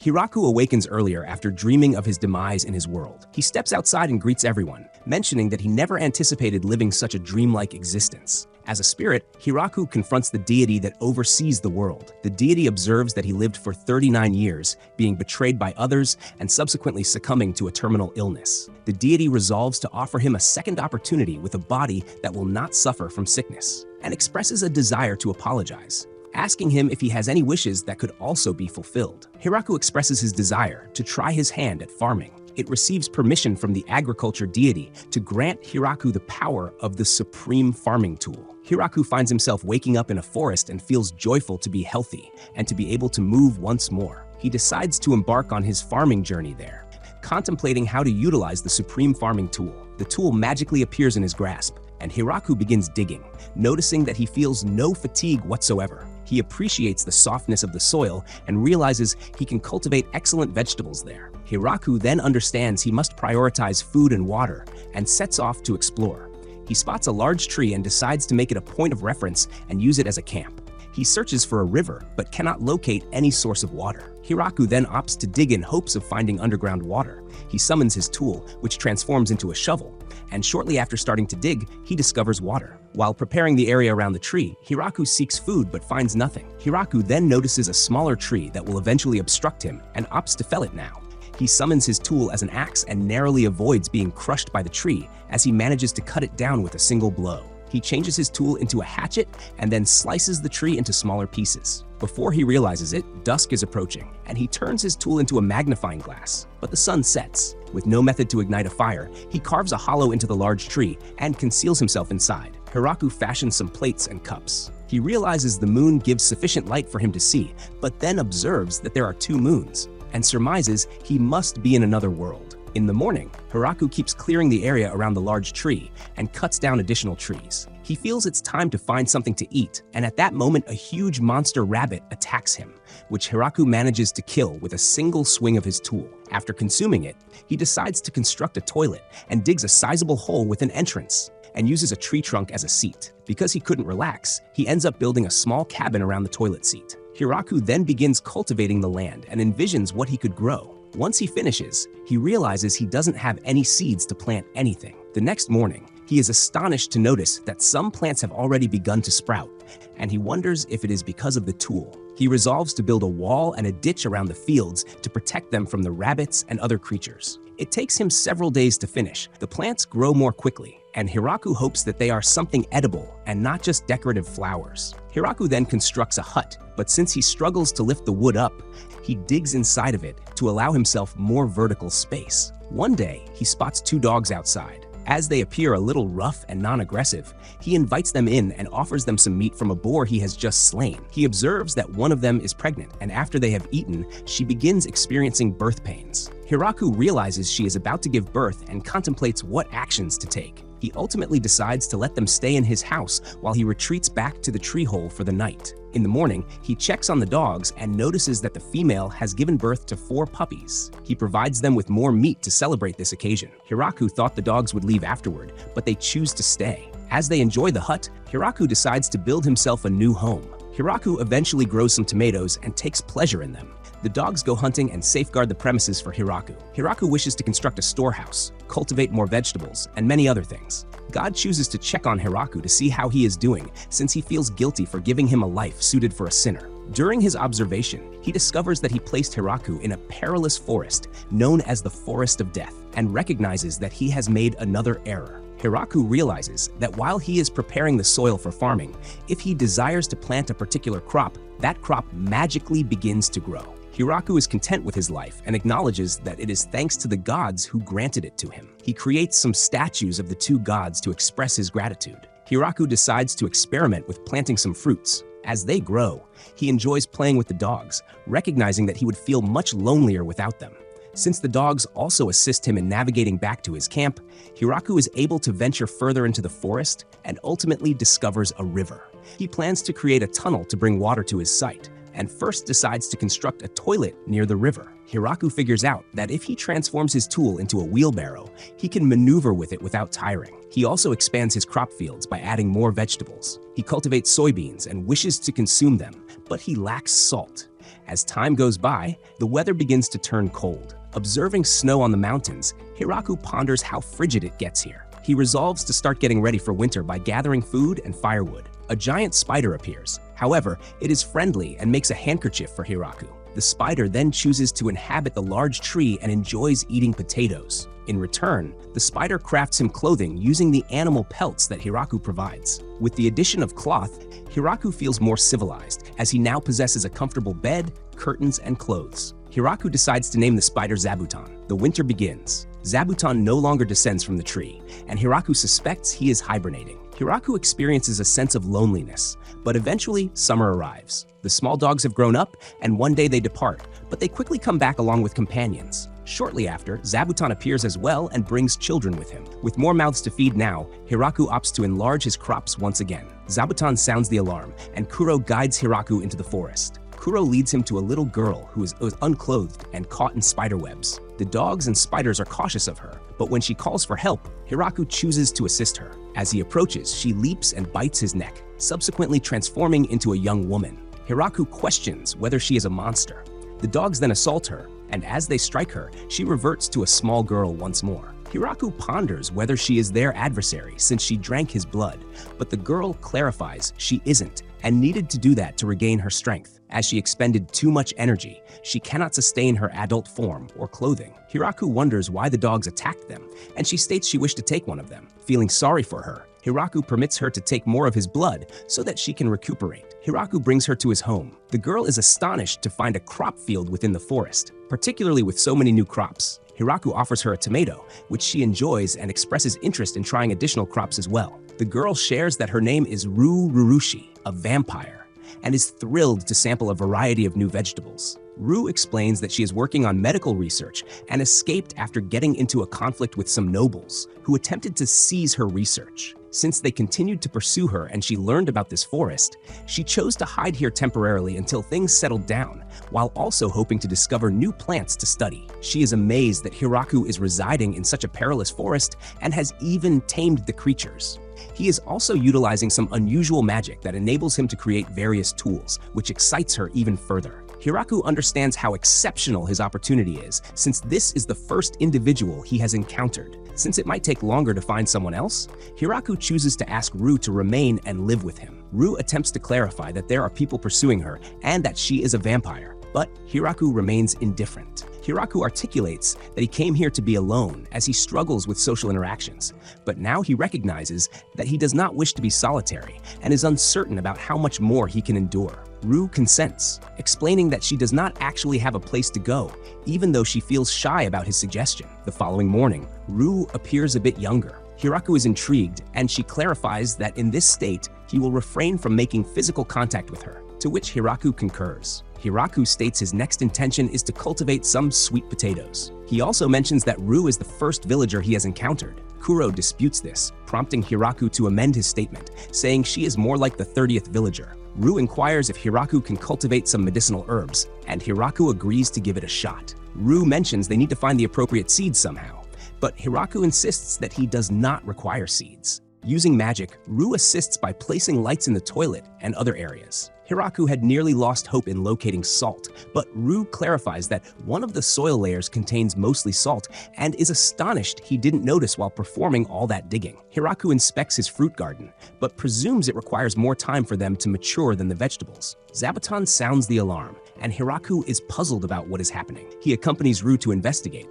Hiraku awakens earlier after dreaming of his demise in his world. He steps outside and greets everyone, mentioning that he never anticipated living such a dreamlike existence. As a spirit, Hiraku confronts the deity that oversees the world. The deity observes that he lived for 39 years, being betrayed by others and subsequently succumbing to a terminal illness. The deity resolves to offer him a second opportunity with a body that will not suffer from sickness, and expresses a desire to apologize, asking him if he has any wishes that could also be fulfilled. Hiraku expresses his desire to try his hand at farming. It receives permission from the agriculture deity to grant Hiraku the power of the supreme farming tool. Hiraku finds himself waking up in a forest and feels joyful to be healthy and to be able to move once more. He decides to embark on his farming journey there, contemplating how to utilize the supreme farming tool. The tool magically appears in his grasp, and Hiraku begins digging, noticing that he feels no fatigue whatsoever. He appreciates the softness of the soil and realizes he can cultivate excellent vegetables there. Hiraku then understands he must prioritize food and water and sets off to explore. He spots a large tree and decides to make it a point of reference and use it as a camp. He searches for a river but cannot locate any source of water. Hiraku then opts to dig in hopes of finding underground water. He summons his tool, which transforms into a shovel, and shortly after starting to dig, he discovers water. While preparing the area around the tree, Hiraku seeks food but finds nothing. Hiraku then notices a smaller tree that will eventually obstruct him and opts to fell it now. He summons his tool as an axe and narrowly avoids being crushed by the tree as he manages to cut it down with a single blow. He changes his tool into a hatchet and then slices the tree into smaller pieces. Before he realizes it, dusk is approaching, and he turns his tool into a magnifying glass. But the sun sets. With no method to ignite a fire, he carves a hollow into the large tree and conceals himself inside. Hiraku fashions some plates and cups. He realizes the moon gives sufficient light for him to see, but then observes that there are two moons, and surmises he must be in another world. In the morning, Hiraku keeps clearing the area around the large tree and cuts down additional trees. He feels it's time to find something to eat, and at that moment a huge monster rabbit attacks him, which Hiraku manages to kill with a single swing of his tool. After consuming it, he decides to construct a toilet and digs a sizable hole with an entrance and uses a tree trunk as a seat. Because he couldn't relax, he ends up building a small cabin around the toilet seat. Hiraku then begins cultivating the land and envisions what he could grow. Once he finishes, he realizes he doesn't have any seeds to plant anything. The next morning, he is astonished to notice that some plants have already begun to sprout, and he wonders if it is because of the tool. He resolves to build a wall and a ditch around the fields to protect them from the rabbits and other creatures. It takes him several days to finish. The plants grow more quickly, and Hiraku hopes that they are something edible and not just decorative flowers. Hiraku then constructs a hut, but since he struggles to lift the wood up, he digs inside of it to allow himself more vertical space. One day, he spots two dogs outside. As they appear a little rough and non-aggressive, he invites them in and offers them some meat from a boar he has just slain. He observes that one of them is pregnant, and after they have eaten, she begins experiencing birth pains. Hiraku realizes she is about to give birth and contemplates what actions to take. He ultimately decides to let them stay in his house while he retreats back to the tree hole for the night. In the morning, he checks on the dogs and notices that the female has given birth to 4 puppies. He provides them with more meat to celebrate this occasion. Hiraku thought the dogs would leave afterward, but they choose to stay. As they enjoy the hut, Hiraku decides to build himself a new home. Hiraku eventually grows some tomatoes and takes pleasure in them. The dogs go hunting and safeguard the premises for Hiraku. Hiraku wishes to construct a storehouse, cultivate more vegetables, and many other things. God chooses to check on Hiraku to see how he is doing, since he feels guilty for giving him a life suited for a sinner. During his observation, he discovers that he placed Hiraku in a perilous forest known as the Forest of Death, and recognizes that he has made another error. Hiraku realizes that while he is preparing the soil for farming, if he desires to plant a particular crop, that crop magically begins to grow. Hiraku is content with his life and acknowledges that it is thanks to the gods who granted it to him. He creates some statues of the 2 gods to express his gratitude. Hiraku decides to experiment with planting some fruits. As they grow, he enjoys playing with the dogs, recognizing that he would feel much lonelier without them. Since the dogs also assist him in navigating back to his camp, Hiraku is able to venture further into the forest and ultimately discovers a river. He plans to create a tunnel to bring water to his site, and first decides to construct a toilet near the river. Hiraku figures out that if he transforms his tool into a wheelbarrow, he can maneuver with it without tiring. He also expands his crop fields by adding more vegetables. He cultivates soybeans and wishes to consume them, but he lacks salt. As time goes by, the weather begins to turn cold. Observing snow on the mountains, Hiraku ponders how frigid it gets here. He resolves to start getting ready for winter by gathering food and firewood. A giant spider appears. However, it is friendly and makes a handkerchief for Hiraku. The spider then chooses to inhabit the large tree and enjoys eating potatoes. In return, the spider crafts him clothing using the animal pelts that Hiraku provides. With the addition of cloth, Hiraku feels more civilized, as he now possesses a comfortable bed, curtains, and clothes. Hiraku decides to name the spider Zabuton. The winter begins. Zabuton no longer descends from the tree, and Hiraku suspects he is hibernating. Hiraku experiences a sense of loneliness, but eventually summer arrives. The small dogs have grown up, and one day they depart, but they quickly come back along with companions. Shortly after, Zabuton appears as well and brings children with him. With more mouths to feed now, Hiraku opts to enlarge his crops once again. Zabuton sounds the alarm, and Kuro guides Hiraku into the forest. Kuro leads him to a little girl who is unclothed and caught in spider webs. The dogs and spiders are cautious of her, but when she calls for help, Hiraku chooses to assist her. As he approaches, she leaps and bites his neck, subsequently transforming into a young woman. Hiraku questions whether she is a monster. The dogs then assault her, and as they strike her, she reverts to a small girl once more. Hiraku ponders whether she is their adversary since she drank his blood, but the girl clarifies she isn't and needed to do that to regain her strength. As she expended too much energy, she cannot sustain her adult form or clothing. Hiraku wonders why the dogs attacked them, and she states she wished to take one of them. Feeling sorry for her, Hiraku permits her to take more of his blood so that she can recuperate. Hiraku brings her to his home. The girl is astonished to find a crop field within the forest, particularly with so many new crops. Hiraku offers her a tomato, which she enjoys and expresses interest in trying additional crops as well. The girl shares that her name is Rurushi, a vampire, and is thrilled to sample a variety of new vegetables. Ru explains that she is working on medical research and escaped after getting into a conflict with some nobles who attempted to seize her research. Since they continued to pursue her and she learned about this forest, she chose to hide here temporarily until things settled down, while also hoping to discover new plants to study. She is amazed that Hiraku is residing in such a perilous forest and has even tamed the creatures. He is also utilizing some unusual magic that enables him to create various tools, which excites her even further. Hiraku understands how exceptional his opportunity is, since this is the first individual he has encountered. Since it might take longer to find someone else, Hiraku chooses to ask Ru to remain and live with him. Ru attempts to clarify that there are people pursuing her and that she is a vampire, but Hiraku remains indifferent. Hiraku articulates that he came here to be alone as he struggles with social interactions, but now he recognizes that he does not wish to be solitary and is uncertain about how much more he can endure. Ru consents, explaining that she does not actually have a place to go, even though she feels shy about his suggestion. The following morning, Ru appears a bit younger. Hiraku is intrigued, and she clarifies that in this state, he will refrain from making physical contact with her, to which Hiraku concurs. Hiraku states his next intention is to cultivate some sweet potatoes. He also mentions that Ru is the first villager he has encountered. Kuro disputes this, prompting Hiraku to amend his statement, saying she is more like the 30th villager. Ru inquires if Hiraku can cultivate some medicinal herbs, and Hiraku agrees to give it a shot. Ru mentions they need to find the appropriate seeds somehow, but Hiraku insists that he does not require seeds. Using magic, Ru assists by placing lights in the toilet and other areas. Hiraku had nearly lost hope in locating salt, but Ru clarifies that one of the soil layers contains mostly salt and is astonished he didn't notice while performing all that digging. Hiraku inspects his fruit garden, but presumes it requires more time for them to mature than the vegetables. Zabuton sounds the alarm, and Hiraku is puzzled about what is happening. He accompanies Ru to investigate,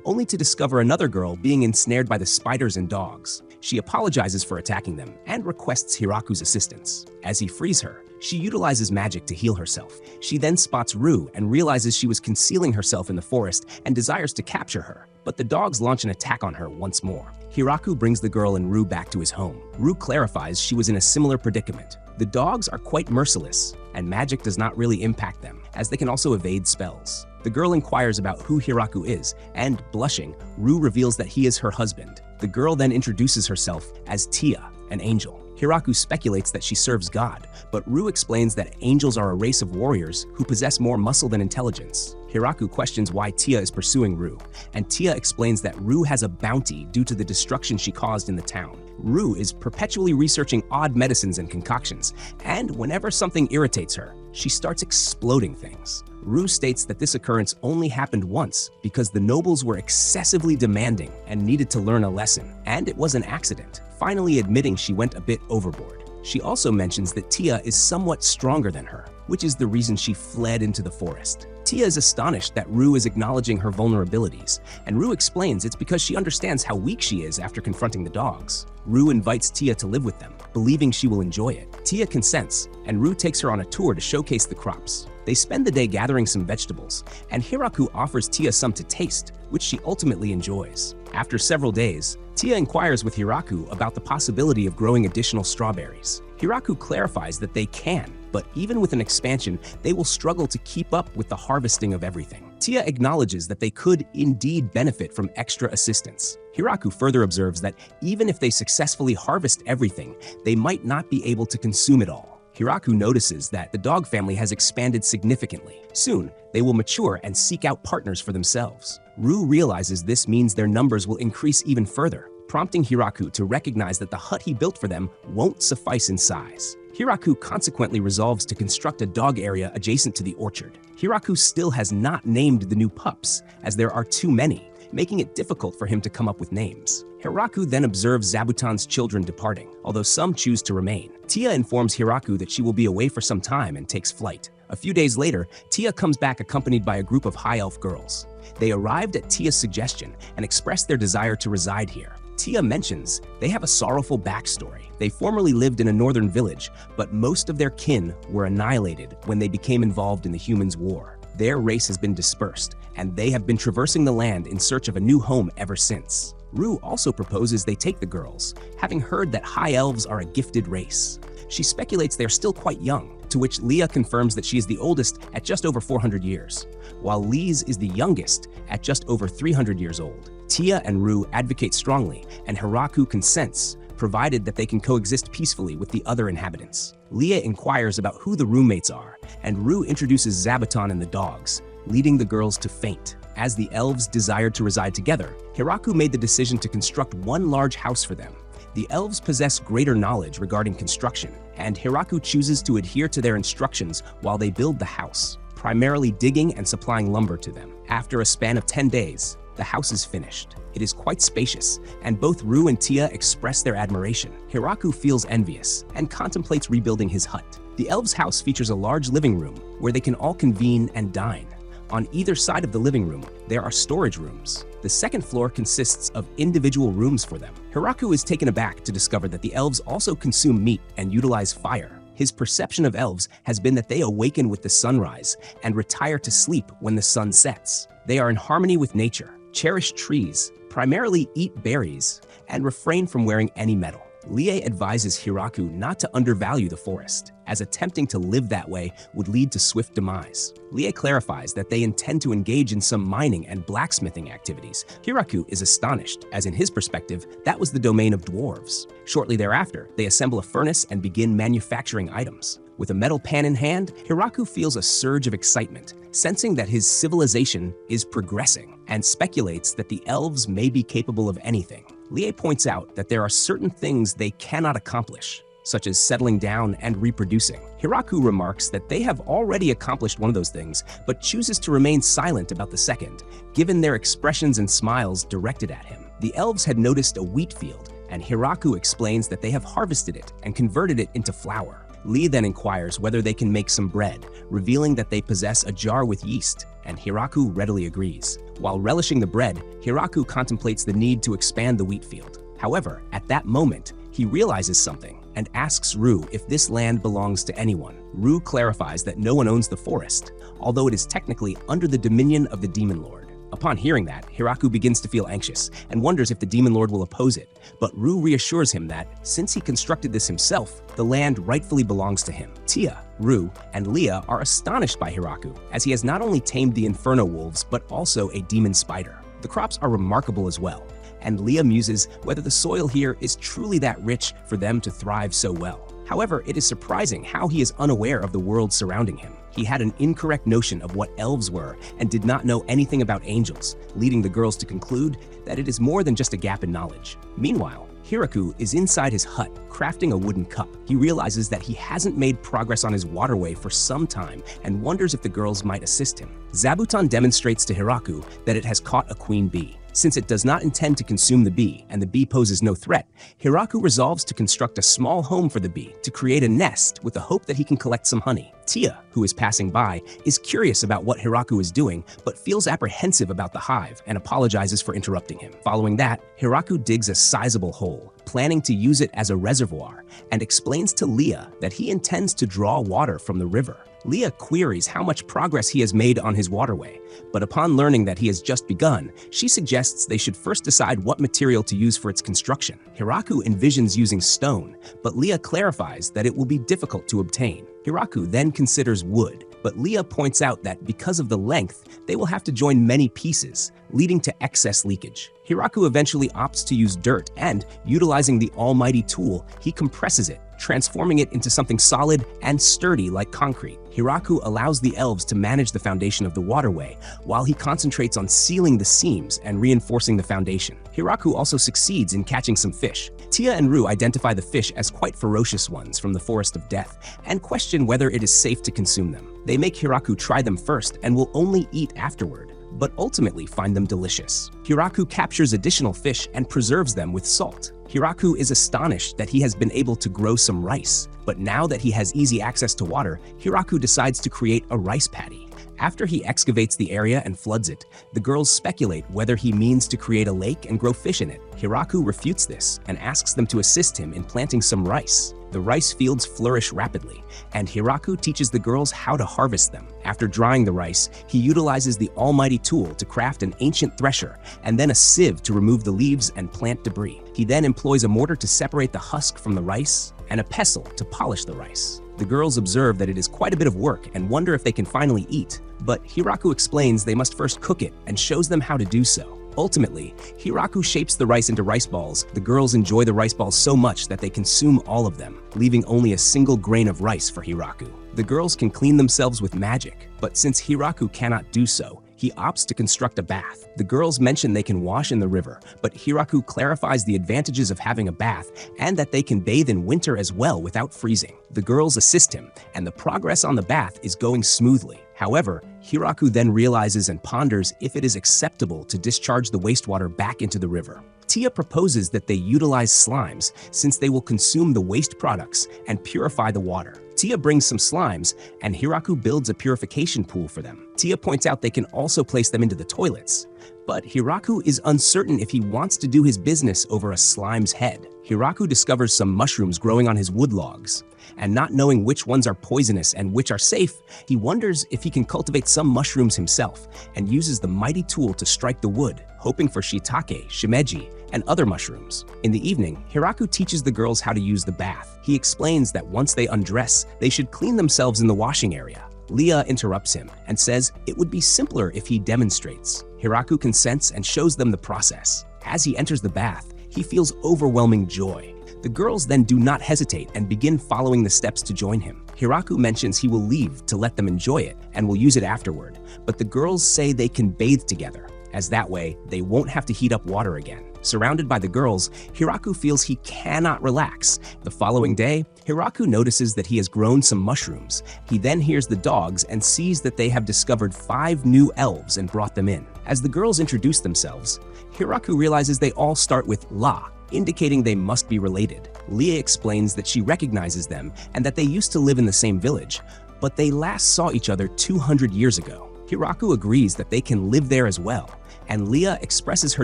only to discover another girl being ensnared by the spiders and dogs. She apologizes for attacking them and requests Hiraku's assistance. As he frees her, she utilizes magic to heal herself. She then spots Ru and realizes she was concealing herself in the forest and desires to capture her, but the dogs launch an attack on her once more. Hiraku brings the girl and Ru back to his home. Ru clarifies she was in a similar predicament. The dogs are quite merciless, and magic does not really impact them, as they can also evade spells. The girl inquires about who Hiraku is, and, blushing, Ru reveals that he is her husband. The girl then introduces herself as Tia, an angel. Hiraku speculates that she serves God, but Ru explains that angels are a race of warriors who possess more muscle than intelligence. Hiraku questions why Tia is pursuing Rue, and Tia explains that Rue has a bounty due to the destruction she caused in the town. Rue is perpetually researching odd medicines and concoctions, and whenever something irritates her, she starts exploding things. Rue states that this occurrence only happened once because the nobles were excessively demanding and needed to learn a lesson, and it was an accident, finally admitting she went a bit overboard. She also mentions that Tia is somewhat stronger than her, which is the reason she fled into the forest. Tia is astonished that Rue is acknowledging her vulnerabilities, and Rue explains it's because she understands how weak she is after confronting the dogs. Rue invites Tia to live with them, believing she will enjoy it. Tia consents, and Rue takes her on a tour to showcase the crops. They spend the day gathering some vegetables, and Hiraku offers Tia some to taste, which she ultimately enjoys. After several days, Tia inquires with Hiraku about the possibility of growing additional strawberries. Hiraku clarifies that they can, but even with an expansion, they will struggle to keep up with the harvesting of everything. Tia acknowledges that they could indeed benefit from extra assistance. Hiraku further observes that even if they successfully harvest everything, they might not be able to consume it all. Hiraku notices that the dog family has expanded significantly. Soon, they will mature and seek out partners for themselves. Rue realizes this means their numbers will increase even further, prompting Hiraku to recognize that the hut he built for them won't suffice in size. Hiraku consequently resolves to construct a dog area adjacent to the orchard. Hiraku still has not named the new pups, as there are too many, making it difficult for him to come up with names. Hiraku then observes Zabuton's children departing, although some choose to remain. Tia informs Hiraku that she will be away for some time and takes flight. A few days later, Tia comes back accompanied by a group of high elf girls. They arrived at Tia's suggestion and expressed their desire to reside here. Tia mentions they have a sorrowful backstory. They formerly lived in a northern village, but most of their kin were annihilated when they became involved in the humans' war. Their race has been dispersed, and they have been traversing the land in search of a new home ever since. Rue also proposes they take the girls, having heard that high elves are a gifted race. She speculates they are still quite young, to which Leah confirms that she is the oldest at just over 400 years, while Lise is the youngest at just over 300 years old. Tia and Rue advocate strongly, and Hiraku consents, provided that they can coexist peacefully with the other inhabitants. Leah inquires about who the roommates are, and Rue introduces Zabuton and the dogs, leading the girls to faint. As the elves desired to reside together, Hiraku made the decision to construct one large house for them. The elves possess greater knowledge regarding construction, and Hiraku chooses to adhere to their instructions while they build the house, primarily digging and supplying lumber to them. After a span of 10 days, the house is finished. It is quite spacious, and both Rue and Tia express their admiration. Hiraku feels envious and contemplates rebuilding his hut. The elves' house features a large living room where they can all convene and dine. On either side of the living room, there are storage rooms. The second floor consists of individual rooms for them. Hiraku is taken aback to discover that the elves also consume meat and utilize fire. His perception of elves has been that they awaken with the sunrise and retire to sleep when the sun sets. They are in harmony with nature, cherish trees, primarily eat berries, and refrain from wearing any metal. Lie advises Hiraku not to undervalue the forest, as attempting to live that way would lead to swift demise. Lie clarifies that they intend to engage in some mining and blacksmithing activities. Hiraku is astonished, as in his perspective, that was the domain of dwarves. Shortly thereafter, they assemble a furnace and begin manufacturing items. With a metal pan in hand, Hiraku feels a surge of excitement, sensing that his civilization is progressing, and speculates that the elves may be capable of anything. Lie points out that there are certain things they cannot accomplish, such as settling down and reproducing. Hiraku remarks that they have already accomplished one of those things, but chooses to remain silent about the second, given their expressions and smiles directed at him. The elves had noticed a wheat field, and Hiraku explains that they have harvested it and converted it into flour. Lee then inquires whether they can make some bread, revealing that they possess a jar with yeast, and Hiraku readily agrees. While relishing the bread, Hiraku contemplates the need to expand the wheat field. However, at that moment, he realizes something and asks Rue if this land belongs to anyone. Rue clarifies that no one owns the forest, although it is technically under the dominion of the Demon Lord. Upon hearing that, Hiraku begins to feel anxious and wonders if the Demon Lord will oppose it, but Rue reassures him that, since he constructed this himself, the land rightfully belongs to him. Tia, Rue, and Leah are astonished by Hiraku, as he has not only tamed the Inferno Wolves, but also a demon spider. The crops are remarkable as well, and Leah muses whether the soil here is truly that rich for them to thrive so well. However, it is surprising how he is unaware of the world surrounding him. He had an incorrect notion of what elves were and did not know anything about angels, leading the girls to conclude that it is more than just a gap in knowledge. Meanwhile, Hiraku is inside his hut, crafting a wooden cup. He realizes that he hasn't made progress on his waterway for some time and wonders if the girls might assist him. Zabuton demonstrates to Hiraku that it has caught a queen bee. Since it does not intend to consume the bee and the bee poses no threat, Hiraku resolves to construct a small home for the bee to create a nest with the hope that he can collect some honey. Tia, who is passing by, is curious about what Hiraku is doing but feels apprehensive about the hive and apologizes for interrupting him. Following that, Hiraku digs a sizable hole, planning to use it as a reservoir, and explains to Leah that he intends to draw water from the river. Leah queries how much progress he has made on his waterway, but upon learning that he has just begun, she suggests they should first decide what material to use for its construction. Hiraku envisions using stone, but Leah clarifies that it will be difficult to obtain. Hiraku then considers wood, but Leah points out that because of the length, they will have to join many pieces, leading to excess leakage. Hiraku eventually opts to use dirt and, utilizing the almighty tool, he compresses it, transforming it into something solid and sturdy like concrete. Hiraku allows the elves to manage the foundation of the waterway, while he concentrates on sealing the seams and reinforcing the foundation. Hiraku also succeeds in catching some fish. Tia and Ru identify the fish as quite ferocious ones from the Forest of Death and question whether it is safe to consume them. They make Hiraku try them first and will only eat afterward, but ultimately find them delicious. Hiraku captures additional fish and preserves them with salt. Hiraku is astonished that he has been able to grow some rice, but now that he has easy access to water, Hiraku decides to create a rice paddy. After he excavates the area and floods it, the girls speculate whether he means to create a lake and grow fish in it. Hiraku refutes this and asks them to assist him in planting some rice. The rice fields flourish rapidly, and Hiraku teaches the girls how to harvest them. After drying the rice, he utilizes the almighty tool to craft an ancient thresher and then a sieve to remove the leaves and plant debris. He then employs a mortar to separate the husk from the rice and a pestle to polish the rice. The girls observe that it is quite a bit of work and wonder if they can finally eat, but Hiraku explains they must first cook it and shows them how to do so. Ultimately, Hiraku shapes the rice into rice balls. The girls enjoy the rice balls so much that they consume all of them, leaving only a single grain of rice for Hiraku. The girls can clean themselves with magic, but since Hiraku cannot do so, he opts to construct a bath. The girls mention they can wash in the river, but Hiraku clarifies the advantages of having a bath and that they can bathe in winter as well without freezing. The girls assist him, and the progress on the bath is going smoothly. However, Hiraku then realizes and ponders if it is acceptable to discharge the wastewater back into the river. Tia proposes that they utilize slimes since they will consume the waste products and purify the water. Tia brings some slimes, and Hiraku builds a purification pool for them. Tia points out they can also place them into the toilets, but Hiraku is uncertain if he wants to do his business over a slime's head. Hiraku discovers some mushrooms growing on his wood logs, and not knowing which ones are poisonous and which are safe, he wonders if he can cultivate some mushrooms himself and uses the mighty tool to strike the wood, hoping for shiitake, shimeji, and other mushrooms. In the evening, Hiraku teaches the girls how to use the bath. He explains that once they undress, they should clean themselves in the washing area. Leah interrupts him and says it would be simpler if he demonstrates. Hiraku consents and shows them the process. As he enters the bath, he feels overwhelming joy. The girls then do not hesitate and begin following the steps to join him. Hiraku mentions he will leave to let them enjoy it and will use it afterward, but the girls say they can bathe together, as that way they won't have to heat up water again. Surrounded by the girls, Hiraku feels he cannot relax. The following day, Hiraku notices that he has grown some mushrooms. He then hears the dogs and sees that they have discovered 5 new elves and brought them in. As the girls introduce themselves, Hiraku realizes they all start with La, indicating they must be related. Leah explains that she recognizes them and that they used to live in the same village, but they last saw each other 200 years ago. Hiraku agrees that they can live there as well, and Leah expresses her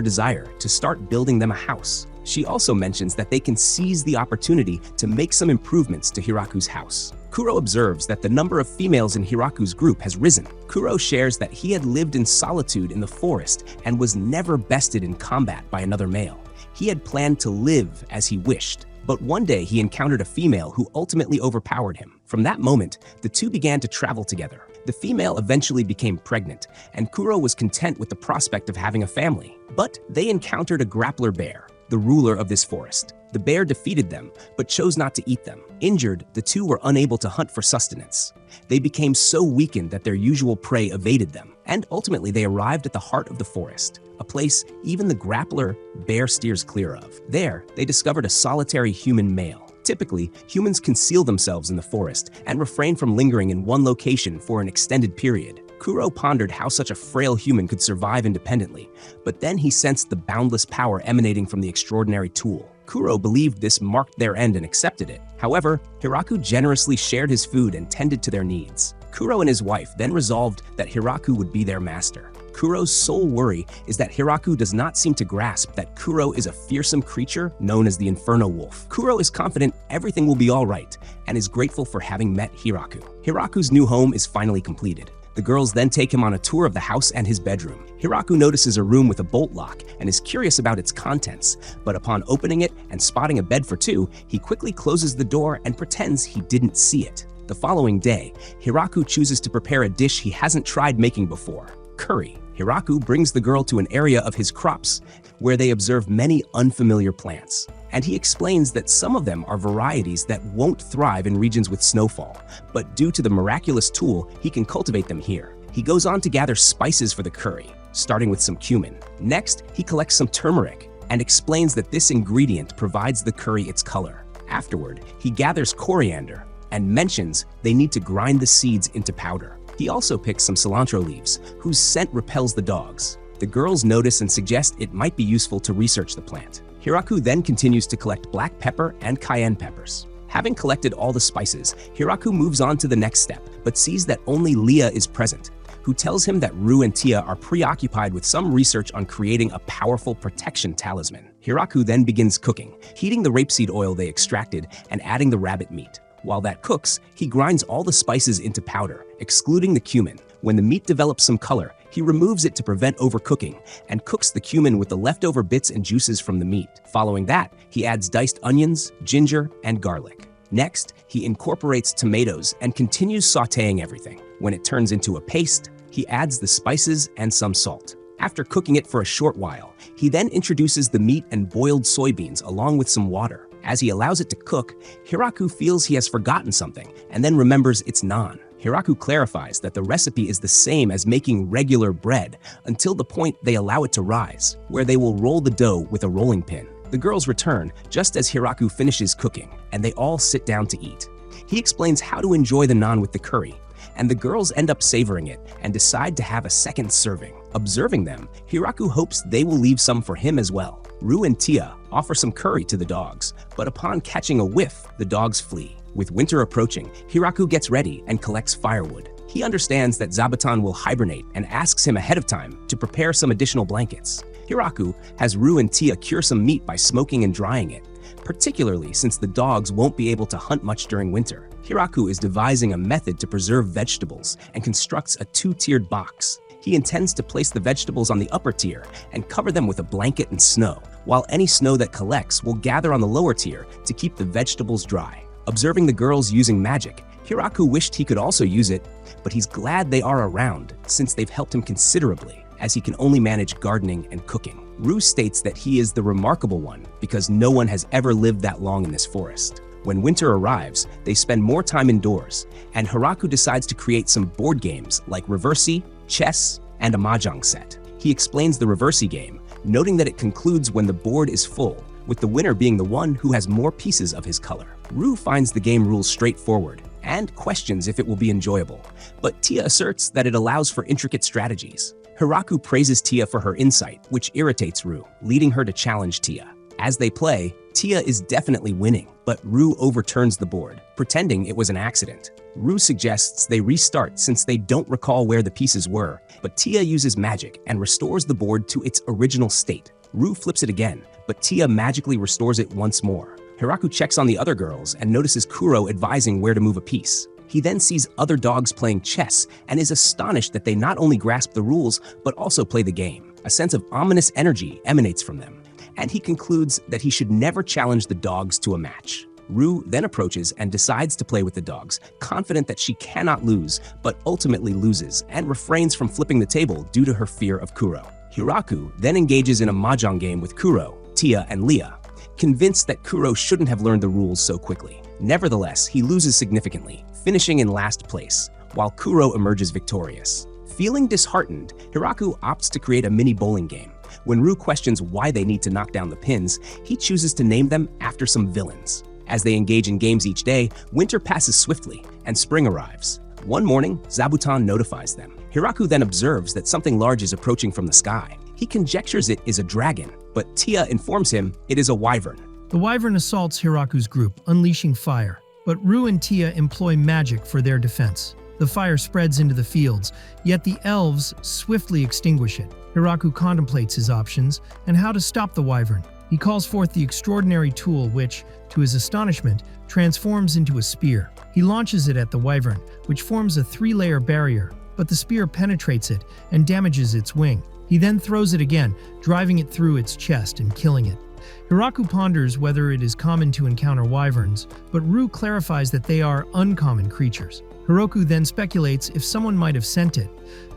desire to start building them a house. She also mentions that they can seize the opportunity to make some improvements to Hiraku's house. Kuro observes that the number of females in Hiraku's group has risen. Kuro shares that he had lived in solitude in the forest and was never bested in combat by another male. He had planned to live as he wished, but one day he encountered a female who ultimately overpowered him. From that moment, the two began to travel together. The female eventually became pregnant, and Kuro was content with the prospect of having a family. But they encountered a grappler bear, the ruler of this forest. The bear defeated them, but chose not to eat them. Injured, the two were unable to hunt for sustenance. They became so weakened that their usual prey evaded them, and ultimately they arrived at the heart of the forest, a place even the grappler bear steers clear of. There, they discovered a solitary human male. Typically, humans conceal themselves in the forest and refrain from lingering in one location for an extended period. Kuro pondered how such a frail human could survive independently, but then he sensed the boundless power emanating from the extraordinary tool. Kuro believed this marked their end and accepted it. However, Hiraku generously shared his food and tended to their needs. Kuro and his wife then resolved that Hiraku would be their master. Kuro's sole worry is that Hiraku does not seem to grasp that Kuro is a fearsome creature known as the Inferno Wolf. Kuro is confident everything will be all right and is grateful for having met Hiraku. Hiraku's new home is finally completed. The girls then take him on a tour of the house and his bedroom. Hiraku notices a room with a bolt lock and is curious about its contents, but upon opening it and spotting a bed for two, he quickly closes the door and pretends he didn't see it. The following day, Hiraku chooses to prepare a dish he hasn't tried making before: curry. Hiraku brings the girl to an area of his crops where they observe many unfamiliar plants, and he explains that some of them are varieties that won't thrive in regions with snowfall, but due to the miraculous tool, he can cultivate them here. He goes on to gather spices for the curry, starting with some cumin. Next, he collects some turmeric and explains that this ingredient provides the curry its color. Afterward, he gathers coriander and mentions they need to grind the seeds into powder. He also picks some cilantro leaves, whose scent repels the dogs. The girls notice and suggest it might be useful to research the plant. Hiraku then continues to collect black pepper and cayenne peppers. Having collected all the spices, Hiraku moves on to the next step, but sees that only Leah is present, who tells him that Ru and Tia are preoccupied with some research on creating a powerful protection talisman. Hiraku then begins cooking, heating the rapeseed oil they extracted and adding the rabbit meat. While that cooks, he grinds all the spices into powder, excluding the cumin. When the meat develops some color, he removes it to prevent overcooking and cooks the cumin with the leftover bits and juices from the meat. Following that, he adds diced onions, ginger, and garlic. Next, he incorporates tomatoes and continues sautéing everything. When it turns into a paste, he adds the spices and some salt. After cooking it for a short while, he then introduces the meat and boiled soybeans along with some water. As he allows it to cook, Hiraku feels he has forgotten something and then remembers it's naan. Hiraku clarifies that the recipe is the same as making regular bread until the point they allow it to rise, where they will roll the dough with a rolling pin. The girls return just as Hiraku finishes cooking, and they all sit down to eat. He explains how to enjoy the naan with the curry, and the girls end up savoring it and decide to have a second serving. Observing them, Hiraku hopes they will leave some for him as well. Ru and Tia offer some curry to the dogs, but upon catching a whiff, the dogs flee. With winter approaching, Hiraku gets ready and collects firewood. He understands that Zabuton will hibernate and asks him ahead of time to prepare some additional blankets. Hiraku has Ru and Tia cure some meat by smoking and drying it, particularly since the dogs won't be able to hunt much during winter. Hiraku is devising a method to preserve vegetables and constructs a two-tiered box. He intends to place the vegetables on the upper tier and cover them with a blanket and snow, while any snow that collects will gather on the lower tier to keep the vegetables dry. Observing the girls using magic, Hiraku wished he could also use it, but he's glad they are around since they've helped him considerably, as he can only manage gardening and cooking. Ru states that he is the remarkable one because no one has ever lived that long in this forest. When winter arrives, they spend more time indoors, and Hiraku decides to create some board games like Reversi, chess, and a mahjong set. He explains the Reversi game, noting that it concludes when the board is full, with the winner being the one who has more pieces of his color. Ru finds the game rules straightforward and questions if it will be enjoyable, but Tia asserts that it allows for intricate strategies. Hiraku praises Tia for her insight, which irritates Ru, leading her to challenge Tia. As they play, Tia is definitely winning, but Ru overturns the board, pretending it was an accident. Ru suggests they restart since they don't recall where the pieces were, but Tia uses magic and restores the board to its original state. Ru flips it again, but Tia magically restores it once more. Hiraku checks on the other girls and notices Kuro advising where to move a piece. He then sees other dogs playing chess and is astonished that they not only grasp the rules, but also play the game. A sense of ominous energy emanates from them, and he concludes that he should never challenge the dogs to a match. Ru then approaches and decides to play with the dogs, confident that she cannot lose, but ultimately loses and refrains from flipping the table due to her fear of Kuro. Hiraku then engages in a mahjong game with Kuro, Tia, and Leah. convinced that Kuro shouldn't have learned the rules so quickly. Nevertheless, he loses significantly, finishing in last place, while Kuro emerges victorious. Feeling disheartened, Hiraku opts to create a mini bowling game. When Rue questions why they need to knock down the pins, he chooses to name them after some villains. As they engage in games each day, winter passes swiftly, and spring arrives. One morning, Zabuton notifies them. Hiraku then observes that something large is approaching from the sky. He conjectures it is a dragon, but Tia informs him it is a wyvern. The wyvern assaults Hiraku's group, unleashing fire, but Rue and Tia employ magic for their defense. The fire spreads into the fields, yet the elves swiftly extinguish it. Hiraku contemplates his options and how to stop the wyvern. He calls forth the extraordinary tool which, to his astonishment, transforms into a spear. He launches it at the wyvern, which forms a 3-layer barrier, but the spear penetrates it and damages its wing. He then throws it again, driving it through its chest and killing it. Hiraku ponders whether it is common to encounter wyverns, but Rue clarifies that they are uncommon creatures. Hiroku then speculates if someone might have sent it,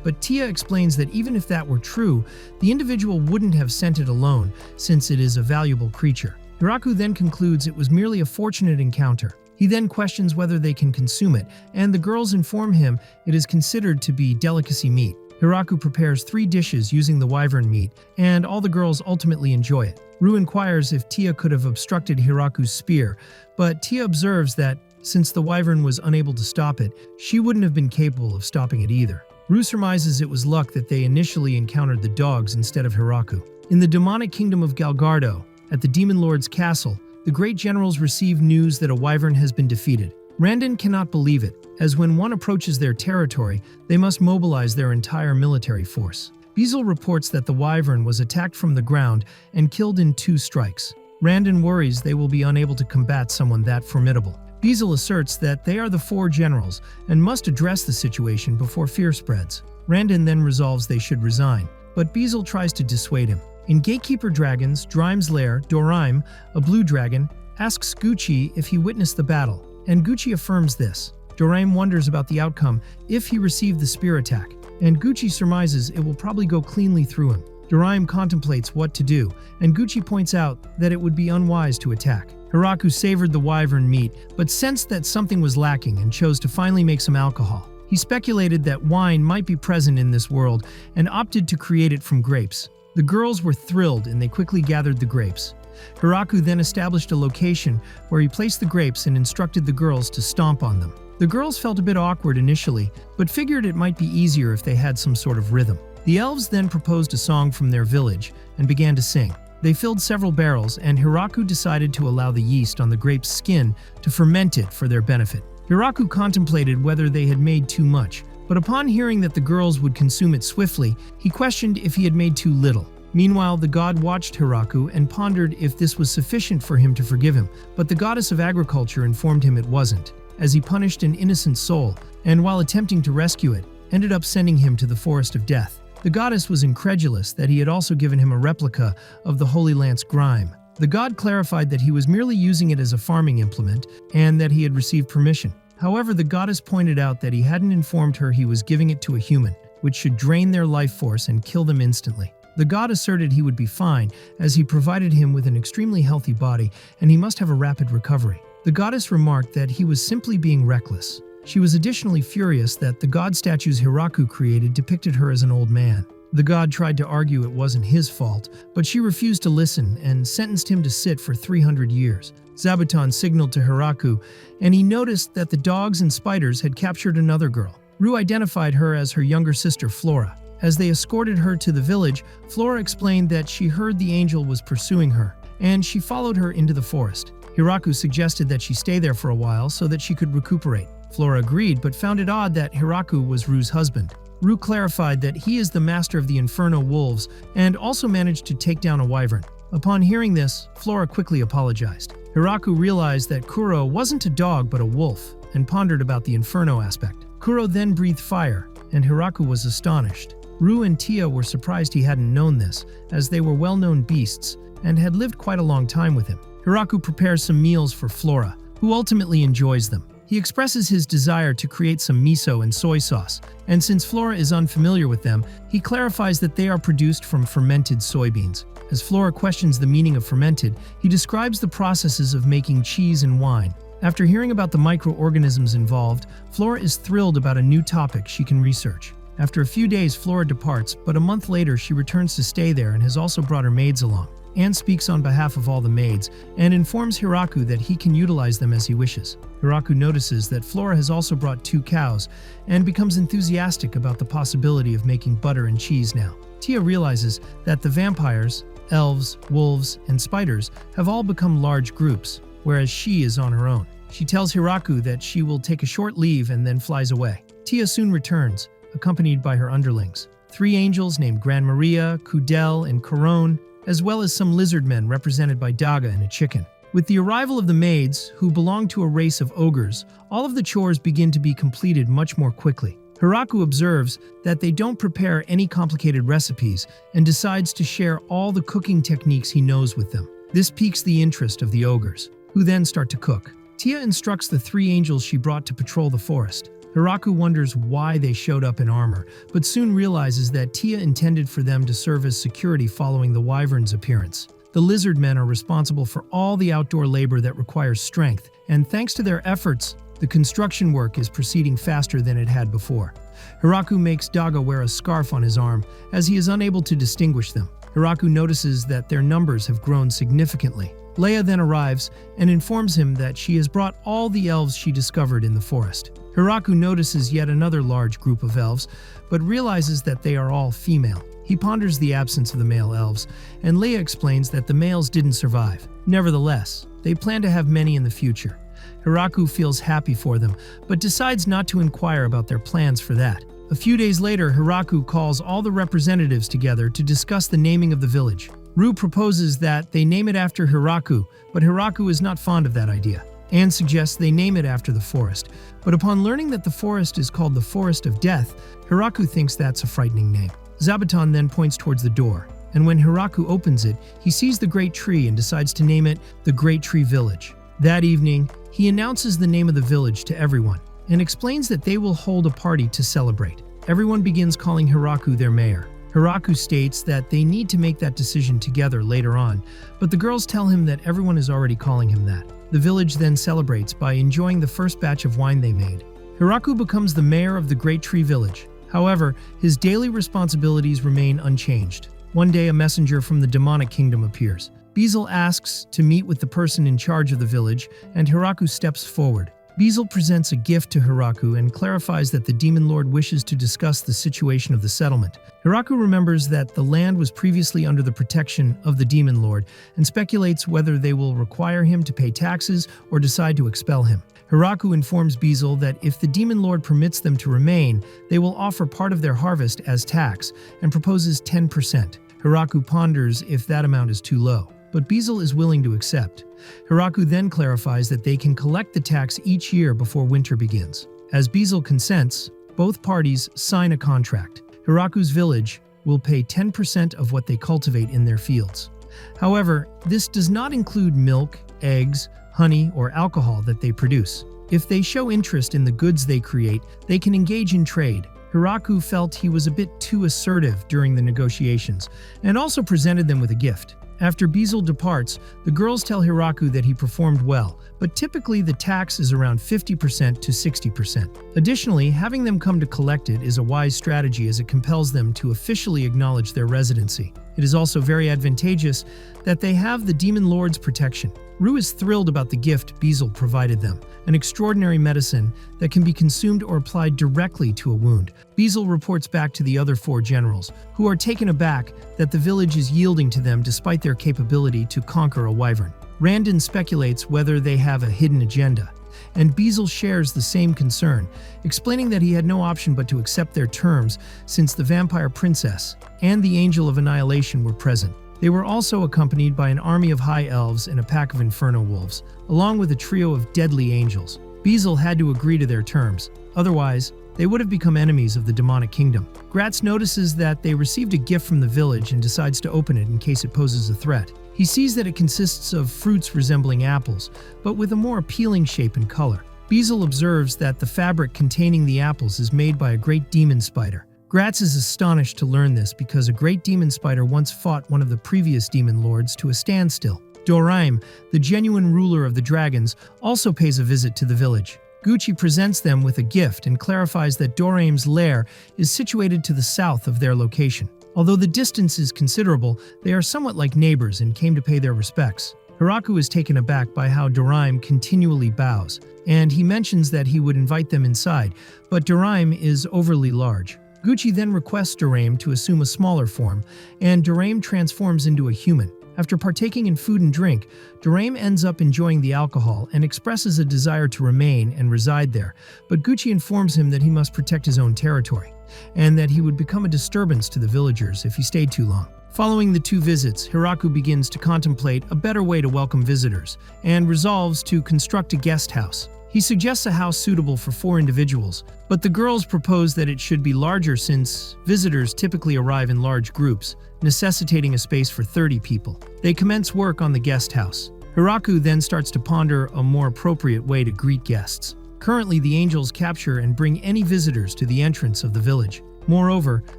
but Tia explains that even if that were true, the individual wouldn't have sent it alone, since it is a valuable creature. Hiraku then concludes it was merely a fortunate encounter. He then questions whether they can consume it, and the girls inform him it is considered to be delicacy meat. Hiraku prepares 3 dishes using the wyvern meat, and all the girls ultimately enjoy it. Rue inquires if Tia could have obstructed Hiraku's spear, but Tia observes that, since the wyvern was unable to stop it, she wouldn't have been capable of stopping it either. Rue surmises it was luck that they initially encountered the dogs instead of Hiraku. In the demonic kingdom of Galgardo, at the Demon Lord's castle, the great generals receive news that a wyvern has been defeated. Randon cannot believe it, as when one approaches their territory, they must mobilize their entire military force. Beazle reports that the wyvern was attacked from the ground and killed in 2 strikes. Randon worries they will be unable to combat someone that formidable. Beazle asserts that they are the 4 generals and must address the situation before fear spreads. Randon then resolves they should resign, but Beazle tries to dissuade him. In Gatekeeper Dragons, Drime's lair, Doraim, a blue dragon, asks Gucci if he witnessed the battle, and Gucci affirms this. Doraim wonders about the outcome if he received the spear attack, and Gucci surmises it will probably go cleanly through him. Doraim contemplates what to do, and Gucci points out that it would be unwise to attack. Hiraku savored the wyvern meat, but sensed that something was lacking and chose to finally make some alcohol. He speculated that wine might be present in this world and opted to create it from grapes. The girls were thrilled and they quickly gathered the grapes. Hiraku then established a location where he placed the grapes and instructed the girls to stomp on them. The girls felt a bit awkward initially, but figured it might be easier if they had some sort of rhythm. The elves then proposed a song from their village and began to sing. They filled several barrels, and Hiraku decided to allow the yeast on the grape's skin to ferment it for their benefit. Hiraku contemplated whether they had made too much, but upon hearing that the girls would consume it swiftly, he questioned if he had made too little. Meanwhile, the god watched Hiraku and pondered if this was sufficient for him to forgive him, but the goddess of agriculture informed him it wasn't, as he punished an innocent soul, and while attempting to rescue it, ended up sending him to the forest of death. The goddess was incredulous that he had also given him a replica of the Holy Lance Grime. The god clarified that he was merely using it as a farming implement and that he had received permission. However, the goddess pointed out that he hadn't informed her he was giving it to a human, which should drain their life force and kill them instantly. The god asserted he would be fine, as he provided him with an extremely healthy body and he must have a rapid recovery. The goddess remarked that he was simply being reckless. She was additionally furious that the god statues Hiraku created depicted her as an old man. The god tried to argue it wasn't his fault, but she refused to listen and sentenced him to sit for 300 years. Zabuton signaled to Hiraku, and he noticed that the dogs and spiders had captured another girl. Rue identified her as her younger sister Flora. As they escorted her to the village, Flora explained that she heard the angel was pursuing her, and she followed her into the forest. Hiraku suggested that she stay there for a while so that she could recuperate. Flora agreed, but found it odd that Hiraku was Rue's husband. Rue clarified that he is the master of the Inferno Wolves and also managed to take down a wyvern. Upon hearing this, Flora quickly apologized. Hiraku realized that Kuro wasn't a dog but a wolf and pondered about the Inferno aspect. Kuro then breathed fire, and Hiraku was astonished. Rue and Tia were surprised he hadn't known this, as they were well-known beasts and had lived quite a long time with him. Hiraku prepares some meals for Flora, who ultimately enjoys them. He expresses his desire to create some miso and soy sauce, and since Flora is unfamiliar with them, he clarifies that they are produced from fermented soybeans. As Flora questions the meaning of fermented, he describes the processes of making cheese and wine. After hearing about the microorganisms involved, Flora is thrilled about a new topic she can research. After a few days, Flora departs, but a month later she returns to stay there and has also brought her maids along. Anne speaks on behalf of all the maids and informs Hiraku that he can utilize them as he wishes. Hiraku notices that Flora has also brought 2 cows and becomes enthusiastic about the possibility of making butter and cheese now. Tia realizes that the vampires, elves, wolves, and spiders have all become large groups, whereas she is on her own. She tells Hiraku that she will take a short leave and then flies away. Tia soon returns, accompanied by her underlings. 3 angels named Gran Maria, Kudel, and Corone, as well as some lizard men represented by Daga and a chicken. With the arrival of the maids, who belong to a race of ogres, all of the chores begin to be completed much more quickly. Hiraku observes that they don't prepare any complicated recipes and decides to share all the cooking techniques he knows with them. This piques the interest of the ogres, who then start to cook. Tia instructs the 3 angels she brought to patrol the forest. Hiraku wonders why they showed up in armor, but soon realizes that Tia intended for them to serve as security following the wyvern's appearance. The lizard men are responsible for all the outdoor labor that requires strength, and thanks to their efforts, the construction work is proceeding faster than it had before. Hiraku makes Daga wear a scarf on his arm, as he is unable to distinguish them. Hiraku notices that their numbers have grown significantly. Leia then arrives and informs him that she has brought all the elves she discovered in the forest. Hiraku notices yet another large group of elves, but realizes that they are all female. He ponders the absence of the male elves, and Leia explains that the males didn't survive. Nevertheless, they plan to have many in the future. Hiraku feels happy for them, but decides not to inquire about their plans for that. A few days later, Hiraku calls all the representatives together to discuss the naming of the village. Rue proposes that they name it after Hiraku, but Hiraku is not fond of that idea. Anne suggests they name it after the forest, but upon learning that the forest is called the Forest of Death, Hiraku thinks that's a frightening name. Zabuton then points towards the door, and when Hiraku opens it, he sees the great tree and decides to name it the Great Tree Village. That evening, he announces the name of the village to everyone, and explains that they will hold a party to celebrate. Everyone begins calling Hiraku their mayor. Hiraku states that they need to make that decision together later on, but the girls tell him that everyone is already calling him that. The village then celebrates by enjoying the first batch of wine they made. Hiraku becomes the mayor of the Great Tree Village. However, his daily responsibilities remain unchanged. One day, a messenger from the demonic kingdom appears. Beezle asks to meet with the person in charge of the village, and Hiraku steps forward. Beezle presents a gift to Hiraku and clarifies that the Demon Lord wishes to discuss the situation of the settlement. Hiraku remembers that the land was previously under the protection of the Demon Lord and speculates whether they will require him to pay taxes or decide to expel him. Hiraku informs Beezle that if the Demon Lord permits them to remain, they will offer part of their harvest as tax and proposes 10%. Hiraku ponders if that amount is too low, but Beezle is willing to accept. Hiraku then clarifies that they can collect the tax each year before winter begins. As Beezle consents, both parties sign a contract. Hiraku's village will pay 10% of what they cultivate in their fields. However, this does not include milk, eggs, honey, or alcohol that they produce. If they show interest in the goods they create, they can engage in trade. Hiraku felt he was a bit too assertive during the negotiations, and also presented them with a gift. After Beezle departs, the girls tell Hiraku that he performed well, but typically the tax is around 50% to 60%. Additionally, having them come to collect it is a wise strategy as it compels them to officially acknowledge their residency. It is also very advantageous that they have the Demon Lord's protection. Rue is thrilled about the gift Beezle provided them, an extraordinary medicine that can be consumed or applied directly to a wound. Beezle reports back to the other 4 generals, who are taken aback that the village is yielding to them despite their capability to conquer a wyvern. Randon speculates whether they have a hidden agenda, and Beezle shares the same concern, explaining that he had no option but to accept their terms since the vampire princess and the Angel of Annihilation were present. They were also accompanied by an army of high elves and a pack of inferno wolves, along with a trio of deadly angels. Beezle had to agree to their terms, otherwise they would have become enemies of the demonic kingdom. Gratz notices that they received a gift from the village and decides to open it in case it poses a threat. He sees that it consists of fruits resembling apples, but with a more appealing shape and color. Beezle observes that the fabric containing the apples is made by a great demon spider. Gratz is astonished to learn this because a great demon spider once fought one of the previous demon lords to a standstill. Doraime, the genuine ruler of the dragons, also pays a visit to the village. Gucci presents them with a gift and clarifies that Doraime's lair is situated to the south of their location. Although the distance is considerable, they are somewhat like neighbors and came to pay their respects. Hiraku is taken aback by how Doraime continually bows, and he mentions that he would invite them inside, but Doraime is overly large. Gucci then requests Doraime to assume a smaller form, and Doraime transforms into a human. After partaking in food and drink, Doraime ends up enjoying the alcohol and expresses a desire to remain and reside there, but Gucci informs him that he must protect his own territory, and that he would become a disturbance to the villagers if he stayed too long. Following the two visits, Hiraku begins to contemplate a better way to welcome visitors, and resolves to construct a guest house. He suggests a house suitable for 4 individuals, but the girls propose that it should be larger since visitors typically arrive in large groups, necessitating a space for 30 people. They commence work on the guest house. Hiraku then starts to ponder a more appropriate way to greet guests. Currently, the angels capture and bring any visitors to the entrance of the village. Moreover,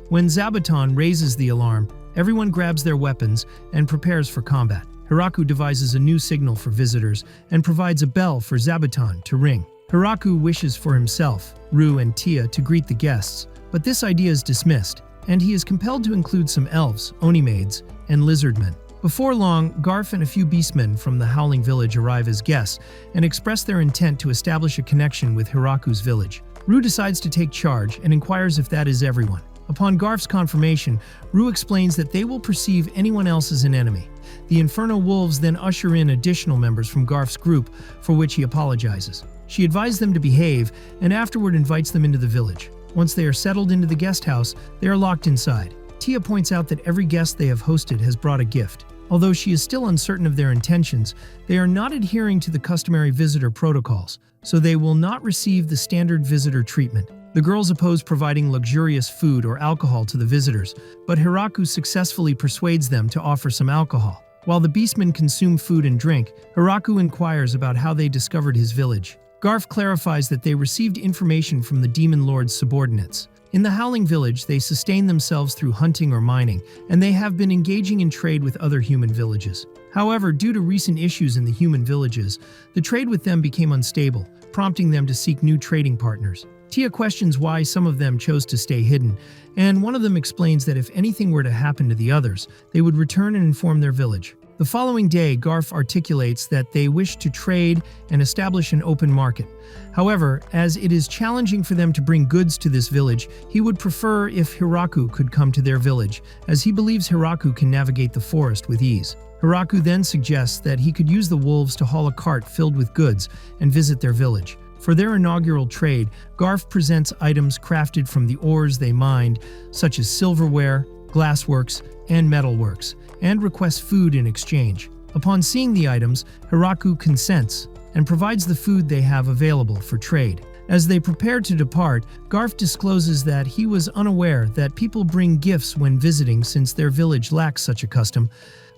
when Zabuton raises the alarm, everyone grabs their weapons and prepares for combat. Hiraku devises a new signal for visitors and provides a bell for Zabuton to ring. Hiraku wishes for himself, Ru, and Tia to greet the guests, but this idea is dismissed, and he is compelled to include some elves, oni maids, and lizardmen. Before long, Garf and a few beastmen from the Howling Village arrive as guests and express their intent to establish a connection with Hiraku's village. Ru decides to take charge and inquires if that is everyone. Upon Garf's confirmation, Ru explains that they will perceive anyone else as an enemy. The Inferno Wolves then usher in additional members from Garf's group, for which he apologizes. She advises them to behave and afterward invites them into the village. Once they are settled into the guest house, they are locked inside. Tia points out that every guest they have hosted has brought a gift. Although she is still uncertain of their intentions, they are not adhering to the customary visitor protocols, so they will not receive the standard visitor treatment. The girls oppose providing luxurious food or alcohol to the visitors, but Hiraku successfully persuades them to offer some alcohol. While the beastmen consume food and drink, Hiraku inquires about how they discovered his village. Garf clarifies that they received information from the Demon Lord's subordinates. In the Howling Village, they sustain themselves through hunting or mining, and they have been engaging in trade with other human villages. However, due to recent issues in the human villages, the trade with them became unstable, prompting them to seek new trading partners. Tia questions why some of them chose to stay hidden, and one of them explains that if anything were to happen to the others, they would return and inform their village. The following day, Garf articulates that they wish to trade and establish an open market. However, as it is challenging for them to bring goods to this village, he would prefer if Hiraku could come to their village, as he believes Hiraku can navigate the forest with ease. Hiraku then suggests that he could use the wolves to haul a cart filled with goods and visit their village. For their inaugural trade, Garf presents items crafted from the ores they mined, such as silverware, glassworks, and metalworks, and requests food in exchange. Upon seeing the items, Hiraku consents and provides the food they have available for trade. As they prepare to depart, Garf discloses that he was unaware that people bring gifts when visiting since their village lacks such a custom,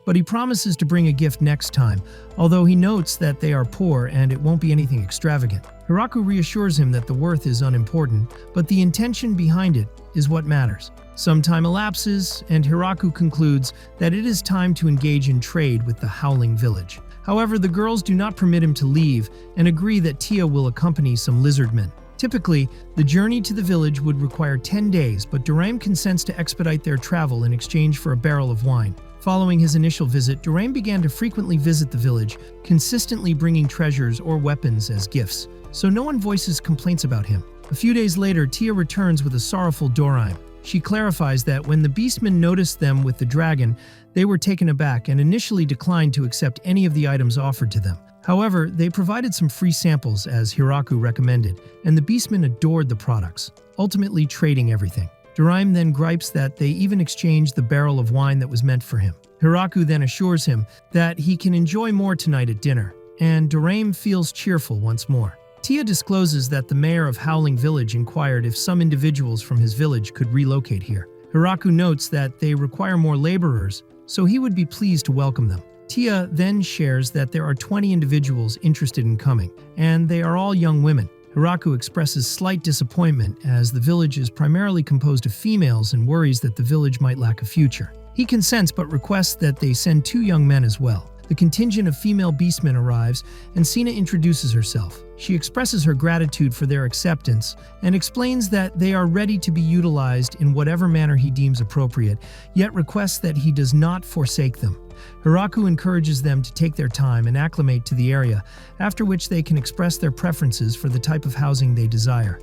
but he promises to bring a gift next time, although he notes that they are poor and it won't be anything extravagant. Hiraku reassures him that the worth is unimportant, but the intention behind it is what matters. Some time elapses, and Hiraku concludes that it is time to engage in trade with the Howling Village. However, the girls do not permit him to leave and agree that Tia will accompany some lizardmen. Typically, the journey to the village would require 10 days, but Doraime consents to expedite their travel in exchange for a barrel of wine. Following his initial visit, Doraime began to frequently visit the village, consistently bringing treasures or weapons as gifts, so no one voices complaints about him. A few days later, Tia returns with a sorrowful Doraime. She clarifies that when the beastmen noticed them with the dragon, they were taken aback and initially declined to accept any of the items offered to them. However, they provided some free samples as Hiraku recommended, and the beastmen adored the products, ultimately trading everything. Doraime then gripes that they even exchanged the barrel of wine that was meant for him. Hiraku then assures him that he can enjoy more tonight at dinner, and Doraime feels cheerful once more. Tia discloses that the mayor of Howling Village inquired if some individuals from his village could relocate here. Hiraku notes that they require more laborers, so he would be pleased to welcome them. Tia then shares that there are 20 individuals interested in coming, and they are all young women. Hiraku expresses slight disappointment as the village is primarily composed of females and worries that the village might lack a future. He consents but requests that they send 2 young men as well. The contingent of female beastmen arrives, and Sina introduces herself. She expresses her gratitude for their acceptance and explains that they are ready to be utilized in whatever manner he deems appropriate, yet requests that he does not forsake them. Hiraku encourages them to take their time and acclimate to the area, after which they can express their preferences for the type of housing they desire.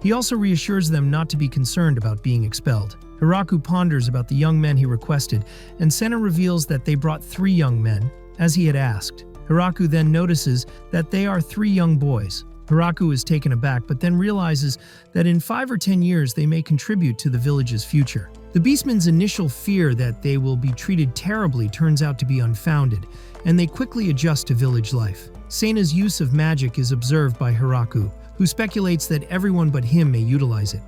He also reassures them not to be concerned about being expelled. Hiraku ponders about the young men he requested, and Sena reveals that they brought 3 young men, as he had asked. Hiraku then notices that they are 3 young boys. Hiraku is taken aback but then realizes that in 5 or 10 years they may contribute to the village's future. The beastmen's initial fear that they will be treated terribly turns out to be unfounded, and they quickly adjust to village life. Sena's use of magic is observed by Hiraku, who speculates that everyone but him may utilize it.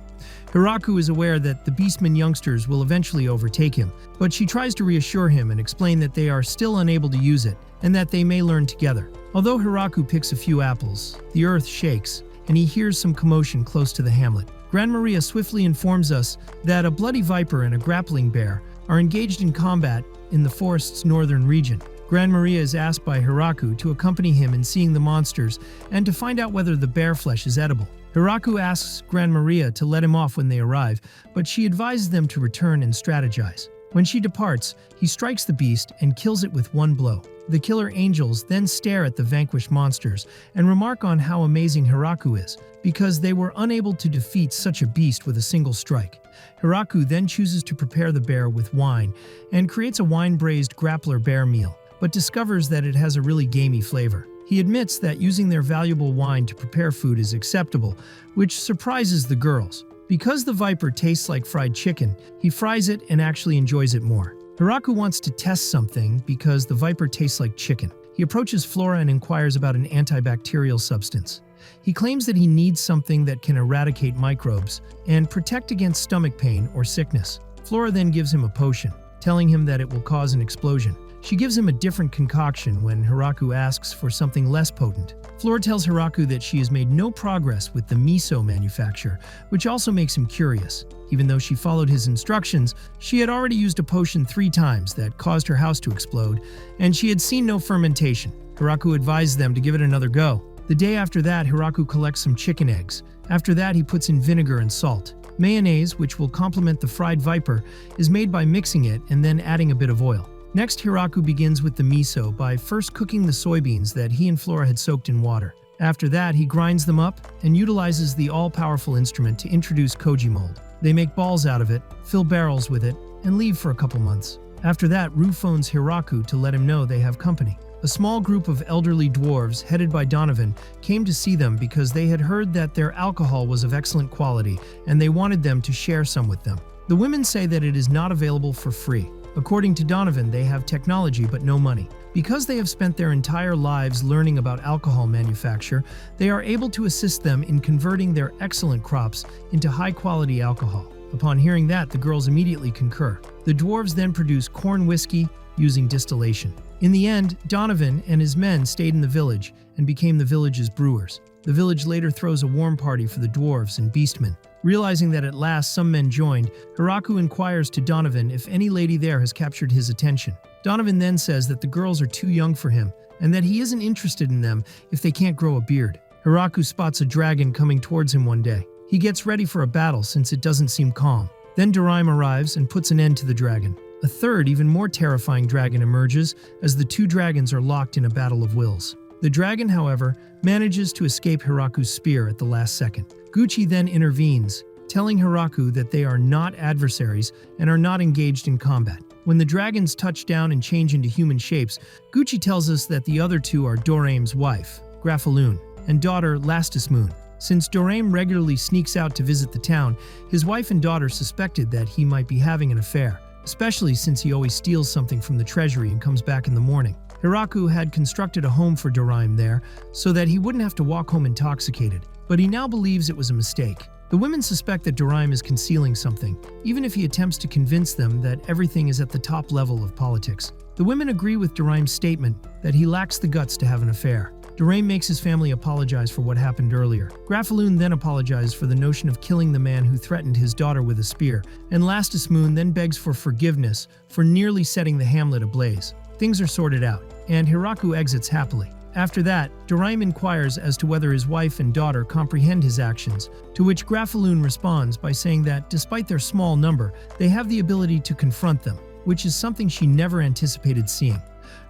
Hiraku is aware that the beastmen youngsters will eventually overtake him, but she tries to reassure him and explain that they are still unable to use it, and that they may learn together. Although Hiraku picks a few apples, the earth shakes, and he hears some commotion close to the hamlet. Gran Maria swiftly informs us that a bloody viper and a grappling bear are engaged in combat in the forest's northern region. Gran Maria is asked by Hiraku to accompany him in seeing the monsters and to find out whether the bear flesh is edible. Hiraku asks Gran Maria to let him off when they arrive, but she advises them to return and strategize. When she departs, he strikes the beast and kills it with 1 blow. The killer angels then stare at the vanquished monsters and remark on how amazing Hiraku is, because they were unable to defeat such a beast with a single strike. Hiraku then chooses to prepare the bear with wine and creates a wine-braised grappler bear meal, but discovers that it has a really gamey flavor. He admits that using their valuable wine to prepare food is acceptable, which surprises the girls. Because the viper tastes like fried chicken, he fries it and actually enjoys it more. Hiraku wants to test something because the viper tastes like chicken. He approaches Flora and inquires about an antibacterial substance. He claims that he needs something that can eradicate microbes and protect against stomach pain or sickness. Flora then gives him a potion, telling him that it will cause an explosion. She gives him a different concoction when Hiraku asks for something less potent. Flora tells Hiraku that she has made no progress with the miso manufacture, which also makes him curious. Even though she followed his instructions, she had already used a potion 3 times that caused her house to explode, and she had seen no fermentation. Hiraku advised them to give it another go. The day after that, Hiraku collects some chicken eggs. After that, he puts in vinegar and salt. Mayonnaise, which will complement the fried viper, is made by mixing it and then adding a bit of oil. Next, Hiraku begins with the miso by first cooking the soybeans that he and Flora had soaked in water. After that, he grinds them up and utilizes the all-powerful instrument to introduce koji mold. They make balls out of it, fill barrels with it, and leave for a couple months. After that, Ru phones Hiraku to let him know they have company. A small group of elderly dwarves, headed by Donovan, came to see them because they had heard that their alcohol was of excellent quality and they wanted them to share some with them. The women say that it is not available for free. According to Donovan, they have technology but no money. Because they have spent their entire lives learning about alcohol manufacture, they are able to assist them in converting their excellent crops into high-quality alcohol. Upon hearing that, the girls immediately concur. The dwarves then produce corn whiskey using distillation. In the end, Donovan and his men stayed in the village and became the village's brewers. The village later throws a warm party for the dwarves and beastmen. Realizing that at last some men joined, Hiraku inquires to Donovan if any lady there has captured his attention. Donovan then says that the girls are too young for him and that he isn't interested in them if they can't grow a beard. Hiraku spots a dragon coming towards him one day. He gets ready for a battle since it doesn't seem calm. Then Doraim arrives and puts an end to the dragon. A third, even more terrifying dragon emerges as the 2 dragons are locked in a battle of wills. The dragon, however, manages to escape Hiraku's spear at the last second. Gucci then intervenes, telling Hiraku that they are not adversaries and are not engaged in combat. When the dragons touch down and change into human shapes, Gucci tells us that the other 2 are Doraim's wife, Grafaloon, and daughter Lastus Moon. Since Doraim regularly sneaks out to visit the town, his wife and daughter suspected that he might be having an affair, especially since he always steals something from the treasury and comes back in the morning. Hiraku had constructed a home for Doraim there so that he wouldn't have to walk home intoxicated, but he now believes it was a mistake. The women suspect that Doraim is concealing something, even if he attempts to convince them that everything is at the top level of politics. The women agree with Doraim's statement that he lacks the guts to have an affair. Doraemon makes his family apologize for what happened earlier. Grafaloon then apologizes for the notion of killing the man who threatened his daughter with a spear, and Lastus Moon then begs for forgiveness for nearly setting the hamlet ablaze. Things are sorted out, and Hiraku exits happily. After that, Doraemon inquires as to whether his wife and daughter comprehend his actions, to which Grafaloon responds by saying that despite their small number, they have the ability to confront them, which is something she never anticipated seeing.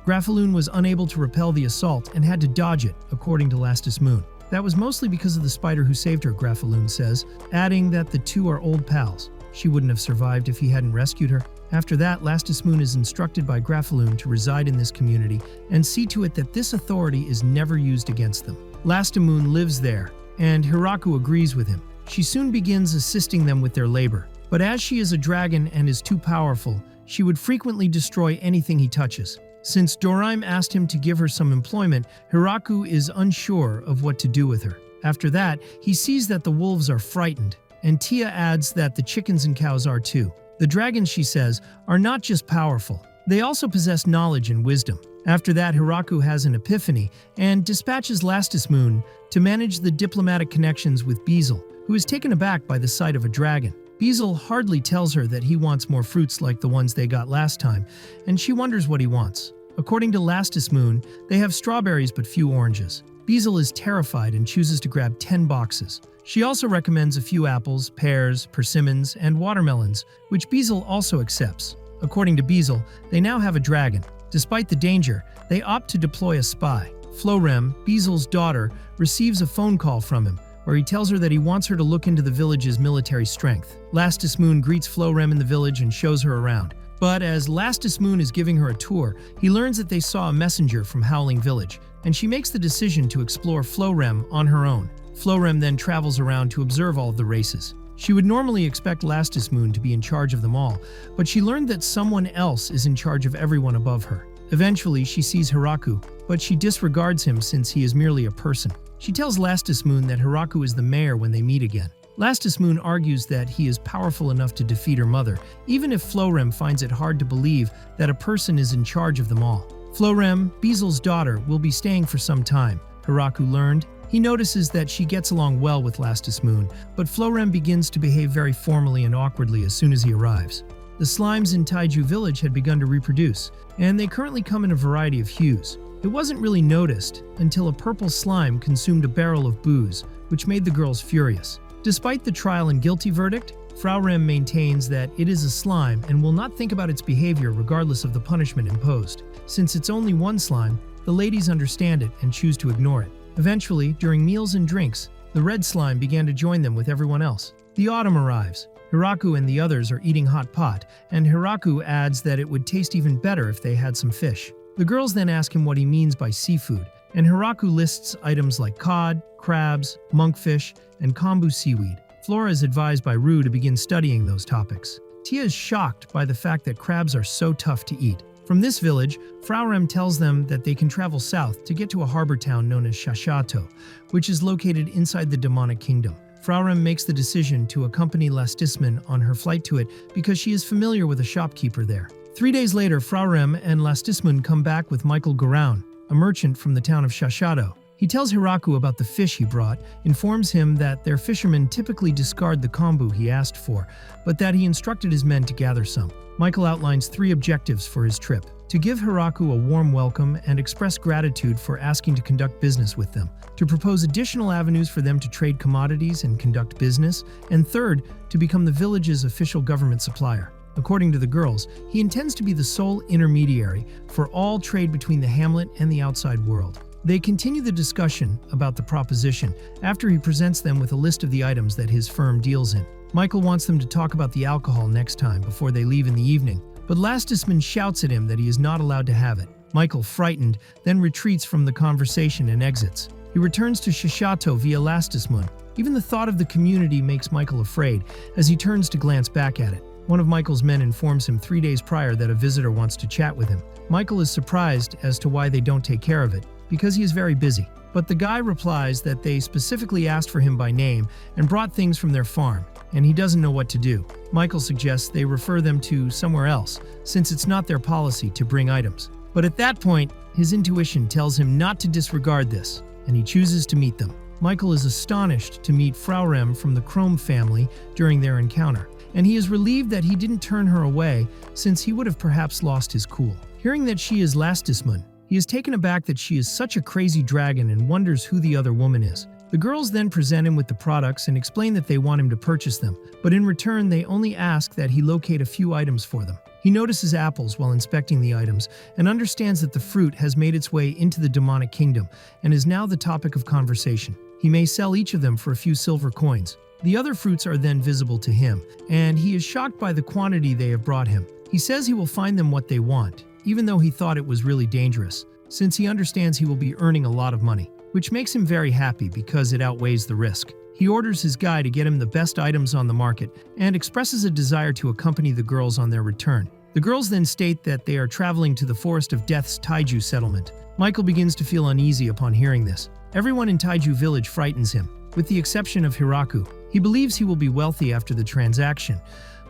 Grafaloon was unable to repel the assault and had to dodge it, according to Lastus Moon. That was mostly because of the spider who saved her, Grafaloon says, adding that the two are old pals. She wouldn't have survived if he hadn't rescued her. After that, Lastus Moon is instructed by Grafaloon to reside in this community and see to it that this authority is never used against them. Lastus Moon lives there, and Hiraku agrees with him. She soon begins assisting them with their labor, but as she is a dragon and is too powerful, she would frequently destroy anything he touches. Since Doraemon asked him to give her some employment, Hiraku is unsure of what to do with her. After that, he sees that the wolves are frightened, and Tia adds that the chickens and cows are too. The dragons, she says, are not just powerful, they also possess knowledge and wisdom. After that, Hiraku has an epiphany and dispatches Lastus Moon to manage the diplomatic connections with Beezle, who is taken aback by the sight of a dragon. Beezle hardly tells her that he wants more fruits like the ones they got last time, and she wonders what he wants. According to Lastus Moon, they have strawberries but few oranges. Beezle is terrified and chooses to grab 10 boxes. She also recommends a few apples, pears, persimmons, and watermelons, which Beezle also accepts. According to Beezle, they now have a dragon. Despite the danger, they opt to deploy a spy. Florem, Beezle's daughter, receives a phone call from him, where he tells her that he wants her to look into the village's military strength. Lastus Moon greets Florem in the village and shows her around. But as Lastus Moon is giving her a tour, he learns that they saw a messenger from Howling Village, and she makes the decision to explore Florem on her own. Florem then travels around to observe all of the races. She would normally expect Lastus Moon to be in charge of them all, but she learned that someone else is in charge of everyone above her. Eventually, she sees Hiraku, but she disregards him since he is merely a person. She tells Lastus Moon that Hiraku is the mayor when they meet again. Lastus Moon argues that he is powerful enough to defeat her mother, even if Florem finds it hard to believe that a person is in charge of them all. Florem, Beezle's daughter, will be staying for some time, Hiraku learned. He notices that she gets along well with Lastus Moon, but Florem begins to behave very formally and awkwardly as soon as he arrives. The slimes in Taiju Village had begun to reproduce, and they currently come in a variety of hues. It wasn't really noticed until a purple slime consumed a barrel of booze, which made the girls furious. Despite the trial and guilty verdict, Frau Rem maintains that it is a slime and will not think about its behavior regardless of the punishment imposed. Since it's only one slime, the ladies understand it and choose to ignore it. Eventually, during meals and drinks, the red slime began to join them with everyone else. The autumn arrives. Hiraku and the others are eating hot pot, and Hiraku adds that it would taste even better if they had some fish. The girls then ask him what he means by seafood, and Hiraku lists items like cod, crabs, monkfish, and kombu seaweed. Flora is advised by Rue to begin studying those topics. Tia is shocked by the fact that crabs are so tough to eat. From this village, Frau Rem tells them that they can travel south to get to a harbor town known as Shashato, which is located inside the demonic kingdom. Frau Rem makes the decision to accompany Lastus Moon on her flight to it because she is familiar with a shopkeeper there. 3 days later, Frau Rem and Lastus Moon come back with Michael Garaun, a merchant from the town of Shashato. He tells Hiraku about the fish he brought, informs him that their fishermen typically discard the kombu he asked for, but that he instructed his men to gather some. Michael outlines 3 objectives for his trip: to give Hiraku a warm welcome and express gratitude for asking to conduct business with them, to propose additional avenues for them to trade commodities and conduct business, and third, to become the village's official government supplier. According to the girls, he intends to be the sole intermediary for all trade between the hamlet and the outside world. They continue the discussion about the proposition after he presents them with a list of the items that his firm deals in. Michael wants them to talk about the alcohol next time before they leave in the evening, but Lastus Moon shouts at him that he is not allowed to have it. Michael, frightened, then retreats from the conversation and exits. He returns to Shashato via Lastus Moon. Even the thought of the community makes Michael afraid as he turns to glance back at it. One of Michael's men informs him 3 days prior that a visitor wants to chat with him. Michael is surprised as to why they don't take care of it, because he is very busy. But the guy replies that they specifically asked for him by name and brought things from their farm, and he doesn't know what to do. Michael suggests they refer them to somewhere else, since it's not their policy to bring items. But at that point, his intuition tells him not to disregard this, and he chooses to meet them. Michael is astonished to meet Frau Rem from the Chrome family during their encounter, and he is relieved that he didn't turn her away since he would have perhaps lost his cool. Hearing that she is Lastismun, he is taken aback that she is such a crazy dragon and wonders who the other woman is. The girls then present him with the products and explain that they want him to purchase them, but in return they only ask that he locate a few items for them. He notices apples while inspecting the items and understands that the fruit has made its way into the demonic kingdom and is now the topic of conversation. He may sell each of them for a few silver coins. The other fruits are then visible to him, and he is shocked by the quantity they have brought him. He says he will find them what they want, even though he thought it was really dangerous, since he understands he will be earning a lot of money, which makes him very happy because it outweighs the risk. He orders his guy to get him the best items on the market and expresses a desire to accompany the girls on their return. The girls then state that they are traveling to the Forest of Death's Taiju settlement. Michael begins to feel uneasy upon hearing this. Everyone in Taiju village frightens him, with the exception of Hiraku. He believes he will be wealthy after the transaction,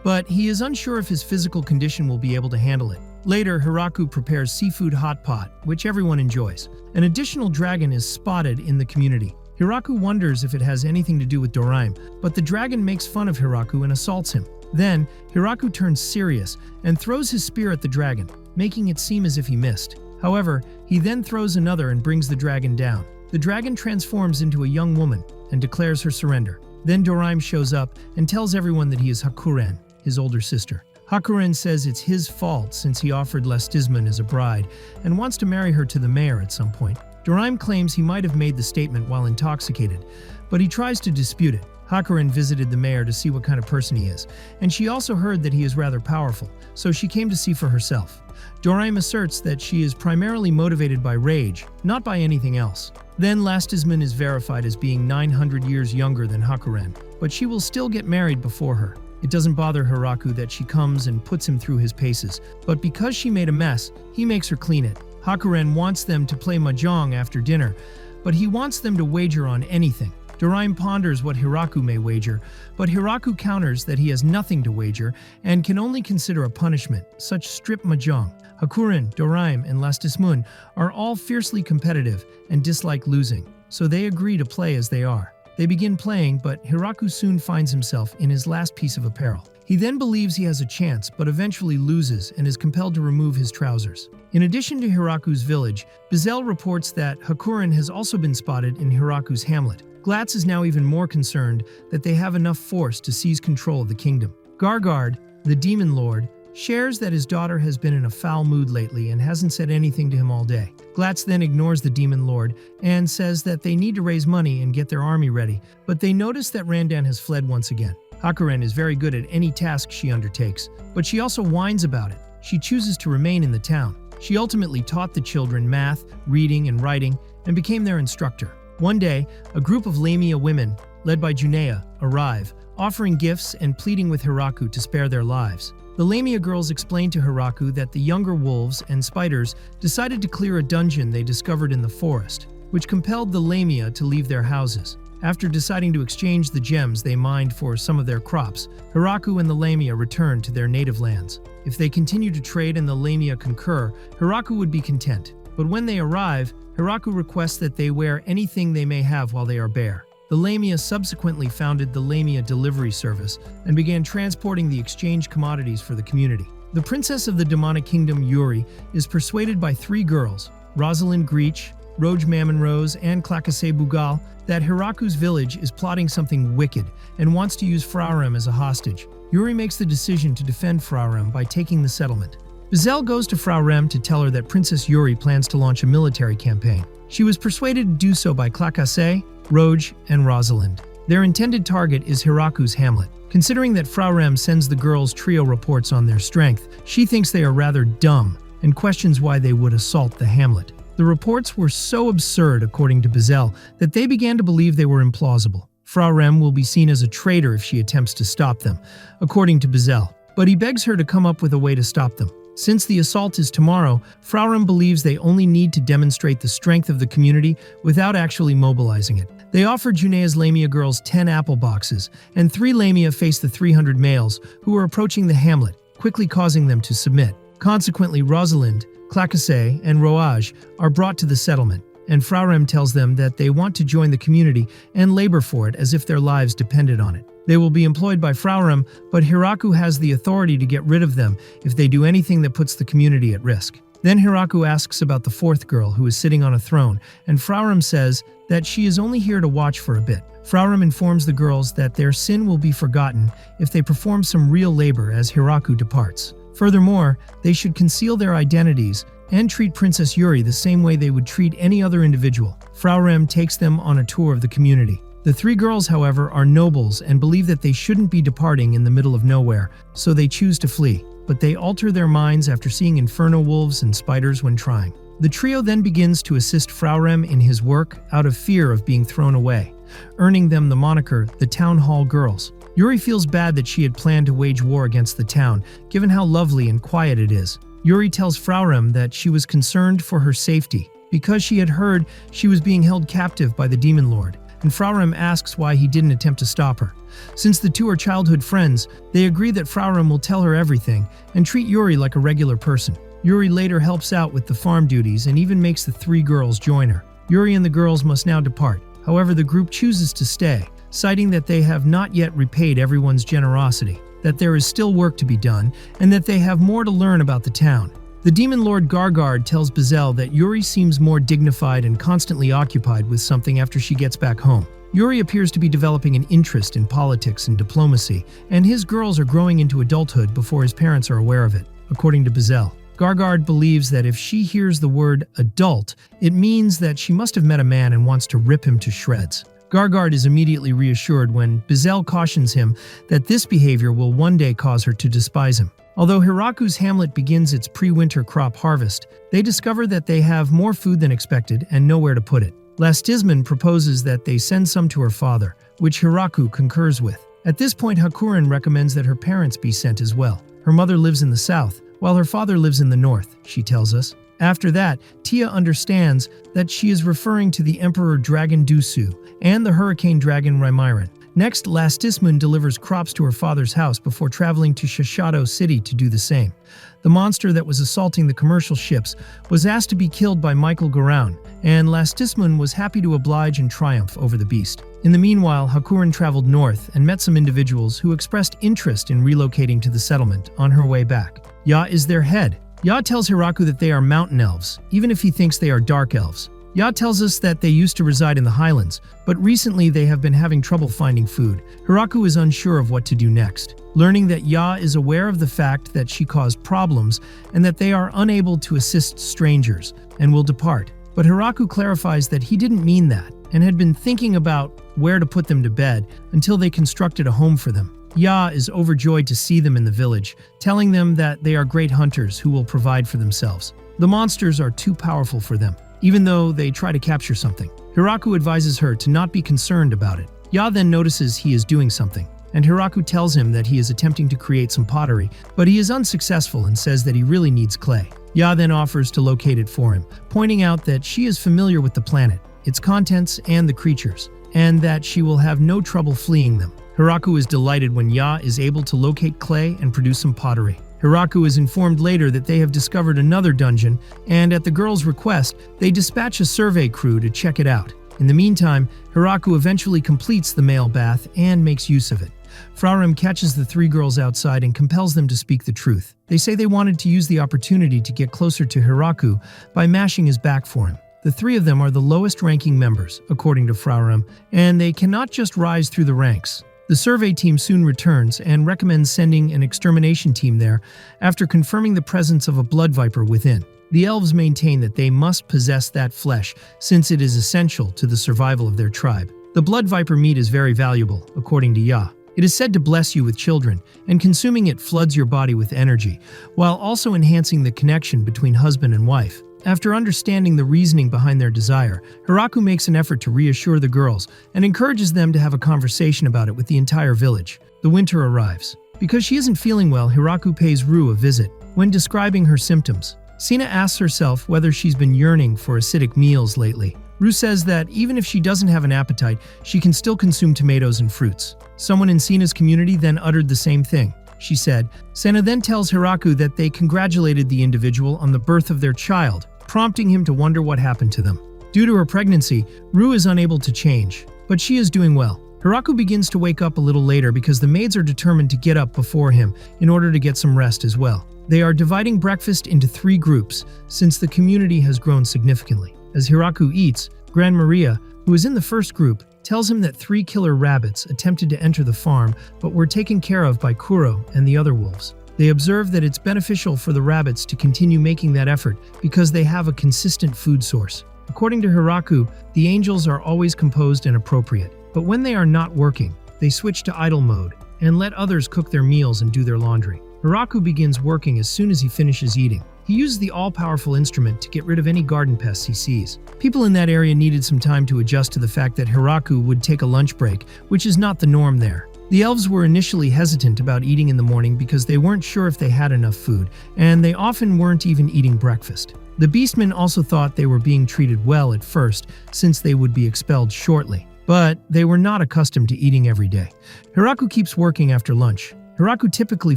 but he is unsure if his physical condition will be able to handle it. Later, Hiraku prepares seafood hot pot, which everyone enjoys. An additional dragon is spotted in the community. Hiraku wonders if it has anything to do with Doraime, but the dragon makes fun of Hiraku and assaults him. Then, Hiraku turns serious and throws his spear at the dragon, making it seem as if he missed. However, he then throws another and brings the dragon down. The dragon transforms into a young woman and declares her surrender. Then Doraime shows up and tells everyone that he is Hakuren, his older sister. Hakuren says it's his fault since he offered Lastismun as a bride and wants to marry her to the mayor at some point. Doraime claims he might have made the statement while intoxicated, but he tries to dispute it. Hakuren visited the mayor to see what kind of person he is, and she also heard that he is rather powerful, so she came to see for herself. Doraime asserts that she is primarily motivated by rage, not by anything else. Then Lastismun is verified as being 900 years younger than Hakuren, but she will still get married before her. It doesn't bother Hiraku that she comes and puts him through his paces, but because she made a mess, he makes her clean it. Hakuren wants them to play mahjong after dinner, but he wants them to wager on anything. Doraime ponders what Hiraku may wager, but Hiraku counters that he has nothing to wager and can only consider a punishment, such strip mahjong. Hakuren, Doraime, and Lastismun are all fiercely competitive and dislike losing, so they agree to play as they are. They begin playing, but Hiraku soon finds himself in his last piece of apparel. He then believes he has a chance, but eventually loses and is compelled to remove his trousers. In addition to Hiraku's village, Bizel reports that Hakuren has also been spotted in Hiraku's hamlet. Glatz is now even more concerned that they have enough force to seize control of the kingdom. Gargard, the demon lord, shares that his daughter has been in a foul mood lately and hasn't said anything to him all day. Glatz then ignores the demon lord and says that they need to raise money and get their army ready, but they notice that Randan has fled once again. Hakuren is very good at any task she undertakes, but she also whines about it. She chooses to remain in the town. She ultimately taught the children math, reading, and writing, and became their instructor. One day, a group of Lamia women, led by Junea, arrive, offering gifts and pleading with Hiraku to spare their lives. The Lamia girls explain to Hiraku that the younger wolves and spiders decided to clear a dungeon they discovered in the forest, which compelled the Lamia to leave their houses. After deciding to exchange the gems they mined for some of their crops, Hiraku and the Lamia return to their native lands. If they continue to trade and the Lamia concur, Hiraku would be content. But when they arrive, Hiraku requests that they wear anything they may have while they are bare. The Lamia subsequently founded the Lamia Delivery Service and began transporting the exchange commodities for the community. The princess of the demonic kingdom, Yuri, is persuaded by three girls, Rosalind Greach, Roj Mammon Rose, and Clacase Bugal, that Hiraku's village is plotting something wicked and wants to use Frarem as a hostage. Yuri makes the decision to defend Frarem by taking the settlement. Bizel goes to Frau Rem to tell her that Princess Yuri plans to launch a military campaign. She was persuaded to do so by Clacase, Roj, and Rosalind. Their intended target is Hiraku's hamlet. Considering that Frau Rem sends the girls trio reports on their strength, she thinks they are rather dumb and questions why they would assault the hamlet. The reports were so absurd, according to Bizel, that they began to believe they were implausible. Frau Rem will be seen as a traitor if she attempts to stop them, according to Bizel, but he begs her to come up with a way to stop them. Since the assault is tomorrow, Frau Rem believes they only need to demonstrate the strength of the community without actually mobilizing it. They offer Junea's Lamia girls 10 apple boxes, and 3 Lamia face the 300 males who are approaching the hamlet, quickly causing them to submit. Consequently, Rosalind, Clacasset and Roage are brought to the settlement, and Frau Rem tells them that they want to join the community and labor for it as if their lives depended on it. They will be employed by Frau Rem, but Hiraku has the authority to get rid of them if they do anything that puts the community at risk. Then Hiraku asks about the fourth girl who is sitting on a throne, and Frau Rem says that she is only here to watch for a bit. Frau Rem informs the girls that their sin will be forgotten if they perform some real labor as Hiraku departs. Furthermore, they should conceal their identities and treat Princess Yuri the same way they would treat any other individual. Frau Rem takes them on a tour of the community. The three girls, however, are nobles and believe that they shouldn't be departing in the middle of nowhere, so they choose to flee. But they alter their minds after seeing inferno wolves and spiders when trying. The trio then begins to assist Frau Rem in his work out of fear of being thrown away, earning them the moniker the Town Hall Girls. Yuri feels bad that she had planned to wage war against the town, given how lovely and quiet it is. Yuri tells Frau Rem that she was concerned for her safety, because she had heard she was being held captive by the Demon Lord, and Frau Rem asks why he didn't attempt to stop her. Since the two are childhood friends, they agree that Frau Rem will tell her everything and treat Yuri like a regular person. Yuri later helps out with the farm duties and even makes the three girls join her. Yuri and the girls must now depart. However, the group chooses to stay, citing that they have not yet repaid everyone's generosity, that there is still work to be done, and that they have more to learn about the town. The Demon Lord Gargard tells Bezel that Yuri seems more dignified and constantly occupied with something after she gets back home. Yuri appears to be developing an interest in politics and diplomacy, and his girls are growing into adulthood before his parents are aware of it, according to Bezel. Gargard believes that if she hears the word adult, it means that she must have met a man and wants to rip him to shreds. Gargard is immediately reassured when Bezel cautions him that this behavior will one day cause her to despise him. Although Hiraku's hamlet begins its pre-winter crop harvest, they discover that they have more food than expected and nowhere to put it. Lastisman proposes that they send some to her father, which Hiraku concurs with. At this point, Hakurin recommends that her parents be sent as well. Her mother lives in the south, while her father lives in the north, she tells us. After that, Tia understands that she is referring to the Emperor Dragon Dusu and the Hurricane Dragon Raimiran. Next, Lastisman delivers crops to her father's house before traveling to Shishido City to do the same. The monster that was assaulting the commercial ships was asked to be killed by Michael Garoun, and Lastisman was happy to oblige and triumph over the beast. In the meanwhile, Hakurin traveled north and met some individuals who expressed interest in relocating to the settlement on her way back. Ya is their head. Ya tells Hiraku that they are mountain elves, even if he thinks they are dark elves. Ya tells us that they used to reside in the highlands, but recently they have been having trouble finding food. Hiraku is unsure of what to do next, learning that Ya is aware of the fact that she caused problems and that they are unable to assist strangers and will depart. But Hiraku clarifies that he didn't mean that and had been thinking about where to put them to bed until they constructed a home for them. Ya is overjoyed to see them in the village, telling them that they are great hunters who will provide for themselves. The monsters are too powerful for them, even though they try to capture something. Hiraku advises her to not be concerned about it. Ya then notices he is doing something, and Hiraku tells him that he is attempting to create some pottery, but he is unsuccessful and says that he really needs clay. Ya then offers to locate it for him, pointing out that she is familiar with the planet, its contents, and the creatures, and that she will have no trouble fleeing them. Hiraku is delighted when Ya is able to locate clay and produce some pottery. Hiraku is informed later that they have discovered another dungeon, and at the girls' request, they dispatch a survey crew to check it out. In the meantime, Hiraku eventually completes the male bath and makes use of it. Frau Rem catches the three girls outside and compels them to speak the truth. They say they wanted to use the opportunity to get closer to Hiraku by mashing his back for him. The three of them are the lowest-ranking members, according to Frau Rem, and they cannot just rise through the ranks. The survey team soon returns and recommends sending an extermination team there after confirming the presence of a blood viper within. The elves maintain that they must possess that flesh since it is essential to the survival of their tribe. The blood viper meat is very valuable, according to Ya. It is said to bless you with children, and consuming it floods your body with energy, while also enhancing the connection between husband and wife. After understanding the reasoning behind their desire, Hiraku makes an effort to reassure the girls and encourages them to have a conversation about it with the entire village. The winter arrives. Because she isn't feeling well, Hiraku pays Ru a visit. When describing her symptoms, Sina asks herself whether she's been yearning for acidic meals lately. Ru says that even if she doesn't have an appetite, she can still consume tomatoes and fruits. Someone in Sina's community then uttered the same thing. she said. Sena then tells Hiraku that they congratulated the individual on the birth of their child, prompting him to wonder what happened to them. Due to her pregnancy, Ru is unable to change, but she is doing well. Hiraku begins to wake up a little later because the maids are determined to get up before him in order to get some rest as well. They are dividing breakfast into 3 groups since the community has grown significantly. As Hiraku eats, Gran Maria, who is in the first group, tells him that 3 killer rabbits attempted to enter the farm but were taken care of by Kuro and the other wolves. They observe that it's beneficial for the rabbits to continue making that effort because they have a consistent food source. According to Hiraku, the angels are always composed and appropriate, but when they are not working, they switch to idle mode and let others cook their meals and do their laundry. Hiraku begins working as soon as he finishes eating. He uses the all-powerful instrument to get rid of any garden pests he sees. People in that area needed some time to adjust to the fact that Hiraku would take a lunch break, which is not the norm there. The elves were initially hesitant about eating in the morning because they weren't sure if they had enough food, and they often weren't even eating breakfast. The beastmen also thought they were being treated well at first, since they would be expelled shortly. But they were not accustomed to eating every day. Hiraku keeps working after lunch. Hiraku typically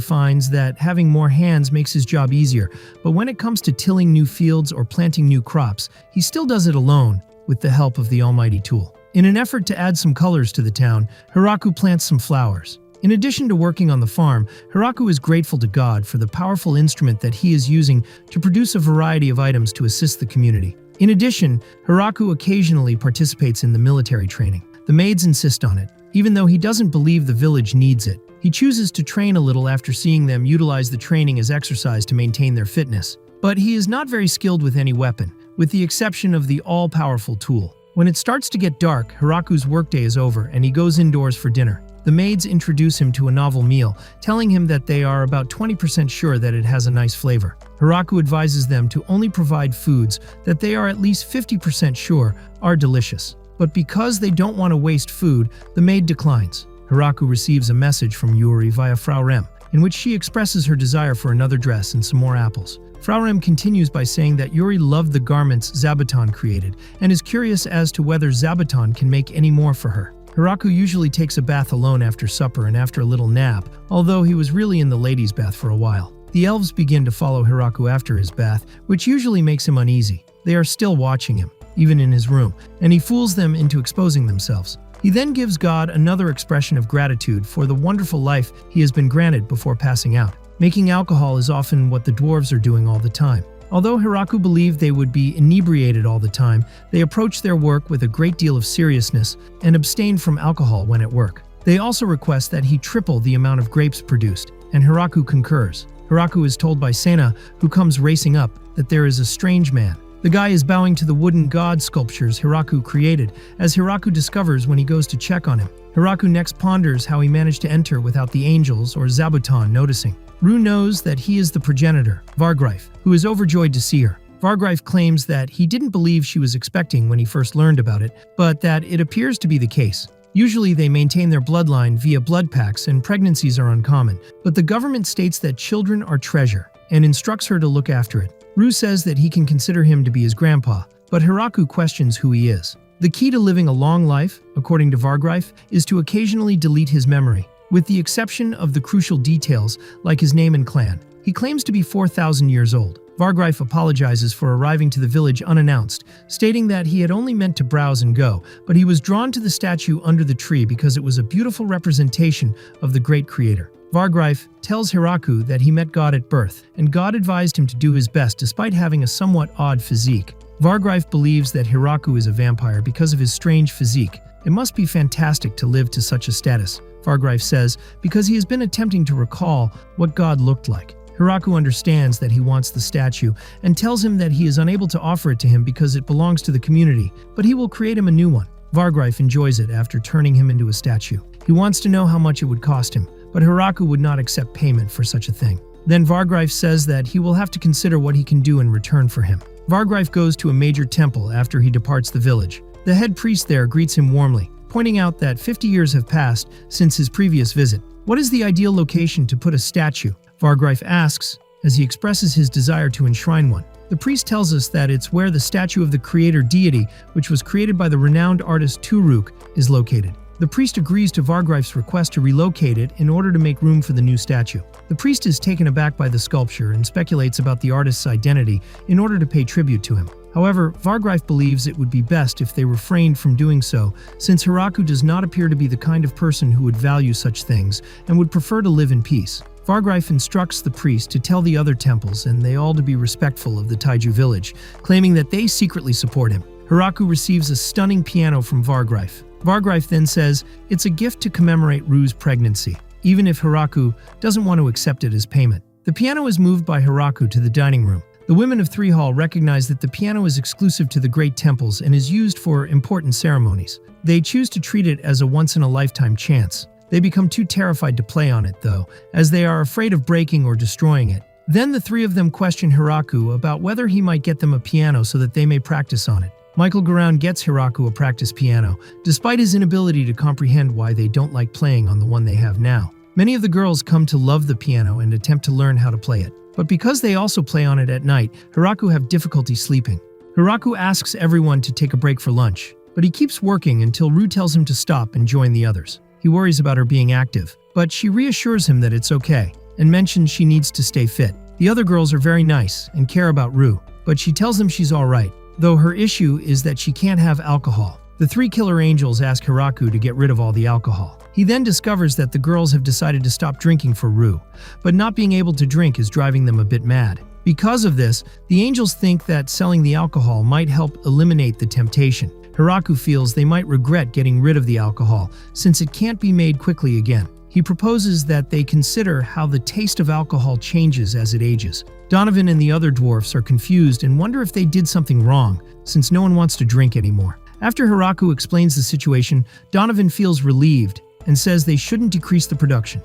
finds that having more hands makes his job easier, but when it comes to tilling new fields or planting new crops, he still does it alone with the help of the almighty tool. In an effort to add some colors to the town, Hiraku plants some flowers. In addition to working on the farm, Hiraku is grateful to God for the powerful instrument that he is using to produce a variety of items to assist the community. In addition, Hiraku occasionally participates in the military training. The maids insist on it, even though he doesn't believe the village needs it. He chooses to train a little after seeing them utilize the training as exercise to maintain their fitness. But he is not very skilled with any weapon, with the exception of the all-powerful tool. When it starts to get dark, Hiraku's workday is over and he goes indoors for dinner. The maids introduce him to a novel meal, telling him that they are about 20% sure that it has a nice flavor. Hiraku advises them to only provide foods that they are at least 50% sure are delicious. But because they don't want to waste food, the maid declines. Hiraku receives a message from Yuri via Frau Rem, in which she expresses her desire for another dress and some more apples. Frau Rem continues by saying that Yuri loved the garments Zabuton created and is curious as to whether Zabuton can make any more for her. Hiraku usually takes a bath alone after supper and after a little nap, although he was really in the ladies' bath for a while. The elves begin to follow Hiraku after his bath, which usually makes him uneasy. They are still watching him, even in his room, and he fools them into exposing themselves. He then gives God another expression of gratitude for the wonderful life he has been granted before passing out. Making alcohol is often what the dwarves are doing all the time. Although Hiraku believed they would be inebriated all the time, they approach their work with a great deal of seriousness and abstain from alcohol when at work. They also request that he triple the amount of grapes produced, and Hiraku concurs. Hiraku is told by Sena, who comes racing up, that there is a strange man. The guy is bowing to the wooden god sculptures Hiraku created, as Hiraku discovers when he goes to check on him. Hiraku next ponders how he managed to enter without the angels or Zabuton noticing. Ru knows that he is the progenitor, Vargreif, who is overjoyed to see her. Vargreif claims that he didn't believe she was expecting when he first learned about it, but that it appears to be the case. Usually they maintain their bloodline via blood packs and pregnancies are uncommon, but the government states that children are treasure and instructs her to look after it. Ru says that he can consider him to be his grandpa, but Hiraku questions who he is. The key to living a long life, according to Vargreif, is to occasionally delete his memory, with the exception of the crucial details like his name and clan. He claims to be 4,000 years old. Vargreif apologizes for arriving to the village unannounced, stating that he had only meant to browse and go, but he was drawn to the statue under the tree because it was a beautiful representation of the great creator. Vargreif tells Hiraku that he met God at birth, and God advised him to do his best despite having a somewhat odd physique. Vargreif believes that Hiraku is a vampire because of his strange physique. It must be fantastic to live to such a status, Vargreif says, because he has been attempting to recall what God looked like. Hiraku understands that he wants the statue and tells him that he is unable to offer it to him because it belongs to the community, but he will create him a new one. Vargreif enjoys it after turning him into a statue. He wants to know how much it would cost him, but Hiraku would not accept payment for such a thing. Then Vargreif says that he will have to consider what he can do in return for him. Vargreif goes to a major temple after he departs the village. The head priest there greets him warmly, pointing out that 50 years have passed since his previous visit. What is the ideal location to put a statue? Vargreif asks, as he expresses his desire to enshrine one. The priest tells us that it's where the statue of the creator deity, which was created by the renowned artist Turuk, is located. The The priest agrees to Vargreif's request to relocate it in order to make room for the new statue. The priest is taken aback by the sculpture and speculates about the artist's identity in order to pay tribute to him. However, Vargreif believes it would be best if they refrained from doing so, since Hiraku does not appear to be the kind of person who would value such things and would prefer to live in peace. Vargreif instructs the priest to tell the other temples and they all to be respectful of the Taiju village, claiming that they secretly support him. Hiraku receives a stunning piano from Vargreif. Vargreif then says it's a gift to commemorate Ru's pregnancy, even if Hiraku doesn't want to accept it as payment. The piano is moved by Hiraku to the dining room. The women of Three Hall recognize that the piano is exclusive to the great temples and is used for important ceremonies. They choose to treat it as a once-in-a-lifetime chance. They become too terrified to play on it, though, as they are afraid of breaking or destroying it. Then the three of them question Hiraku about whether he might get them a piano so that they may practice on it. Michael Garoun gets Hiraku a practice piano, despite his inability to comprehend why they don't like playing on the one they have now. Many of the girls come to love the piano and attempt to learn how to play it. But because they also play on it at night, Hiraku have difficulty sleeping. Hiraku asks everyone to take a break for lunch, but he keeps working until Ru tells him to stop and join the others. He worries about her being active, but she reassures him that it's okay, and mentions she needs to stay fit. The other girls are very nice and care about Ru, but she tells them she's alright, though her issue is that she can't have alcohol. The three killer angels ask Hiraku to get rid of all the alcohol. He then discovers that the girls have decided to stop drinking for Ru, but not being able to drink is driving them a bit mad. Because of this, the angels think that selling the alcohol might help eliminate the temptation. Hiraku feels they might regret getting rid of the alcohol, since it can't be made quickly again. He proposes that they consider how the taste of alcohol changes as it ages. Donovan and the other dwarfs are confused and wonder if they did something wrong, since no one wants to drink anymore. After Hiraku explains the situation, Donovan feels relieved and says they shouldn't decrease the production.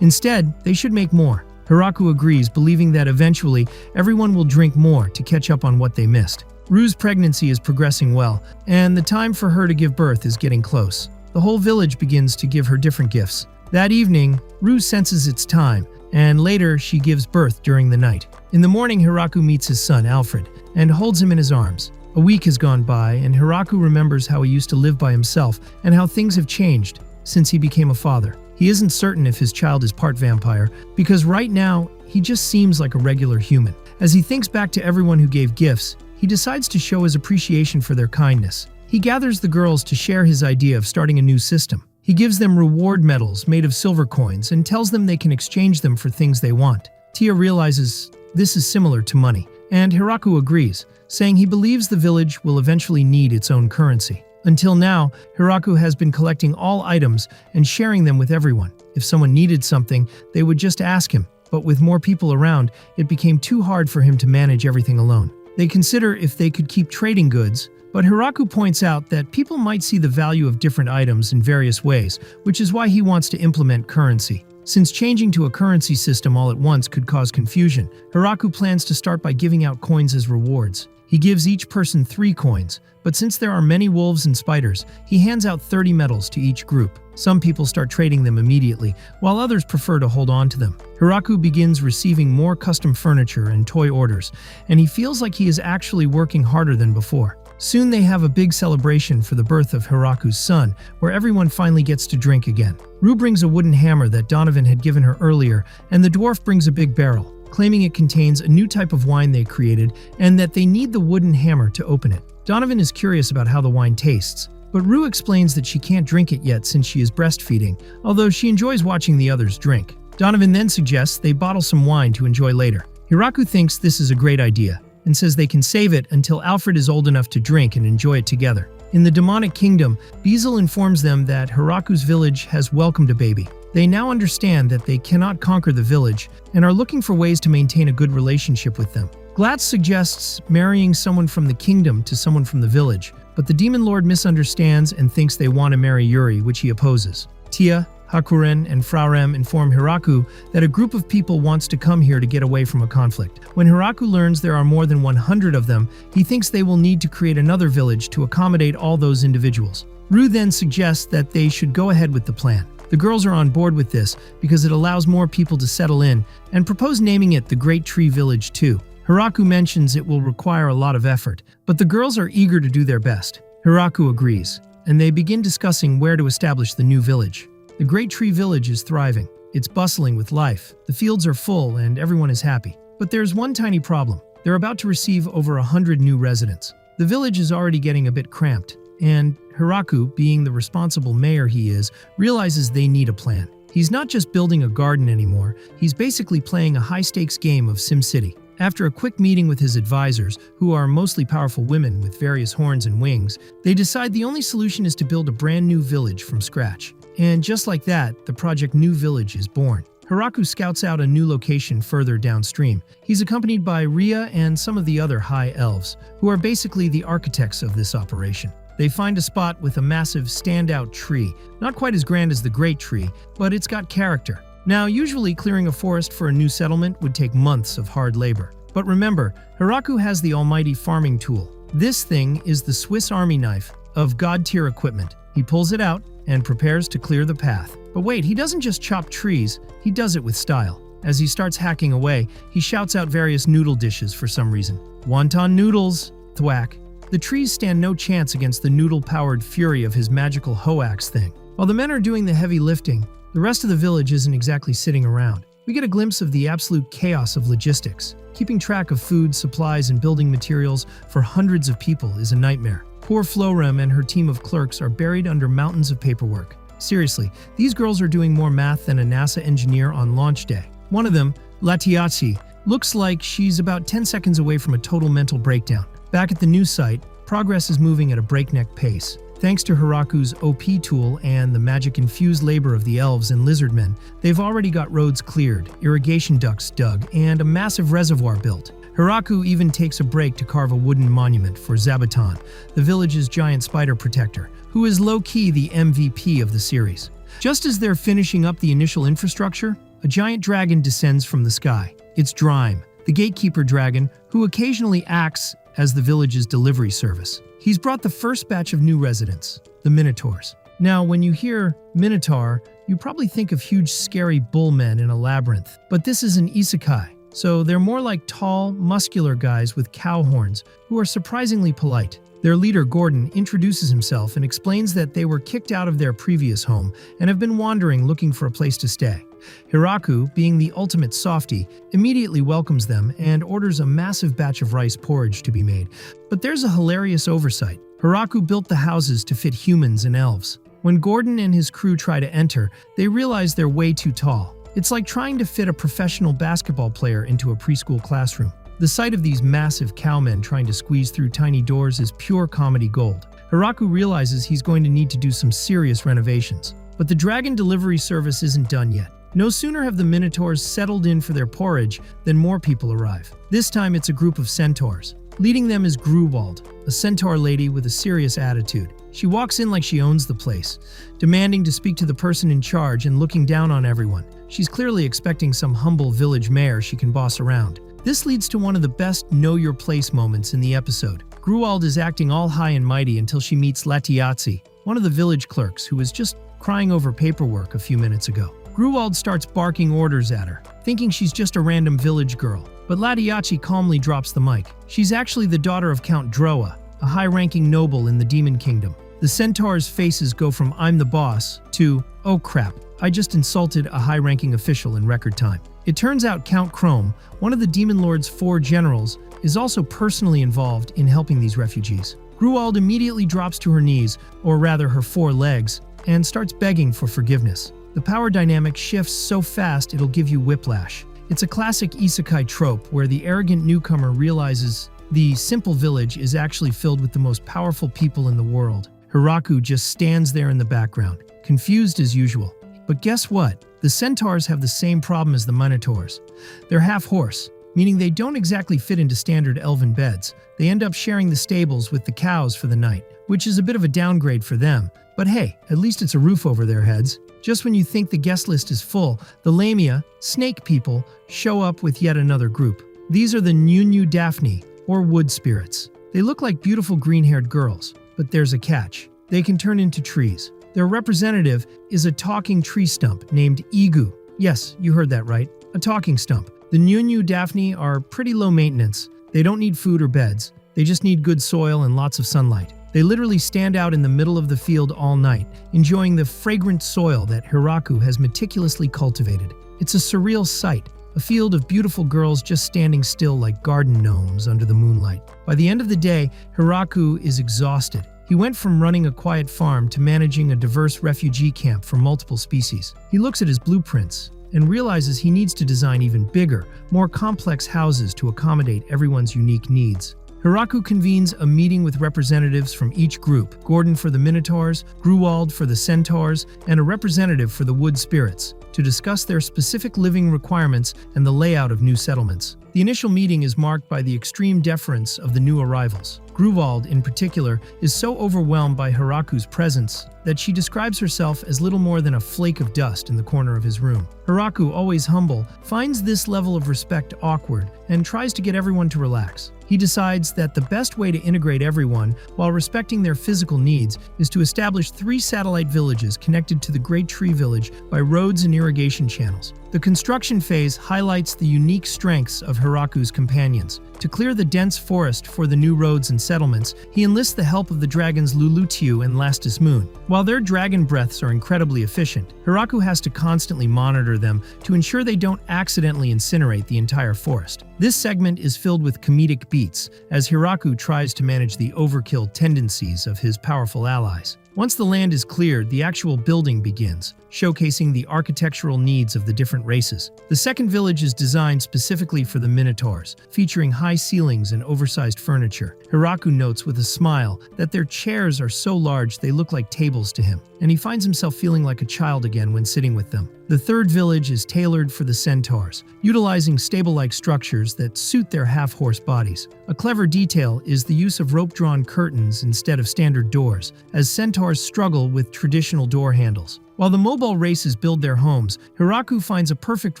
Instead, they should make more. Hiraku agrees, believing that eventually everyone will drink more to catch up on what they missed. Ru's pregnancy is progressing well, and the time for her to give birth is getting close. The whole village begins to give her different gifts. That evening, Ru senses it's time, and later she gives birth during the night. In the morning, Hiraku meets his son, Alfred, and holds him in his arms. A week has gone by, and Hiraku remembers how he used to live by himself and how things have changed since he became a father. He isn't certain if his child is part vampire, because right now, he just seems like a regular human. As he thinks back to everyone who gave gifts, he decides to show his appreciation for their kindness. He gathers the girls to share his idea of starting a new system. He gives them reward medals made of silver coins and tells them they can exchange them for things they want. Tia realizes this is similar to money, and Hiraku agrees, saying he believes the village will eventually need its own currency. Until now, Hiraku has been collecting all items and sharing them with everyone. If someone needed something, they would just ask him, but with more people around, it became too hard for him to manage everything alone. They consider if they could keep trading goods, but Hiraku points out that people might see the value of different items in various ways, which is why he wants to implement currency. Since changing to a currency system all at once could cause confusion, Hiraku plans to start by giving out coins as rewards. He gives each person 3 coins, but since there are many wolves and spiders, he hands out 30 medals to each group. Some people start trading them immediately, while others prefer to hold on to them. Hiraku begins receiving more custom furniture and toy orders, and he feels like he is actually working harder than before. Soon they have a big celebration for the birth of Hiraku's son, where everyone finally gets to drink again. Ru brings a wooden hammer that Donovan had given her earlier, and the dwarf brings a big barrel, claiming it contains a new type of wine they created and that they need the wooden hammer to open it. Donovan is curious about how the wine tastes, but Ru explains that she can't drink it yet since she is breastfeeding, although she enjoys watching the others drink. Donovan then suggests they bottle some wine to enjoy later. Hiraku thinks this is a great idea, and says they can save it until Alfred is old enough to drink and enjoy it together. In the demonic kingdom, Bezel informs them that Hiraku's village has welcomed a baby. They now understand that they cannot conquer the village and are looking for ways to maintain a good relationship with them. Glatz suggests marrying someone from the kingdom to someone from the village, but the demon lord misunderstands and thinks they want to marry Yuri, which he opposes. Tia, Hakuren, and Frarem inform Hiraku that a group of people wants to come here to get away from a conflict. When Hiraku learns there are more than 100 of them, he thinks they will need to create another village to accommodate all those individuals. Ru then suggests that they should go ahead with the plan. The girls are on board with this because it allows more people to settle in and propose naming it the Great Tree Village too. Hiraku mentions it will require a lot of effort, but the girls are eager to do their best. Hiraku agrees. and they begin discussing where to establish the new village. The Great Tree Village is thriving. It's bustling with life. The fields are full and everyone is happy. But there's one tiny problem. They're about to receive over 100 new residents. The village is already getting a bit cramped, and Hiraku, being the responsible mayor he is, realizes they need a plan. He's not just building a garden anymore, he's basically playing a high-stakes game of SimCity. After a quick meeting with his advisors, who are mostly powerful women with various horns and wings, they decide the only solution is to build a brand new village from scratch. And just like that, the project New Village is born. Hiraku scouts out a new location further downstream. He's accompanied by Ria and some of the other high elves, who are basically the architects of this operation. They find a spot with a massive standout tree, not quite as grand as the Great Tree, but it's got character. Now, usually clearing a forest for a new settlement would take months of hard labor. But remember, Hiraku has the almighty farming tool. This thing is the Swiss Army knife of god-tier equipment. He pulls it out and prepares to clear the path. But wait, he doesn't just chop trees, he does it with style. As he starts hacking away, he shouts out various noodle dishes for some reason. Wonton noodles, thwack. The trees stand no chance against the noodle-powered fury of his magical hoax thing. While the men are doing the heavy lifting, the rest of the village isn't exactly sitting around. We get a glimpse of the absolute chaos of logistics. Keeping track of food, supplies, and building materials for hundreds of people is a nightmare. Poor Florem and her team of clerks are buried under mountains of paperwork. Seriously, these girls are doing more math than a NASA engineer on launch day. One of them, Latiazzi, looks like she's about 10 seconds away from a total mental breakdown. Back at the new site, progress is moving at a breakneck pace. Thanks to Hiraku's OP tool and the magic-infused labor of the elves and lizardmen, they've already got roads cleared, irrigation ducts dug, and a massive reservoir built. Hiraku even takes a break to carve a wooden monument for Zabuton, the village's giant spider protector, who is low-key the MVP of the series. Just as they're finishing up the initial infrastructure, a giant dragon descends from the sky. It's Drime, the gatekeeper dragon, who occasionally acts as the village's delivery service. He's brought the first batch of new residents, the Minotaurs. Now, when you hear Minotaur, you probably think of huge, scary bullmen in a labyrinth. But this is an Isekai, so they're more like tall, muscular guys with cow horns who are surprisingly polite. Their leader, Gordon, introduces himself and explains that they were kicked out of their previous home and have been wandering looking for a place to stay. Hiraku, being the ultimate softie, immediately welcomes them and orders a massive batch of rice porridge to be made. But there's a hilarious oversight. Hiraku built the houses to fit humans and elves. When Gordon and his crew try to enter, they realize they're way too tall. It's like trying to fit a professional basketball player into a preschool classroom. The sight of these massive cowmen trying to squeeze through tiny doors is pure comedy gold. Hiraku realizes he's going to need to do some serious renovations. But the dragon delivery service isn't done yet. No sooner have the Minotaurs settled in for their porridge than more people arrive. This time it's a group of centaurs. Leading them is Gruwald, a centaur lady with a serious attitude. She walks in like she owns the place, demanding to speak to the person in charge and looking down on everyone. She's clearly expecting some humble village mayor she can boss around. This leads to one of the best know-your-place moments in the episode. Gruwald is acting all high and mighty until she meets Latiazzi, one of the village clerks who was just crying over paperwork a few minutes ago. Gruwald starts barking orders at her, thinking she's just a random village girl. But Latiazzi calmly drops the mic. She's actually the daughter of Count Droa, a high-ranking noble in the Demon Kingdom. The centaurs' faces go from "I'm the boss" to "oh crap, I just insulted a high-ranking official in record time." It turns out Count Chrome, one of the Demon Lord's 4 generals, is also personally involved in helping these refugees. Gruwald immediately drops to her knees, or rather her 4 legs, and starts begging for forgiveness. The power dynamic shifts so fast it'll give you whiplash. It's a classic isekai trope where the arrogant newcomer realizes the simple village is actually filled with the most powerful people in the world. Hiraku just stands there in the background, confused as usual. But guess what? The centaurs have the same problem as the Minotaurs. They're half horse, meaning they don't exactly fit into standard elven beds. They end up sharing the stables with the cows for the night, which is a bit of a downgrade for them. But hey, at least it's a roof over their heads. Just when you think the guest list is full, the Lamia, snake people, show up with yet another group. These are the Nunu Daphne, or wood spirits. They look like beautiful green-haired girls, but there's a catch. They can turn into trees. Their representative is a talking tree stump named Igu. Yes, you heard that right, a talking stump. The Nunu Daphne are pretty low maintenance. They don't need food or beds. They just need good soil and lots of sunlight. They literally stand out in the middle of the field all night, enjoying the fragrant soil that Hiraku has meticulously cultivated. It's a surreal sight, a field of beautiful girls just standing still like garden gnomes under the moonlight. By the end of the day, Hiraku is exhausted. He went from running a quiet farm to managing a diverse refugee camp for multiple species. He looks at his blueprints and realizes he needs to design even bigger, more complex houses to accommodate everyone's unique needs. Hiraku convenes a meeting with representatives from each group: Gordon for the Minotaurs, Gruwald for the Centaurs, and a representative for the Wood Spirits, to discuss their specific living requirements and the layout of new settlements. The initial meeting is marked by the extreme deference of the new arrivals. Gruwald, in particular, is so overwhelmed by Hiraku's presence that she describes herself as little more than a flake of dust in the corner of his room. Hiraku, always humble, finds this level of respect awkward and tries to get everyone to relax. He decides that the best way to integrate everyone while respecting their physical needs is to establish 3 satellite villages connected to the Great Tree Village by roads and irrigation channels. The construction phase highlights the unique strengths of Hiraku's companions. To clear the dense forest for the new roads and settlements, he enlists the help of the dragons Lulutiu and Lastus Moon. While their dragon breaths are incredibly efficient, Hiraku has to constantly monitor them to ensure they don't accidentally incinerate the entire forest. This segment is filled with comedic beats, as Hiraku tries to manage the overkill tendencies of his powerful allies. Once the land is cleared, the actual building begins, showcasing the architectural needs of the different races. The second village is designed specifically for the Minotaurs, featuring high ceilings and oversized furniture. Hiraku notes with a smile that their chairs are so large they look like tables to him, and he finds himself feeling like a child again when sitting with them. The third village is tailored for the Centaurs, utilizing stable-like structures that suit their half-horse bodies. A clever detail is the use of rope-drawn curtains instead of standard doors, as Centaurs struggle with traditional door handles. While the mobile races build their homes, Hiraku finds a perfect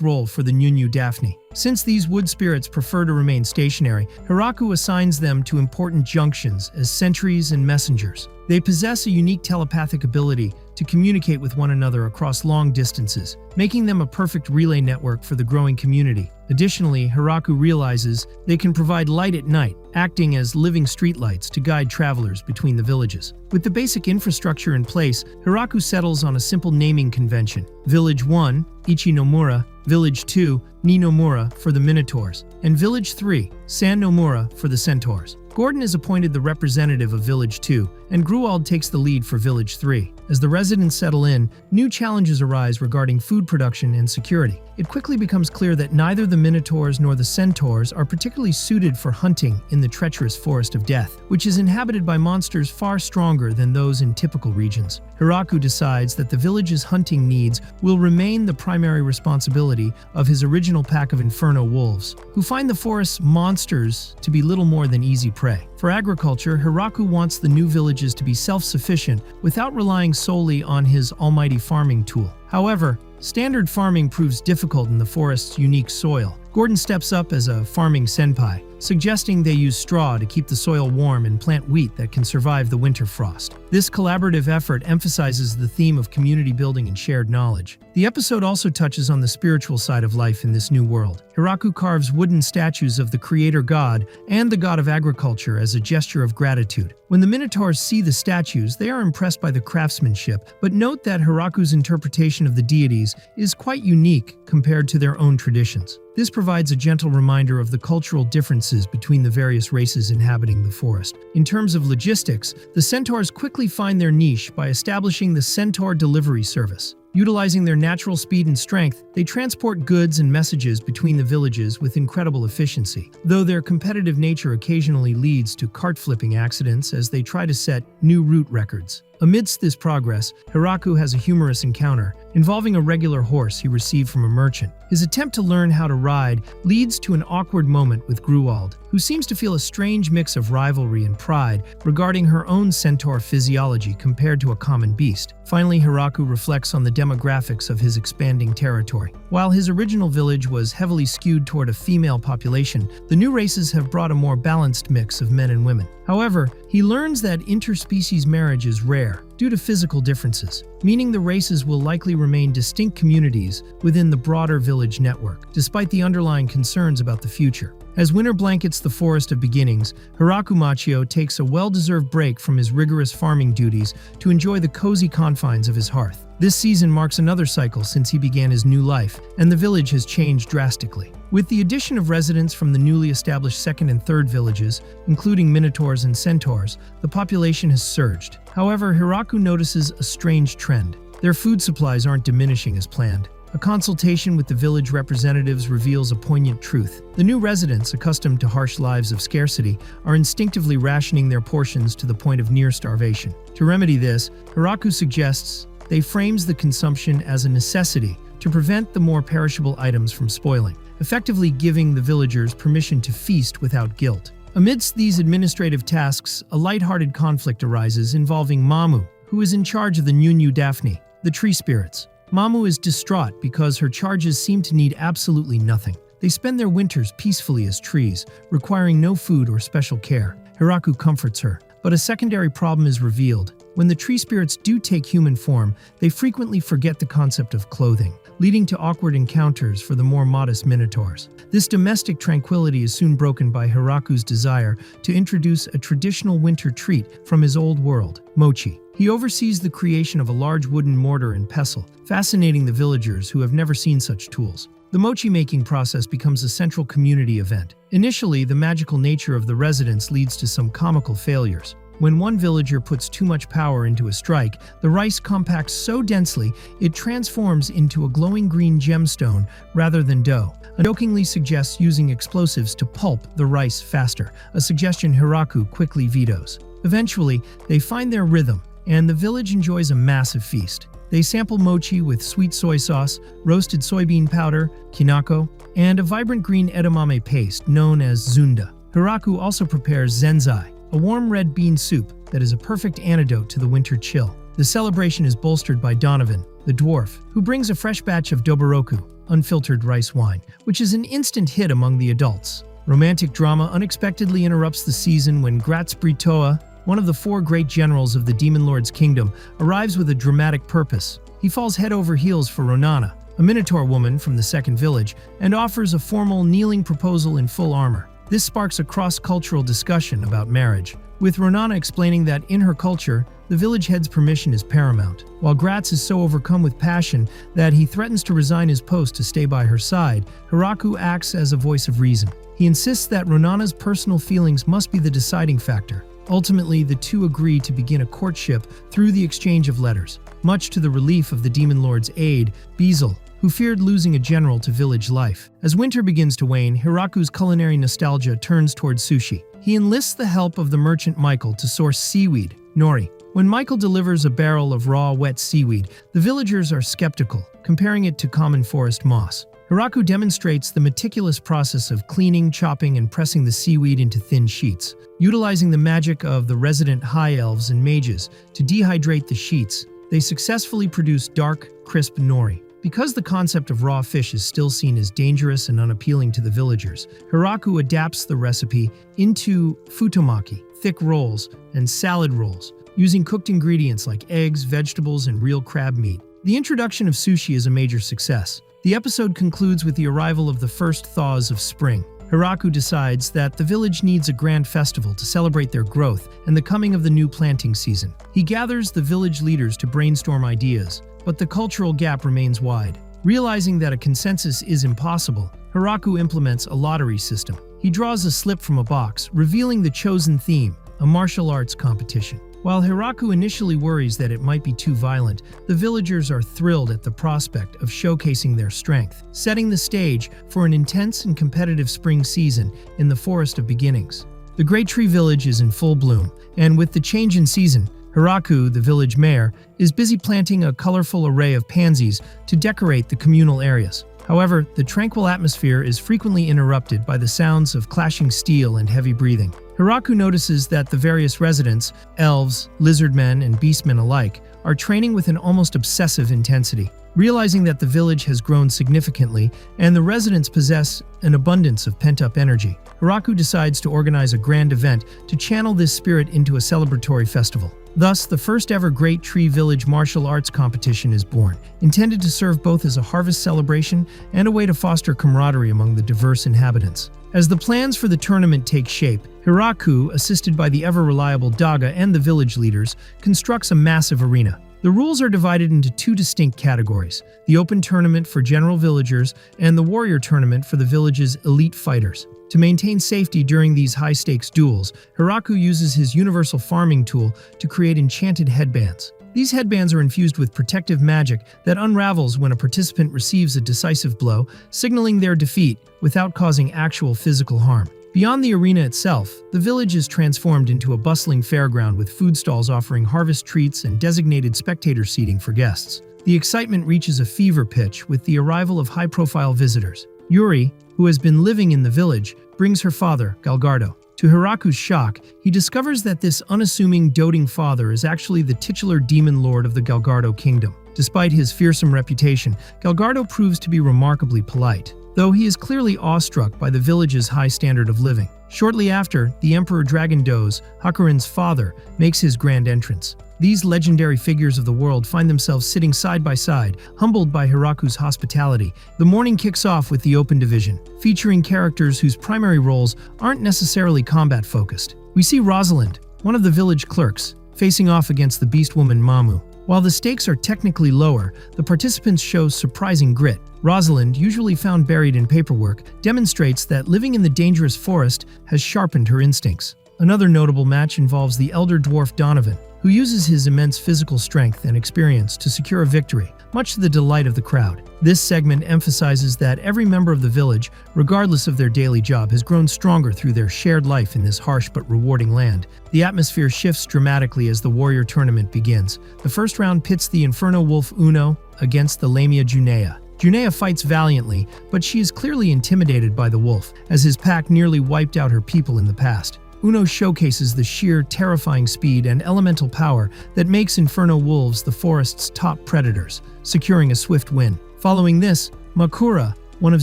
role for the Nunu Daphne. Since these wood spirits prefer to remain stationary, Hiraku assigns them to important junctions as sentries and messengers. They possess a unique telepathic ability to communicate with one another across long distances, making them a perfect relay network for the growing community. Additionally, Hiraku realizes they can provide light at night, acting as living streetlights to guide travelers between the villages. With the basic infrastructure in place, Hiraku settles on a simple naming convention: Village 1, Ichinomura; Village 2, Ninomura for the Minotaurs; and Village 3, San Nomura for the Centaurs. Gordon is appointed the representative of Village 2, and Gruwald takes the lead for Village 3. As the residents settle in, new challenges arise regarding food production and security. It quickly becomes clear that neither the Minotaurs nor the Centaurs are particularly suited for hunting in the treacherous Forest of Death, which is inhabited by monsters far stronger than those in typical regions. Hiraku decides that the village's hunting needs will remain the primary responsibility of his original pack of Inferno wolves, who find the forest's monsters to be little more than easy prey. For agriculture, Hiraku wants the new villages to be self-sufficient without relying solely on his almighty farming tool. However, standard farming proves difficult in the forest's unique soil. Gordon steps up as a farming senpai, suggesting they use straw to keep the soil warm and plant wheat that can survive the winter frost. This collaborative effort emphasizes the theme of community building and shared knowledge. The episode also touches on the spiritual side of life in this new world. Hiraku carves wooden statues of the creator god and the god of agriculture as a gesture of gratitude. When the Minotaurs see the statues, they are impressed by the craftsmanship, but note that Hiraku's interpretation of the deities is quite unique compared to their own traditions. This provides a gentle reminder of the cultural differences between the various races inhabiting the forest. In terms of logistics, the Centaurs quickly find their niche by establishing the Centaur Delivery Service. Utilizing their natural speed and strength, they transport goods and messages between the villages with incredible efficiency, though their competitive nature occasionally leads to cart-flipping accidents as they try to set new route records. Amidst this progress, Hiraku has a humorous encounter involving a regular horse he received from a merchant. His attempt to learn how to ride leads to an awkward moment with Gruwald, who seems to feel a strange mix of rivalry and pride regarding her own centaur physiology compared to a common beast. Finally, Hiraku reflects on the demographics of his expanding territory. While his original village was heavily skewed toward a female population, the new races have brought a more balanced mix of men and women. However, he learns that interspecies marriage is rare due to physical differences, meaning the races will likely remain distinct communities within the broader village network, despite the underlying concerns about the future. As winter blankets the forest of beginnings, Hiraku Machio takes a well-deserved break from his rigorous farming duties to enjoy the cozy confines of his hearth. This season marks another cycle since he began his new life, and the village has changed drastically. With the addition of residents from the newly established second and third villages, including minotaurs and centaurs, the population has surged. However, Hiraku notices a strange trend. Their food supplies aren't diminishing as planned. A consultation with the village representatives reveals a poignant truth. The new residents, accustomed to harsh lives of scarcity, are instinctively rationing their portions to the point of near starvation. To remedy this, Hiraku suggests they frames the consumption as a necessity to prevent the more perishable items from spoiling, effectively giving the villagers permission to feast without guilt. Amidst these administrative tasks, a light-hearted conflict arises involving Mamu, who is in charge of the Nyunyu Daphne, the tree spirits. Mamu is distraught because her charges seem to need absolutely nothing. They spend their winters peacefully as trees, requiring no food or special care. Hiraku comforts her, but a secondary problem is revealed. When the tree spirits do take human form, they frequently forget the concept of clothing, leading to awkward encounters for the more modest minotaurs. This domestic tranquility is soon broken by Hiraku's desire to introduce a traditional winter treat from his old world, mochi. He oversees the creation of a large wooden mortar and pestle, fascinating the villagers who have never seen such tools. The mochi-making process becomes a central community event. Initially, the magical nature of the residents leads to some comical failures. When one villager puts too much power into a strike, the rice compacts so densely it transforms into a glowing green gemstone rather than dough. Jokingly suggests using explosives to pulp the rice faster, a suggestion Hiraku quickly vetoes. Eventually, they find their rhythm, and the village enjoys a massive feast. They sample mochi with sweet soy sauce, roasted soybean powder, kinako, and a vibrant green edamame paste known as zunda. Hiraku also prepares zenzai, a warm red bean soup that is a perfect antidote to the winter chill. The celebration is bolstered by Donovan, the dwarf, who brings a fresh batch of doboroku, unfiltered rice wine, which is an instant hit among the adults. Romantic drama unexpectedly interrupts the season when Gratz Britoa, one of the four great generals of the Demon Lord's kingdom, arrives with a dramatic purpose. He falls head over heels for Ronana, a Minotaur woman from the second village, and offers a formal kneeling proposal in full armor. This sparks a cross-cultural discussion about marriage, with Ronana explaining that in her culture, the village head's permission is paramount. While Gratz is so overcome with passion that he threatens to resign his post to stay by her side, Hiraku acts as a voice of reason. He insists that Ronana's personal feelings must be the deciding factor. Ultimately, the two agree to begin a courtship through the exchange of letters, much to the relief of the Demon Lord's aide, Bezel, who feared losing a general to village life. As winter begins to wane, Hiraku's culinary nostalgia turns towards sushi. He enlists the help of the merchant Michael to source seaweed, nori. When Michael delivers a barrel of raw, wet seaweed, the villagers are skeptical, comparing it to common forest moss. Hiraku demonstrates the meticulous process of cleaning, chopping, and pressing the seaweed into thin sheets. Utilizing the magic of the resident high elves and mages to dehydrate the sheets, they successfully produce dark, crisp nori. Because the concept of raw fish is still seen as dangerous and unappealing to the villagers, Hiraku adapts the recipe into futomaki, thick rolls, and salad rolls, using cooked ingredients like eggs, vegetables, and real crab meat. The introduction of sushi is a major success. The episode concludes with the arrival of the first thaws of spring. Hiraku decides that the village needs a grand festival to celebrate their growth and the coming of the new planting season. He gathers the village leaders to brainstorm ideas, but the cultural gap remains wide. Realizing that a consensus is impossible, Hiraku implements a lottery system. He draws a slip from a box, revealing the chosen theme, a martial arts competition. While Hiraku initially worries that it might be too violent, the villagers are thrilled at the prospect of showcasing their strength, setting the stage for an intense and competitive spring season in the Forest of Beginnings. The Great Tree Village is in full bloom, and with the change in season, Hiraku, the village mayor, is busy planting a colorful array of pansies to decorate the communal areas. However, the tranquil atmosphere is frequently interrupted by the sounds of clashing steel and heavy breathing. Hiraku notices that the various residents, elves, lizardmen, and beastmen alike, are training with an almost obsessive intensity. Realizing that the village has grown significantly and the residents possess an abundance of pent-up energy, Hiraku decides to organize a grand event to channel this spirit into a celebratory festival. Thus, the first ever Great Tree Village martial arts competition is born, intended to serve both as a harvest celebration and a way to foster camaraderie among the diverse inhabitants. As the plans for the tournament take shape, Hiraku, assisted by the ever-reliable Daga and the village leaders, constructs a massive arena. The rules are divided into two distinct categories: the open tournament for general villagers and the warrior tournament for the village's elite fighters. To maintain safety during these high-stakes duels, Hiraku uses his universal farming tool to create enchanted headbands. These headbands are infused with protective magic that unravels when a participant receives a decisive blow, signaling their defeat without causing actual physical harm. Beyond the arena itself, the village is transformed into a bustling fairground with food stalls offering harvest treats and designated spectator seating for guests. The excitement reaches a fever pitch with the arrival of high-profile visitors. Yuri, who has been living in the village, brings her father, Galgardo. To Hiraku's shock, he discovers that this unassuming, doting father is actually the titular demon lord of the Galgardo kingdom. Despite his fearsome reputation, Galgardo proves to be remarkably polite, though he is clearly awestruck by the village's high standard of living. Shortly after, the Emperor Dragon Doze, Hakuren's father, makes his grand entrance. These legendary figures of the world find themselves sitting side by side, humbled by Hiraku's hospitality. The morning kicks off with the Open Division, featuring characters whose primary roles aren't necessarily combat-focused. We see Rosalind, one of the village clerks, facing off against the beast woman Mamu. While the stakes are technically lower, the participants show surprising grit. Rosalind, usually found buried in paperwork, demonstrates that living in the dangerous forest has sharpened her instincts. Another notable match involves the elder dwarf Donovan, who uses his immense physical strength and experience to secure a victory, much to the delight of the crowd. This segment emphasizes that every member of the village, regardless of their daily job, has grown stronger through their shared life in this harsh but rewarding land. The atmosphere shifts dramatically as the warrior tournament begins. The first round pits the Inferno Wolf Uno against the Lamia Junea. Junea fights valiantly, but she is clearly intimidated by the wolf, as his pack nearly wiped out her people in the past. Uno showcases the sheer, terrifying speed and elemental power that makes Inferno wolves the forest's top predators, securing a swift win. Following this, Makura, one of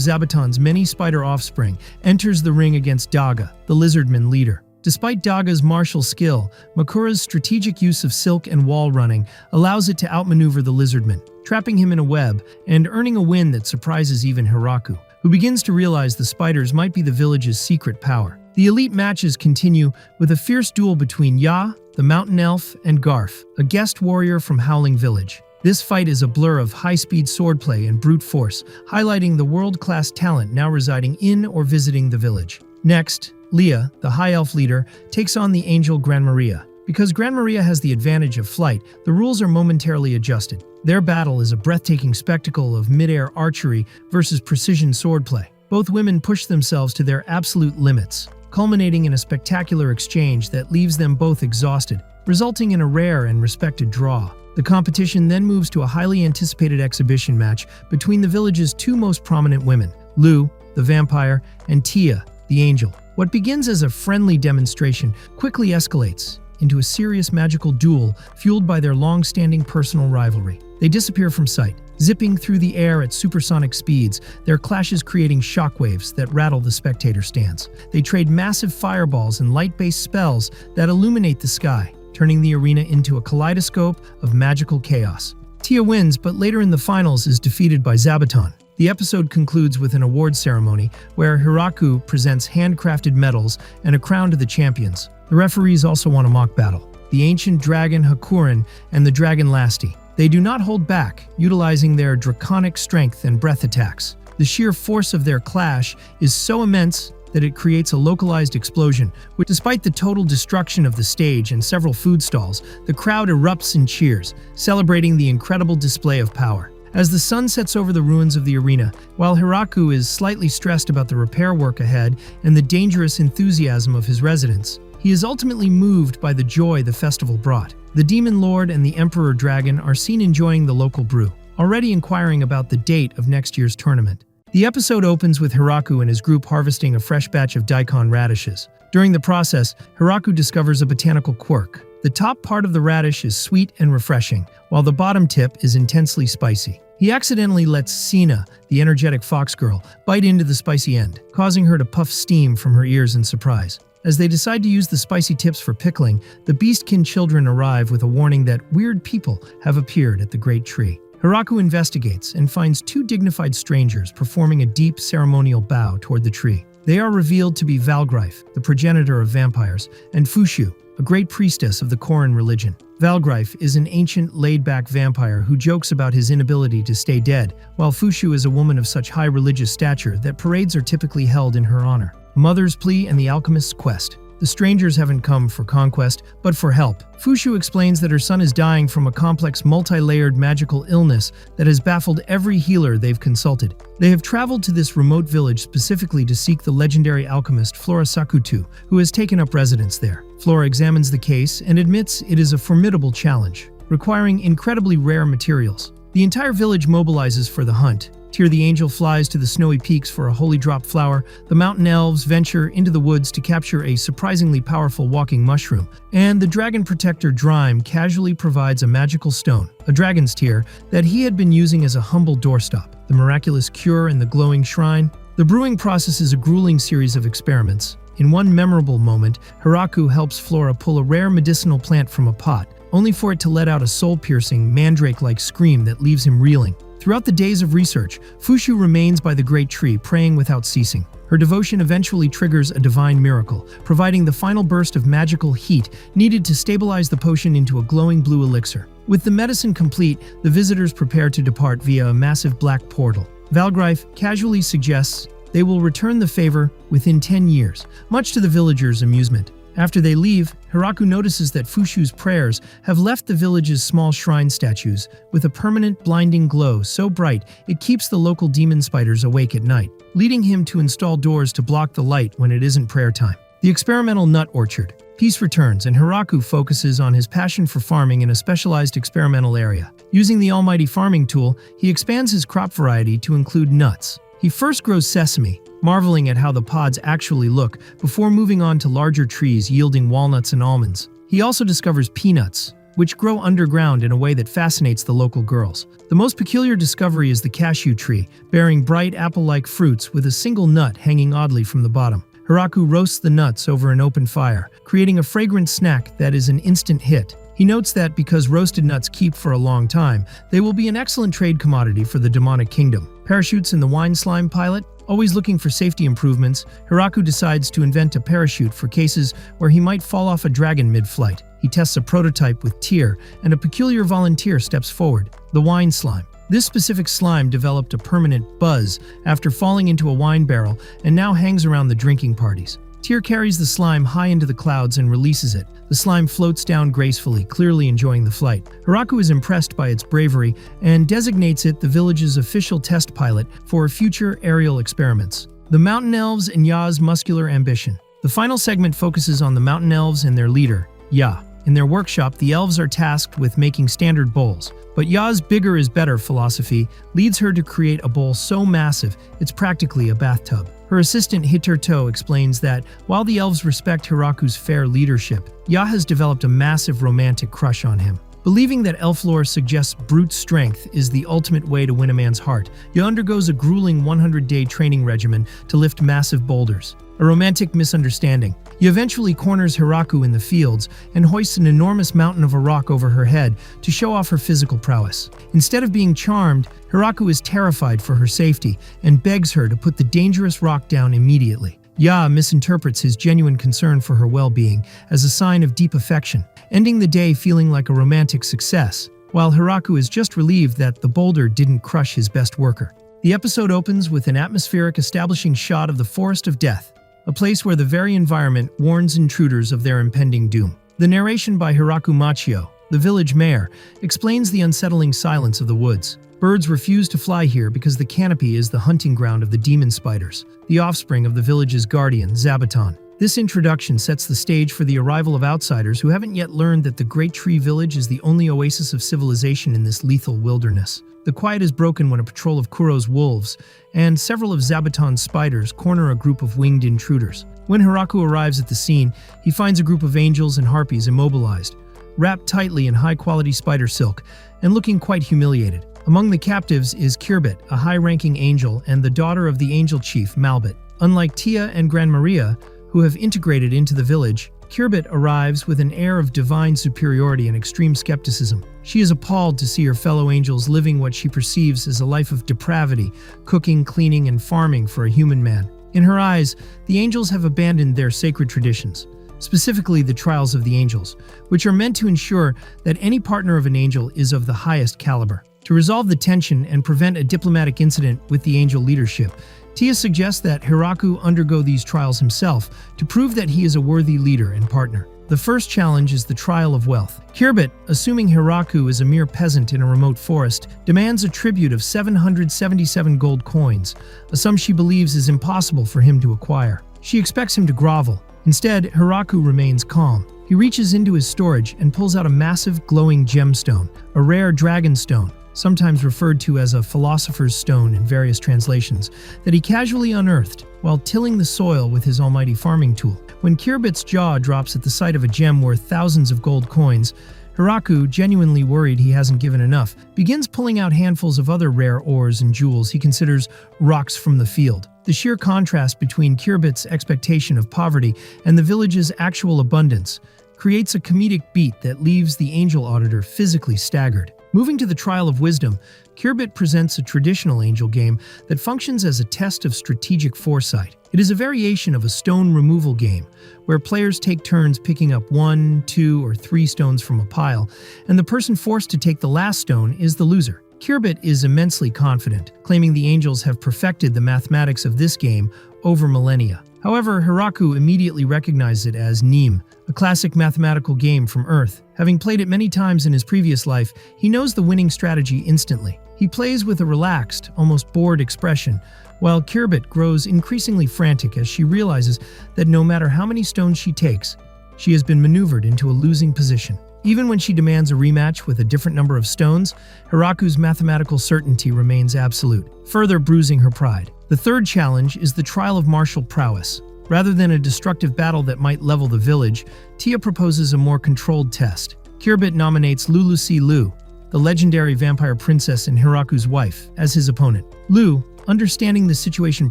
Zabuton's many spider offspring, enters the ring against Daga, the lizardman leader. Despite Daga's martial skill, Makura's strategic use of silk and wall running allows it to outmaneuver the lizardman, trapping him in a web and earning a win that surprises even Hiraku, who begins to realize the spiders might be the village's secret power. The elite matches continue with a fierce duel between Ya, the mountain elf, and Garf, a guest warrior from Howling Village. This fight is a blur of high-speed swordplay and brute force, highlighting the world-class talent now residing in or visiting the village. Next, Leah, the high elf leader, takes on the angel Gran Maria. Because Gran Maria has the advantage of flight, the rules are momentarily adjusted. Their battle is a breathtaking spectacle of mid-air archery versus precision swordplay. Both women push themselves to their absolute limits, culminating in a spectacular exchange that leaves them both exhausted, resulting in a rare and respected draw. The competition then moves to a highly anticipated exhibition match between the village's two most prominent women, Lu, the vampire, and Tia, the angel. What begins as a friendly demonstration quickly escalates into a serious magical duel fueled by their long-standing personal rivalry. They disappear from sight, zipping through the air at supersonic speeds, their clashes creating shockwaves that rattle the spectator stands. They trade massive fireballs and light-based spells that illuminate the sky, turning the arena into a kaleidoscope of magical chaos. Tia wins, but later in the finals is defeated by Zabuton. The episode concludes with an awards ceremony where Hiraku presents handcrafted medals and a crown to the champions. The referees also want a mock battle: the ancient dragon Hakuren and the dragon Lasti. They do not hold back, utilizing their draconic strength and breath attacks. The sheer force of their clash is so immense that it creates a localized explosion, which, despite the total destruction of the stage and several food stalls, the crowd erupts in cheers, celebrating the incredible display of power. As the sun sets over the ruins of the arena, while Hiraku is slightly stressed about the repair work ahead and the dangerous enthusiasm of his residents, he is ultimately moved by the joy the festival brought. The Demon Lord and the Emperor Dragon are seen enjoying the local brew, already inquiring about the date of next year's tournament. The episode opens with Hiraku and his group harvesting a fresh batch of daikon radishes. During the process, Hiraku discovers a botanical quirk. The top part of the radish is sweet and refreshing, while the bottom tip is intensely spicy. He accidentally lets Sina, the energetic fox girl, bite into the spicy end, causing her to puff steam from her ears in surprise. As they decide to use the spicy tips for pickling, the Beastkin children arrive with a warning that weird people have appeared at the great tree. Hiraku investigates and finds two dignified strangers performing a deep ceremonial bow toward the tree. They are revealed to be Valgrife, the progenitor of vampires, and Fushu, a great priestess of the Koran religion. Valgrife is an ancient, laid-back vampire who jokes about his inability to stay dead, while Fushu is a woman of such high religious stature that parades are typically held in her honor. A mother's plea and the alchemist's quest. The strangers haven't come for conquest, but for help. Fushu explains that her son is dying from a complex, multi-layered magical illness that has baffled every healer they've consulted. They have traveled to this remote village specifically to seek the legendary alchemist Flora Sakutu, who has taken up residence there. Flora examines the case and admits it is a formidable challenge, requiring incredibly rare materials. The entire village mobilizes for the hunt. Tyr the angel flies to the snowy peaks for a holy drop flower, the mountain elves venture into the woods to capture a surprisingly powerful walking mushroom, and the dragon protector Drime casually provides a magical stone, a dragon's tear, that he had been using as a humble doorstop. The miraculous cure and the glowing shrine. The brewing process is a grueling series of experiments. In one memorable moment, Hiraku helps Flora pull a rare medicinal plant from a pot, only for it to let out a soul-piercing, mandrake-like scream that leaves him reeling. Throughout the days of research, Fushu remains by the great tree, praying without ceasing. Her devotion eventually triggers a divine miracle, providing the final burst of magical heat needed to stabilize the potion into a glowing blue elixir. With the medicine complete, the visitors prepare to depart via a massive black portal. Valgrife casually suggests they will return the favor within 10 years, much to the villagers' amusement. After they leave, Hiraku notices that Fushu's prayers have left the village's small shrine statues with a permanent blinding glow so bright it keeps the local demon spiders awake at night, leading him to install doors to block the light when it isn't prayer time. The experimental nut orchard. Peace returns, and Hiraku focuses on his passion for farming in a specialized experimental area. Using the almighty farming tool, he expands his crop variety to include nuts. He first grows sesame, marveling at how the pods actually look, before moving on to larger trees yielding walnuts and almonds. He also discovers peanuts, which grow underground in a way that fascinates the local girls. The most peculiar discovery is the cashew tree, bearing bright apple-like fruits with a single nut hanging oddly from the bottom. Hiraku roasts the nuts over an open fire, creating a fragrant snack that is an instant hit. He notes that because roasted nuts keep for a long time, they will be an excellent trade commodity for the demonic kingdom. Parachutes in the wine slime pilot. Always looking for safety improvements, Hiraku decides to invent a parachute for cases where he might fall off a dragon mid-flight. He tests a prototype with Tyr, and a peculiar volunteer steps forward, the wine slime. This specific slime developed a permanent buzz after falling into a wine barrel and now hangs around the drinking parties. Tyr carries the slime high into the clouds and releases it. The slime floats down gracefully, clearly enjoying the flight. Hiraku is impressed by its bravery and designates it the village's official test pilot for future aerial experiments. The Mountain Elves and Ya's muscular ambition. The final segment focuses on the Mountain Elves and their leader, Ya. In their workshop, the elves are tasked with making standard bowls, but Ya's bigger is better philosophy leads her to create a bowl so massive it's practically a bathtub. Her assistant Hiturto explains that while the elves respect Hiraku's fair leadership, Ya has developed a massive romantic crush on him. Believing that elf lore suggests brute strength is the ultimate way to win a man's heart, Ya undergoes a grueling 100-day training regimen to lift massive boulders. A romantic misunderstanding. Ya eventually corners Hiraku in the fields and hoists an enormous mountain of a rock over her head to show off her physical prowess. Instead of being charmed, Hiraku is terrified for her safety and begs her to put the dangerous rock down immediately. Ya misinterprets his genuine concern for her well-being as a sign of deep affection, ending the day feeling like a romantic success, while Hiraku is just relieved that the boulder didn't crush his best worker. The episode opens with an atmospheric establishing shot of the Forest of Death, a place where the very environment warns intruders of their impending doom. The narration by Hiraku Machio, the village mayor, explains the unsettling silence of the woods. Birds refuse to fly here because the canopy is the hunting ground of the demon spiders, the offspring of the village's guardian, Zabaton. This introduction sets the stage for the arrival of outsiders who haven't yet learned that the Great Tree Village is the only oasis of civilization in this lethal wilderness. The quiet is broken when a patrol of Kuro's wolves and several of Zabaton's spiders corner a group of winged intruders. When Hiraku arrives at the scene, he finds a group of angels and harpies immobilized, wrapped tightly in high-quality spider silk, and looking quite humiliated. Among the captives is Kirbit, a high-ranking angel and the daughter of the angel chief, Malbit. Unlike Tia and Gran Maria, who have integrated into the village, Kirbit arrives with an air of divine superiority and extreme skepticism. She is appalled to see her fellow angels living what she perceives as a life of depravity, cooking, cleaning, and farming for a human man. In her eyes, the angels have abandoned their sacred traditions, specifically the trials of the angels, which are meant to ensure that any partner of an angel is of the highest caliber. To resolve the tension and prevent a diplomatic incident with the angel leadership, Tia suggests that Hiraku undergo these trials himself to prove that he is a worthy leader and partner. The first challenge is the trial of wealth. Kirbit, assuming Hiraku is a mere peasant in a remote forest, demands a tribute of 777 gold coins, a sum she believes is impossible for him to acquire. She expects him to grovel. Instead, Hiraku remains calm. He reaches into his storage and pulls out a massive glowing gemstone, a rare dragon stone, sometimes referred to as a philosopher's stone in various translations, that he casually unearthed while tilling the soil with his almighty farming tool. When Kirbit's jaw drops at the sight of a gem worth thousands of gold coins, Hiraku, genuinely worried he hasn't given enough, begins pulling out handfuls of other rare ores and jewels he considers rocks from the field. The sheer contrast between Kirbit's expectation of poverty and the village's actual abundance creates a comedic beat that leaves the angel auditor physically staggered. Moving to the Trial of Wisdom, Kirbit presents a traditional angel game that functions as a test of strategic foresight. It is a variation of a stone removal game, where players take turns picking up 1, 2, or 3 stones from a pile, and the person forced to take the last stone is the loser. Kirbit is immensely confident, claiming the angels have perfected the mathematics of this game over millennia. However, Hiraku immediately recognizes it as Neem, a classic mathematical game from Earth. Having played it many times in his previous life, he knows the winning strategy instantly. He plays with a relaxed, almost bored expression, while Kirbit grows increasingly frantic as she realizes that no matter how many stones she takes, she has been maneuvered into a losing position. Even when she demands a rematch with a different number of stones, Hiraku's mathematical certainty remains absolute, further bruising her pride. The third challenge is the trial of martial prowess. Rather than a destructive battle that might level the village, Tia proposes a more controlled test. Kirbit nominates Lulusi Lu, the legendary vampire princess and Hiraku's wife, as his opponent. Lu, understanding the situation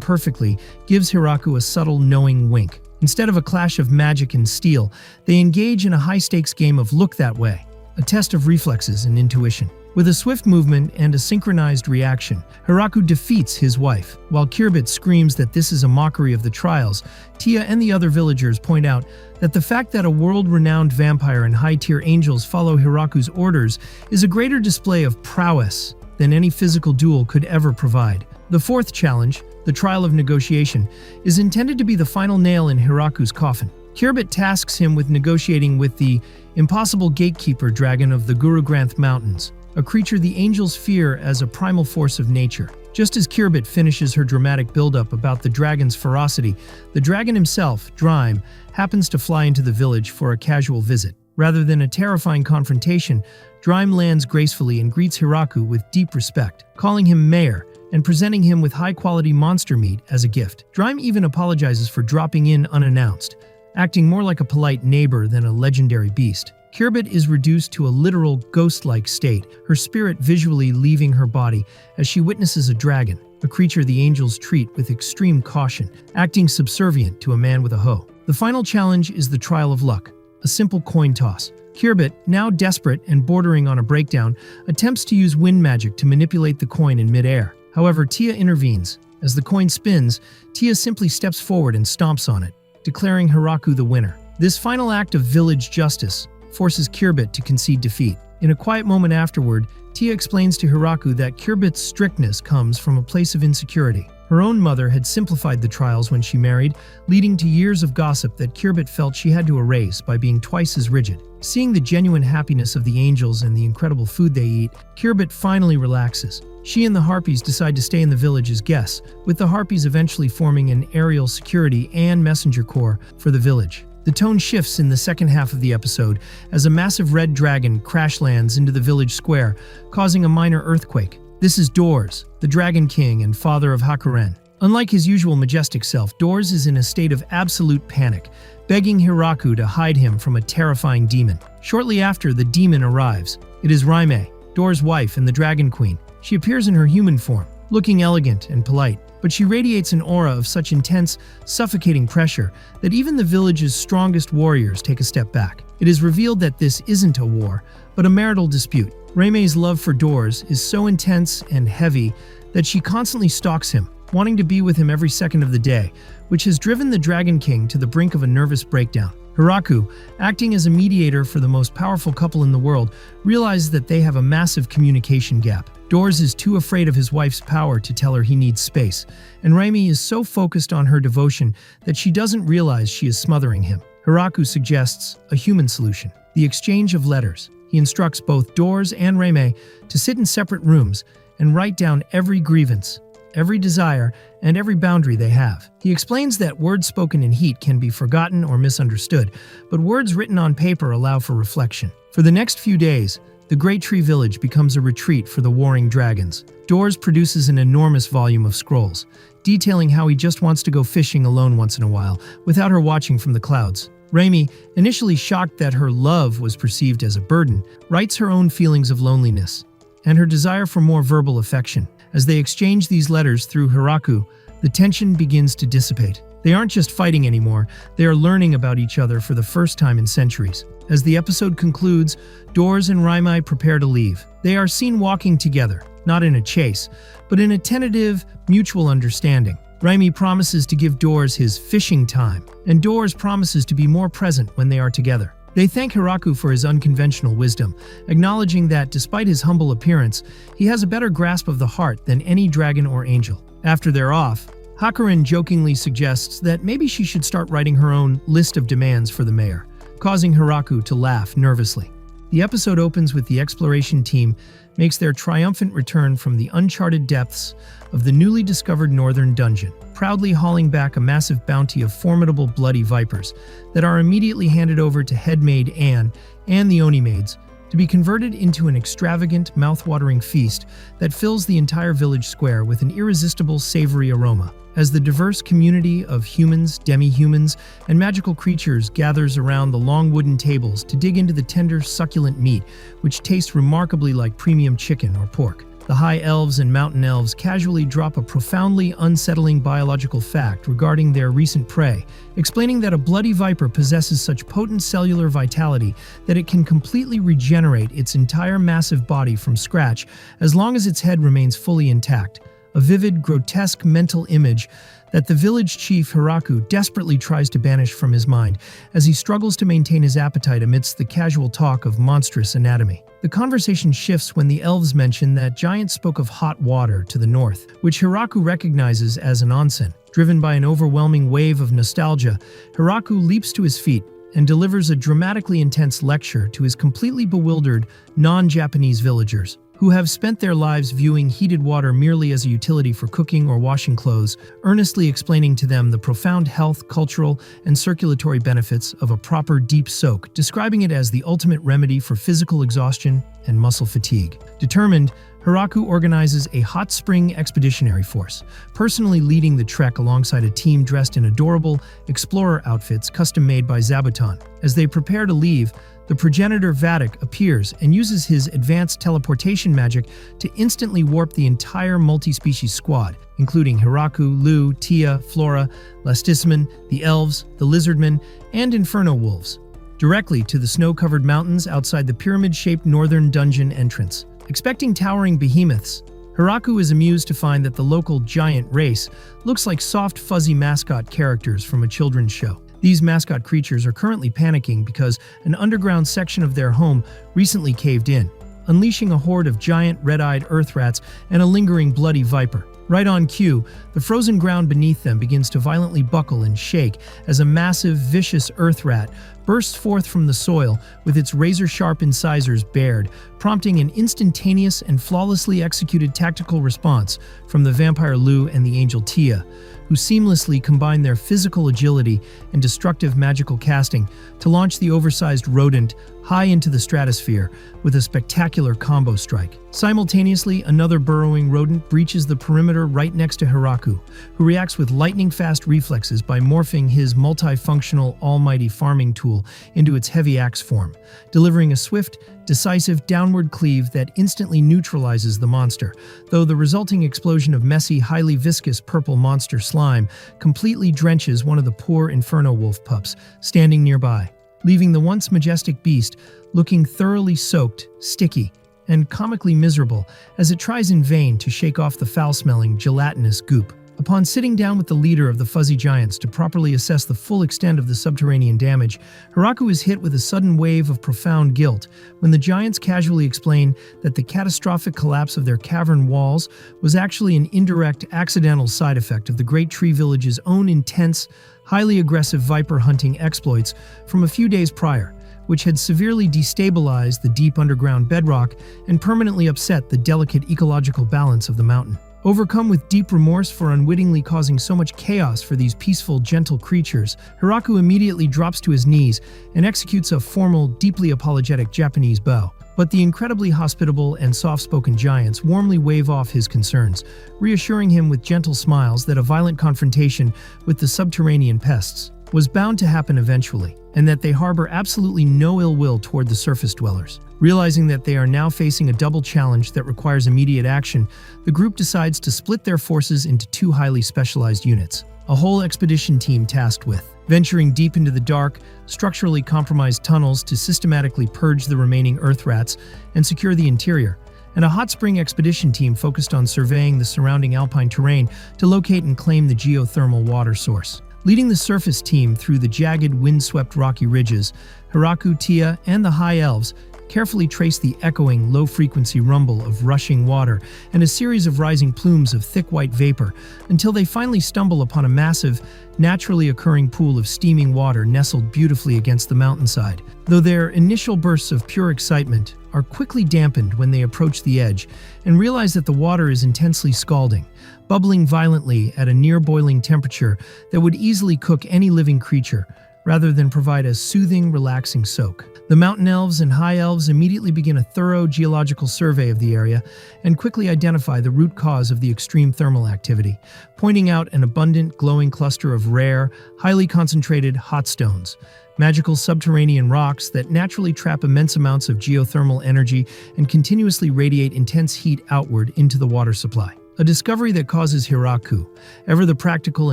perfectly, gives Hiraku a subtle, knowing wink. Instead of a clash of magic and steel, they engage in a high-stakes game of look that way, a test of reflexes and intuition. With a swift movement and a synchronized reaction, Hiraku defeats his wife. While Kirbit screams that this is a mockery of the trials, Tia and the other villagers point out that the fact that a world-renowned vampire and high-tier angels follow Hiraku's orders is a greater display of prowess than any physical duel could ever provide. The fourth challenge, the Trial of Negotiation, is intended to be the final nail in Hiraku's coffin. Kirbit tasks him with negotiating with the impossible gatekeeper dragon of the Guru Granth Mountains, a creature the angels fear as a primal force of nature. Just as Kirbit finishes her dramatic buildup about the dragon's ferocity, the dragon himself, Drime, happens to fly into the village for a casual visit. Rather than a terrifying confrontation, Drime lands gracefully and greets Hiraku with deep respect, calling him mayor and presenting him with high-quality monster meat as a gift. Drime even apologizes for dropping in unannounced, acting more like a polite neighbor than a legendary beast. Kirbit is reduced to a literal ghost-like state, her spirit visually leaving her body as she witnesses a dragon, a creature the angels treat with extreme caution, acting subservient to a man with a hoe. The final challenge is the Trial of Luck, a simple coin toss. Kirbit, now desperate and bordering on a breakdown, attempts to use wind magic to manipulate the coin in midair. However, Tia intervenes. As the coin spins, Tia simply steps forward and stomps on it, declaring Hiraku the winner. This final act of village justice forces Kirbit to concede defeat. In a quiet moment afterward, Tia explains to Hiraku that Kirbit's strictness comes from a place of insecurity. Her own mother had simplified the trials when she married, leading to years of gossip that Kirbit felt she had to erase by being twice as rigid. Seeing the genuine happiness of the angels and the incredible food they eat, Kirbit finally relaxes. She and the Harpies decide to stay in the village as guests, with the Harpies eventually forming an aerial security and messenger corps for the village. The tone shifts in the second half of the episode as a massive red dragon crash lands into the village square, causing a minor earthquake. This is Doors, the Dragon King and father of Hakuren. Unlike his usual majestic self, Doors is in a state of absolute panic, begging Hiraku to hide him from a terrifying demon. Shortly after, the demon arrives. It is Raime, Doors' wife and the Dragon Queen. She appears in her human form, looking elegant and polite, but she radiates an aura of such intense, suffocating pressure that even the village's strongest warriors take a step back. It is revealed that this isn't a war, but a marital dispute. Raime's love for Doors is so intense and heavy that she constantly stalks him, wanting to be with him every second of the day, which has driven the Dragon King to the brink of a nervous breakdown. Hiraku, acting as a mediator for the most powerful couple in the world, realizes that they have a massive communication gap. Doors is too afraid of his wife's power to tell her he needs space, and Raimi is so focused on her devotion that she doesn't realize she is smothering him. Hiraku suggests a human solution: the exchange of letters. He instructs both Doors and Raimi to sit in separate rooms and write down every grievance, every desire, and every boundary they have. He explains that words spoken in heat can be forgotten or misunderstood, but words written on paper allow for reflection. For the next few days, the Great Tree Village becomes a retreat for the warring dragons. Doors produces an enormous volume of scrolls, detailing how he just wants to go fishing alone once in a while, without her watching from the clouds. Raimi, initially shocked that her love was perceived as a burden, writes her own feelings of loneliness and her desire for more verbal affection. As they exchange these letters through Hiraku, the tension begins to dissipate. They aren't just fighting anymore, they are learning about each other for the first time in centuries. As the episode concludes, Doors and Raimi prepare to leave. They are seen walking together, not in a chase, but in a tentative, mutual understanding. Raimi promises to give Doors his fishing time, and Doors promises to be more present when they are together. They thank Hiraku for his unconventional wisdom, acknowledging that despite his humble appearance, he has a better grasp of the heart than any dragon or angel. After they're off, Hakurin jokingly suggests that maybe she should start writing her own list of demands for the mayor, causing Hiraku to laugh nervously. The episode opens with the exploration team makes their triumphant return from the uncharted depths of the newly discovered northern dungeon, proudly hauling back a massive bounty of formidable bloody vipers that are immediately handed over to headmaid Anne and the Oni maids to be converted into an extravagant, mouth-watering feast that fills the entire village square with an irresistible savory aroma. As the diverse community of humans, demi-humans, and magical creatures gathers around the long wooden tables to dig into the tender, succulent meat, which tastes remarkably like premium chicken or pork. The high elves and mountain elves casually drop a profoundly unsettling biological fact regarding their recent prey, explaining that a bloody viper possesses such potent cellular vitality that it can completely regenerate its entire massive body from scratch as long as its head remains fully intact. A vivid, grotesque mental image that the village chief Hiraku desperately tries to banish from his mind as he struggles to maintain his appetite amidst the casual talk of monstrous anatomy. The conversation shifts when the elves mention that giants spoke of hot water to the north, which Hiraku recognizes as an onsen. Driven by an overwhelming wave of nostalgia, Hiraku leaps to his feet and delivers a dramatically intense lecture to his completely bewildered, non-Japanese villagers, who have spent their lives viewing heated water merely as a utility for cooking or washing clothes, earnestly explaining to them the profound health, cultural, and circulatory benefits of a proper deep soak, describing it as the ultimate remedy for physical exhaustion and muscle fatigue. Determined, Hiraku organizes a hot spring expeditionary force, personally leading the trek alongside a team dressed in adorable explorer outfits custom-made by Zabuton. As they prepare to leave, the progenitor Vatic appears and uses his advanced teleportation magic to instantly warp the entire multi-species squad, including Hiraku, Lu, Tia, Flora, Lastisman, the elves, the lizardmen, and inferno wolves, directly to the snow-covered mountains outside the pyramid-shaped northern dungeon entrance. Expecting towering behemoths, Hiraku is amused to find that the local giant race looks like soft, fuzzy mascot characters from a children's show. These mascot creatures are currently panicking because an underground section of their home recently caved in, unleashing a horde of giant red-eyed earth rats and a lingering bloody viper. Right on cue, the frozen ground beneath them begins to violently buckle and shake as a massive, vicious earth rat bursts forth from the soil with its razor-sharp incisors bared, prompting an instantaneous and flawlessly executed tactical response from the vampire Lu and the angel Tia, who seamlessly combine their physical agility and destructive magical casting to launch the oversized rodent high into the stratosphere with a spectacular combo strike. Simultaneously, another burrowing rodent breaches the perimeter right next to Hiraku, who reacts with lightning-fast reflexes by morphing his multifunctional almighty farming tool into its heavy axe form, delivering a swift, decisive downward cleave that instantly neutralizes the monster, though the resulting explosion of messy, highly viscous purple monster slime completely drenches one of the poor inferno wolf pups standing nearby, leaving the once majestic beast looking thoroughly soaked, sticky, and comically miserable as it tries in vain to shake off the foul-smelling, gelatinous goop. Upon sitting down with the leader of the Fuzzy Giants to properly assess the full extent of the subterranean damage, Hiraku is hit with a sudden wave of profound guilt when the Giants casually explain that the catastrophic collapse of their cavern walls was actually an indirect, accidental side effect of the Great Tree Village's own intense, highly aggressive viper hunting exploits from a few days prior, which had severely destabilized the deep underground bedrock and permanently upset the delicate ecological balance of the mountain. Overcome with deep remorse for unwittingly causing so much chaos for these peaceful, gentle creatures, Hiraku immediately drops to his knees and executes a formal, deeply apologetic Japanese bow. But the incredibly hospitable and soft-spoken giants warmly wave off his concerns, reassuring him with gentle smiles that a violent confrontation with the subterranean pests was bound to happen eventually, and that they harbor absolutely no ill will toward the surface dwellers. Realizing that they are now facing a double challenge that requires immediate action, the group decides to split their forces into two highly specialized units. A whole expedition team tasked with venturing deep into the dark, structurally compromised tunnels to systematically purge the remaining earth rats and secure the interior, and a hot spring expedition team focused on surveying the surrounding alpine terrain to locate and claim the geothermal water source. Leading the surface team through the jagged, windswept rocky ridges, Hiraku, Tia, and the High Elves carefully trace the echoing, low-frequency rumble of rushing water and a series of rising plumes of thick white vapor until they finally stumble upon a massive, naturally occurring pool of steaming water nestled beautifully against the mountainside. Though their initial bursts of pure excitement are quickly dampened when they approach the edge and realize that the water is intensely scalding, bubbling violently at a near-boiling temperature that would easily cook any living creature, rather than provide a soothing, relaxing soak. The mountain elves and high elves immediately begin a thorough geological survey of the area and quickly identify the root cause of the extreme thermal activity, pointing out an abundant, glowing cluster of rare, highly concentrated hot stones, magical subterranean rocks that naturally trap immense amounts of geothermal energy and continuously radiate intense heat outward into the water supply. A discovery that causes Hiraku, ever the practical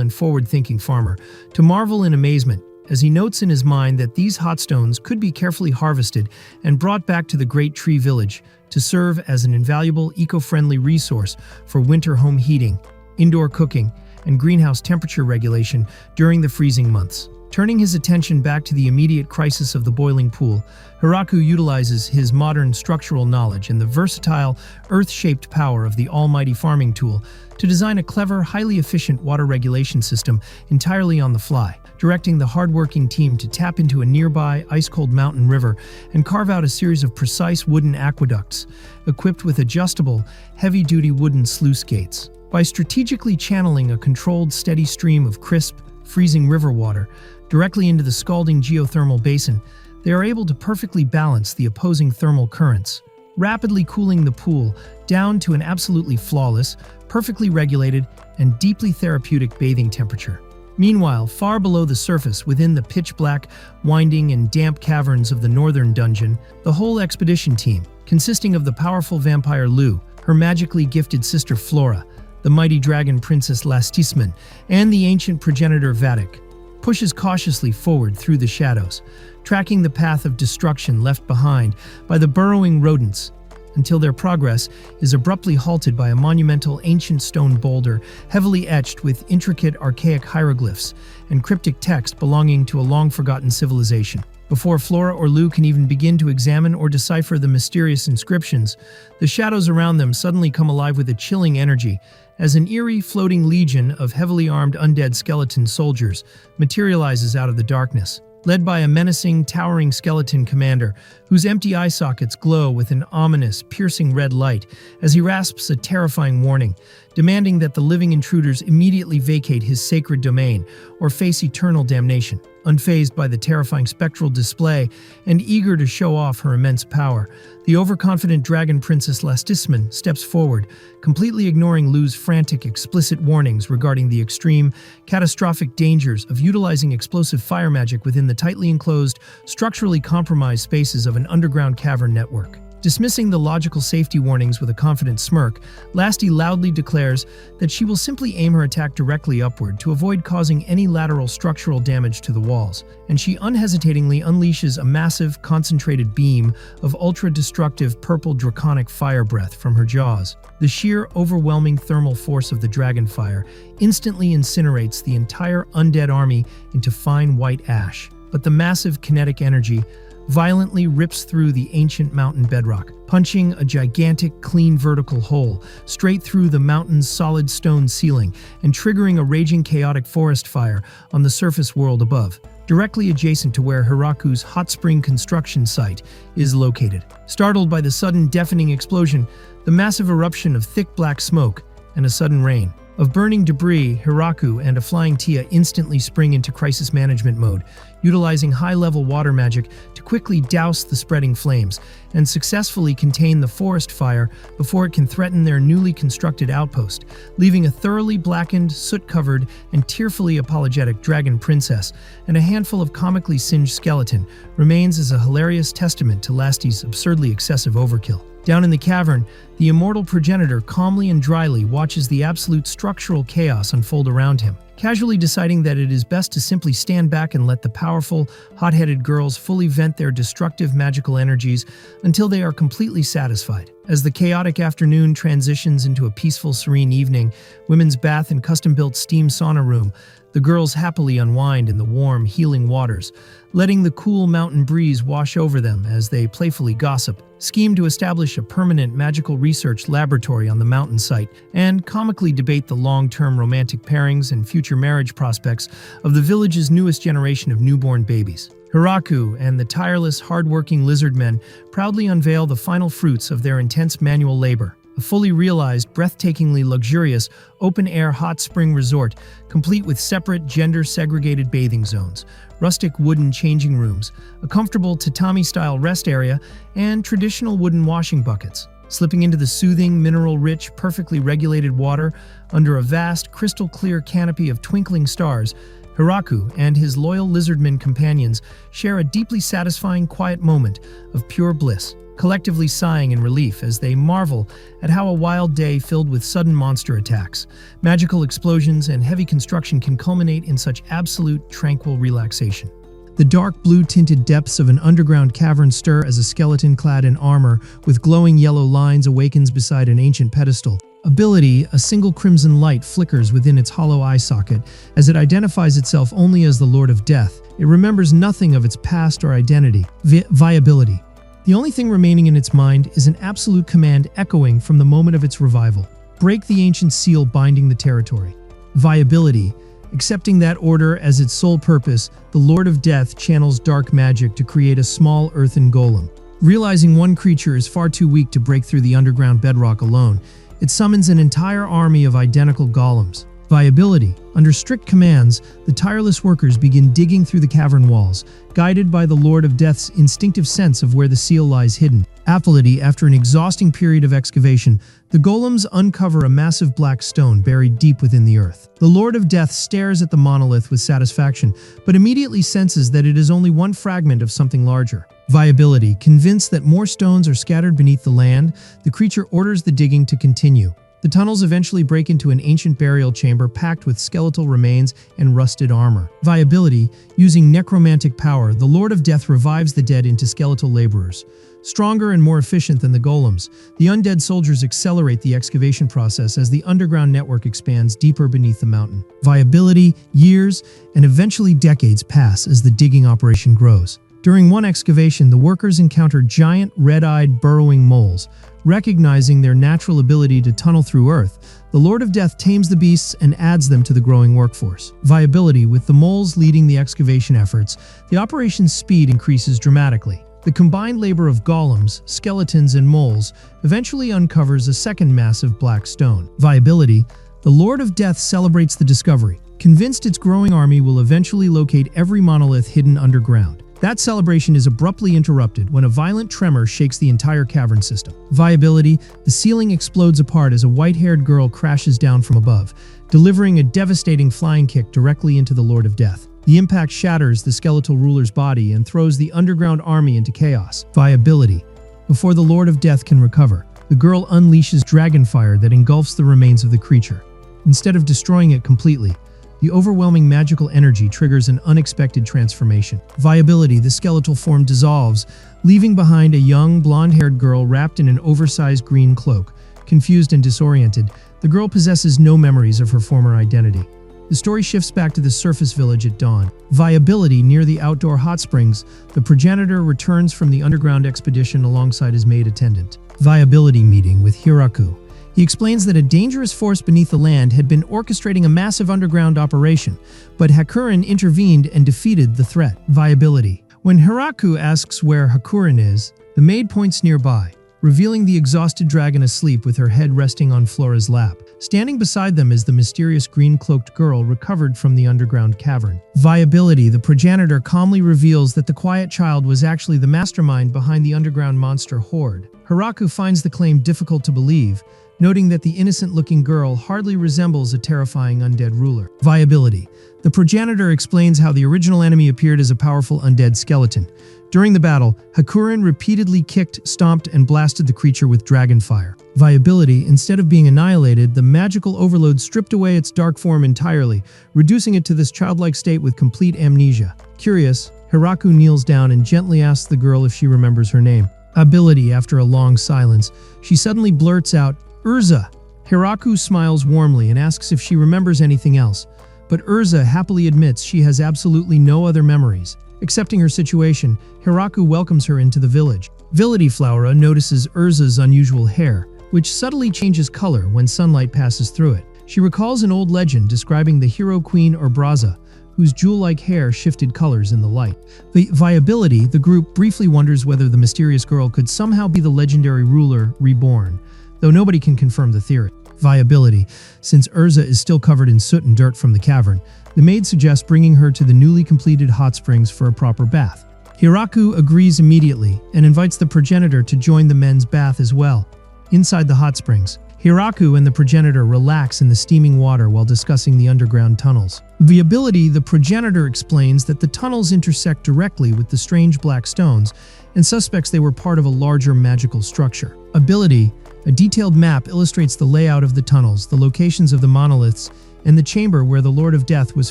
and forward-thinking farmer, to marvel in amazement as he notes in his mind that these hot stones could be carefully harvested and brought back to the Great Tree Village to serve as an invaluable eco-friendly resource for winter home heating, indoor cooking, and greenhouse temperature regulation during the freezing months. Turning his attention back to the immediate crisis of the boiling pool, Hiraku utilizes his modern structural knowledge and the versatile, earth-shaped power of the almighty farming tool to design a clever, highly efficient water regulation system entirely on the fly, directing the hardworking team to tap into a nearby ice-cold mountain river and carve out a series of precise wooden aqueducts, equipped with adjustable, heavy-duty wooden sluice gates. By strategically channeling a controlled, steady stream of crisp, freezing river water directly into the scalding geothermal basin, they are able to perfectly balance the opposing thermal currents, rapidly cooling the pool down to an absolutely flawless, perfectly regulated, and deeply therapeutic bathing temperature. Meanwhile, far below the surface, within the pitch-black, winding, and damp caverns of the northern dungeon, the whole expedition team, consisting of the powerful vampire Lou, her magically gifted sister Flora, the mighty dragon princess Lastisman, and the ancient progenitor Vatic, pushes cautiously forward through the shadows, tracking the path of destruction left behind by the burrowing rodents, until their progress is abruptly halted by a monumental ancient stone boulder heavily etched with intricate archaic hieroglyphs and cryptic text belonging to a long-forgotten civilization. Before Flora or Lou can even begin to examine or decipher the mysterious inscriptions, the shadows around them suddenly come alive with a chilling energy as an eerie, floating legion of heavily armed undead skeleton soldiers materializes out of the darkness, led by a menacing, towering skeleton commander whose empty eye sockets glow with an ominous, piercing red light as he rasps a terrifying warning, demanding that the living intruders immediately vacate his sacred domain or face eternal damnation. Unfazed by the terrifying spectral display and eager to show off her immense power, the overconfident dragon princess Lastisman steps forward, completely ignoring Lou's frantic, explicit warnings regarding the extreme, catastrophic dangers of utilizing explosive fire magic within the tightly enclosed, structurally compromised spaces of an underground cavern network. Dismissing the logical safety warnings with a confident smirk, Lasti loudly declares that she will simply aim her attack directly upward to avoid causing any lateral structural damage to the walls, and she unhesitatingly unleashes a massive, concentrated beam of ultra-destructive purple draconic fire breath from her jaws. The sheer, overwhelming thermal force of the dragonfire instantly incinerates the entire undead army into fine white ash, but the massive kinetic energy violently rips through the ancient mountain bedrock, punching a gigantic, clean vertical hole straight through the mountain's solid stone ceiling and triggering a raging chaotic forest fire on the surface world above, directly adjacent to where Hiraku's hot spring construction site is located. Startled by the sudden deafening explosion, the massive eruption of thick black smoke, and a sudden rain of burning debris, Hiraku and a flying Tia instantly spring into crisis management mode, utilizing high-level water magic to quickly douse the spreading flames and successfully contain the forest fire before it can threaten their newly constructed outpost, leaving a thoroughly blackened, soot-covered, and tearfully apologetic dragon princess and a handful of comically singed skeleton remains as a hilarious testament to Lasti's absurdly excessive overkill. Down in the cavern, the immortal progenitor calmly and dryly watches the absolute structural chaos unfold around him, casually deciding that it is best to simply stand back and let the powerful, hot-headed girls fully vent their destructive magical energies until they are completely satisfied. As the chaotic afternoon transitions into a peaceful, serene evening, women's bath and custom-built steam sauna room, the girls happily unwind in the warm, healing waters, letting the cool mountain breeze wash over them as they playfully gossip, scheme to establish a permanent magical research laboratory on the mountain site, and comically debate the long-term romantic pairings and future marriage prospects of the village's newest generation of newborn babies. Hiraku and the tireless, hard-working lizardmen proudly unveil the final fruits of their intense manual labor. A fully realized, breathtakingly luxurious, open-air hot spring resort, complete with separate, gender-segregated bathing zones, rustic wooden changing rooms, a comfortable tatami-style rest area, and traditional wooden washing buckets. Slipping into the soothing, mineral-rich, perfectly regulated water under a vast, crystal-clear canopy of twinkling stars, Hiraku and his loyal lizardmen companions share a deeply satisfying, quiet moment of pure bliss, collectively sighing in relief as they marvel at how a wild day filled with sudden monster attacks, magical explosions, and heavy construction can culminate in such absolute, tranquil relaxation. The dark blue-tinted depths of an underground cavern stir as a skeleton clad in armor with glowing yellow lines awakens beside an ancient pedestal. Ability, a single crimson light flickers within its hollow eye socket as it identifies itself only as the Lord of Death. It remembers nothing of its past or identity. Viability. The only thing remaining in its mind is an absolute command echoing from the moment of its revival. Break the ancient seal binding the territory. Viability. Accepting that order as its sole purpose, the Lord of Death channels dark magic to create a small earthen golem. Realizing one creature is far too weak to break through the underground bedrock alone, it summons an entire army of identical golems. Viability. Under strict commands, the tireless workers begin digging through the cavern walls, guided by the Lord of Death's instinctive sense of where the seal lies hidden. Ability. After an exhausting period of excavation, the golems uncover a massive black stone buried deep within the earth. The Lord of Death stares at the monolith with satisfaction, but immediately senses that it is only one fragment of something larger. Viability. Convinced that more stones are scattered beneath the land, the creature orders the digging to continue. The tunnels eventually break into an ancient burial chamber packed with skeletal remains and rusted armor. Viability. Using necromantic power, the Lord of Death revives the dead into skeletal laborers. Stronger and more efficient than the golems, the undead soldiers accelerate the excavation process as the underground network expands deeper beneath the mountain. Viability. Years, and eventually decades pass as the digging operation grows. During one excavation, the workers encounter giant, red-eyed, burrowing moles. Recognizing their natural ability to tunnel through earth, the Lord of Death tames the beasts and adds them to the growing workforce. Viability. With the moles leading the excavation efforts, the operation's speed increases dramatically. The combined labor of golems, skeletons, and moles eventually uncovers a second massive black stone. Viability. The Lord of Death celebrates the discovery, convinced its growing army will eventually locate every monolith hidden underground. That celebration is abruptly interrupted when a violent tremor shakes the entire cavern system. Viability. The ceiling explodes apart as a white-haired girl crashes down from above, delivering a devastating flying kick directly into the Lord of Death. The impact shatters the skeletal ruler's body and throws the underground army into chaos. Viability. Before the Lord of Death can recover, the girl unleashes dragon fire that engulfs the remains of the creature. Instead of destroying it completely, the overwhelming magical energy triggers an unexpected transformation. Viability, the skeletal form dissolves, leaving behind a young, blonde-haired girl wrapped in an oversized green cloak. Confused and disoriented, the girl possesses no memories of her former identity. The story shifts back to the surface village at dawn. Viability, near the outdoor hot springs, the progenitor returns from the underground expedition alongside his maid attendant. Viability meeting with Hiraku. He explains that a dangerous force beneath the land had been orchestrating a massive underground operation, but Hakuren intervened and defeated the threat. Viability. When Hiraku asks where Hakuren is, the maid points nearby, revealing the exhausted dragon asleep with her head resting on Flora's lap. Standing beside them is the mysterious green-cloaked girl recovered from the underground cavern. Viability, the progenitor calmly reveals that the quiet child was actually the mastermind behind the underground monster horde. Hiraku finds the claim difficult to believe, noting that the innocent-looking girl hardly resembles a terrifying undead ruler. Viability. The progenitor explains how the original enemy appeared as a powerful undead skeleton. During the battle, Hakuren repeatedly kicked, stomped, and blasted the creature with dragon fire. Viability. Instead of being annihilated, the magical overload stripped away its dark form entirely, reducing it to this childlike state with complete amnesia. Curious, Hiraku kneels down and gently asks the girl if she remembers her name. Ability. After a long silence, she suddenly blurts out, "Urza." Hiraku smiles warmly and asks if she remembers anything else, but Urza happily admits she has absolutely no other memories. Accepting her situation, Hiraku welcomes her into the village. Ability Flora notices Urza's unusual hair, which subtly changes color when sunlight passes through it. She recalls an old legend describing the hero queen Urbraza, whose jewel-like hair shifted colors in the light. Viability, the group briefly wonders whether the mysterious girl could somehow be the legendary ruler reborn, though nobody can confirm the theory. Viability. Since Urza is still covered in soot and dirt from the cavern, the maid suggests bringing her to the newly completed hot springs for a proper bath. Hiraku agrees immediately and invites the progenitor to join the men's bath as well. Inside the hot springs, Hiraku and the progenitor relax in the steaming water while discussing the underground tunnels. Viability, the progenitor explains that the tunnels intersect directly with the strange black stones and suspects they were part of a larger magical structure. Ability, a detailed map illustrates the layout of the tunnels, the locations of the monoliths, and the chamber where the Lord of Death was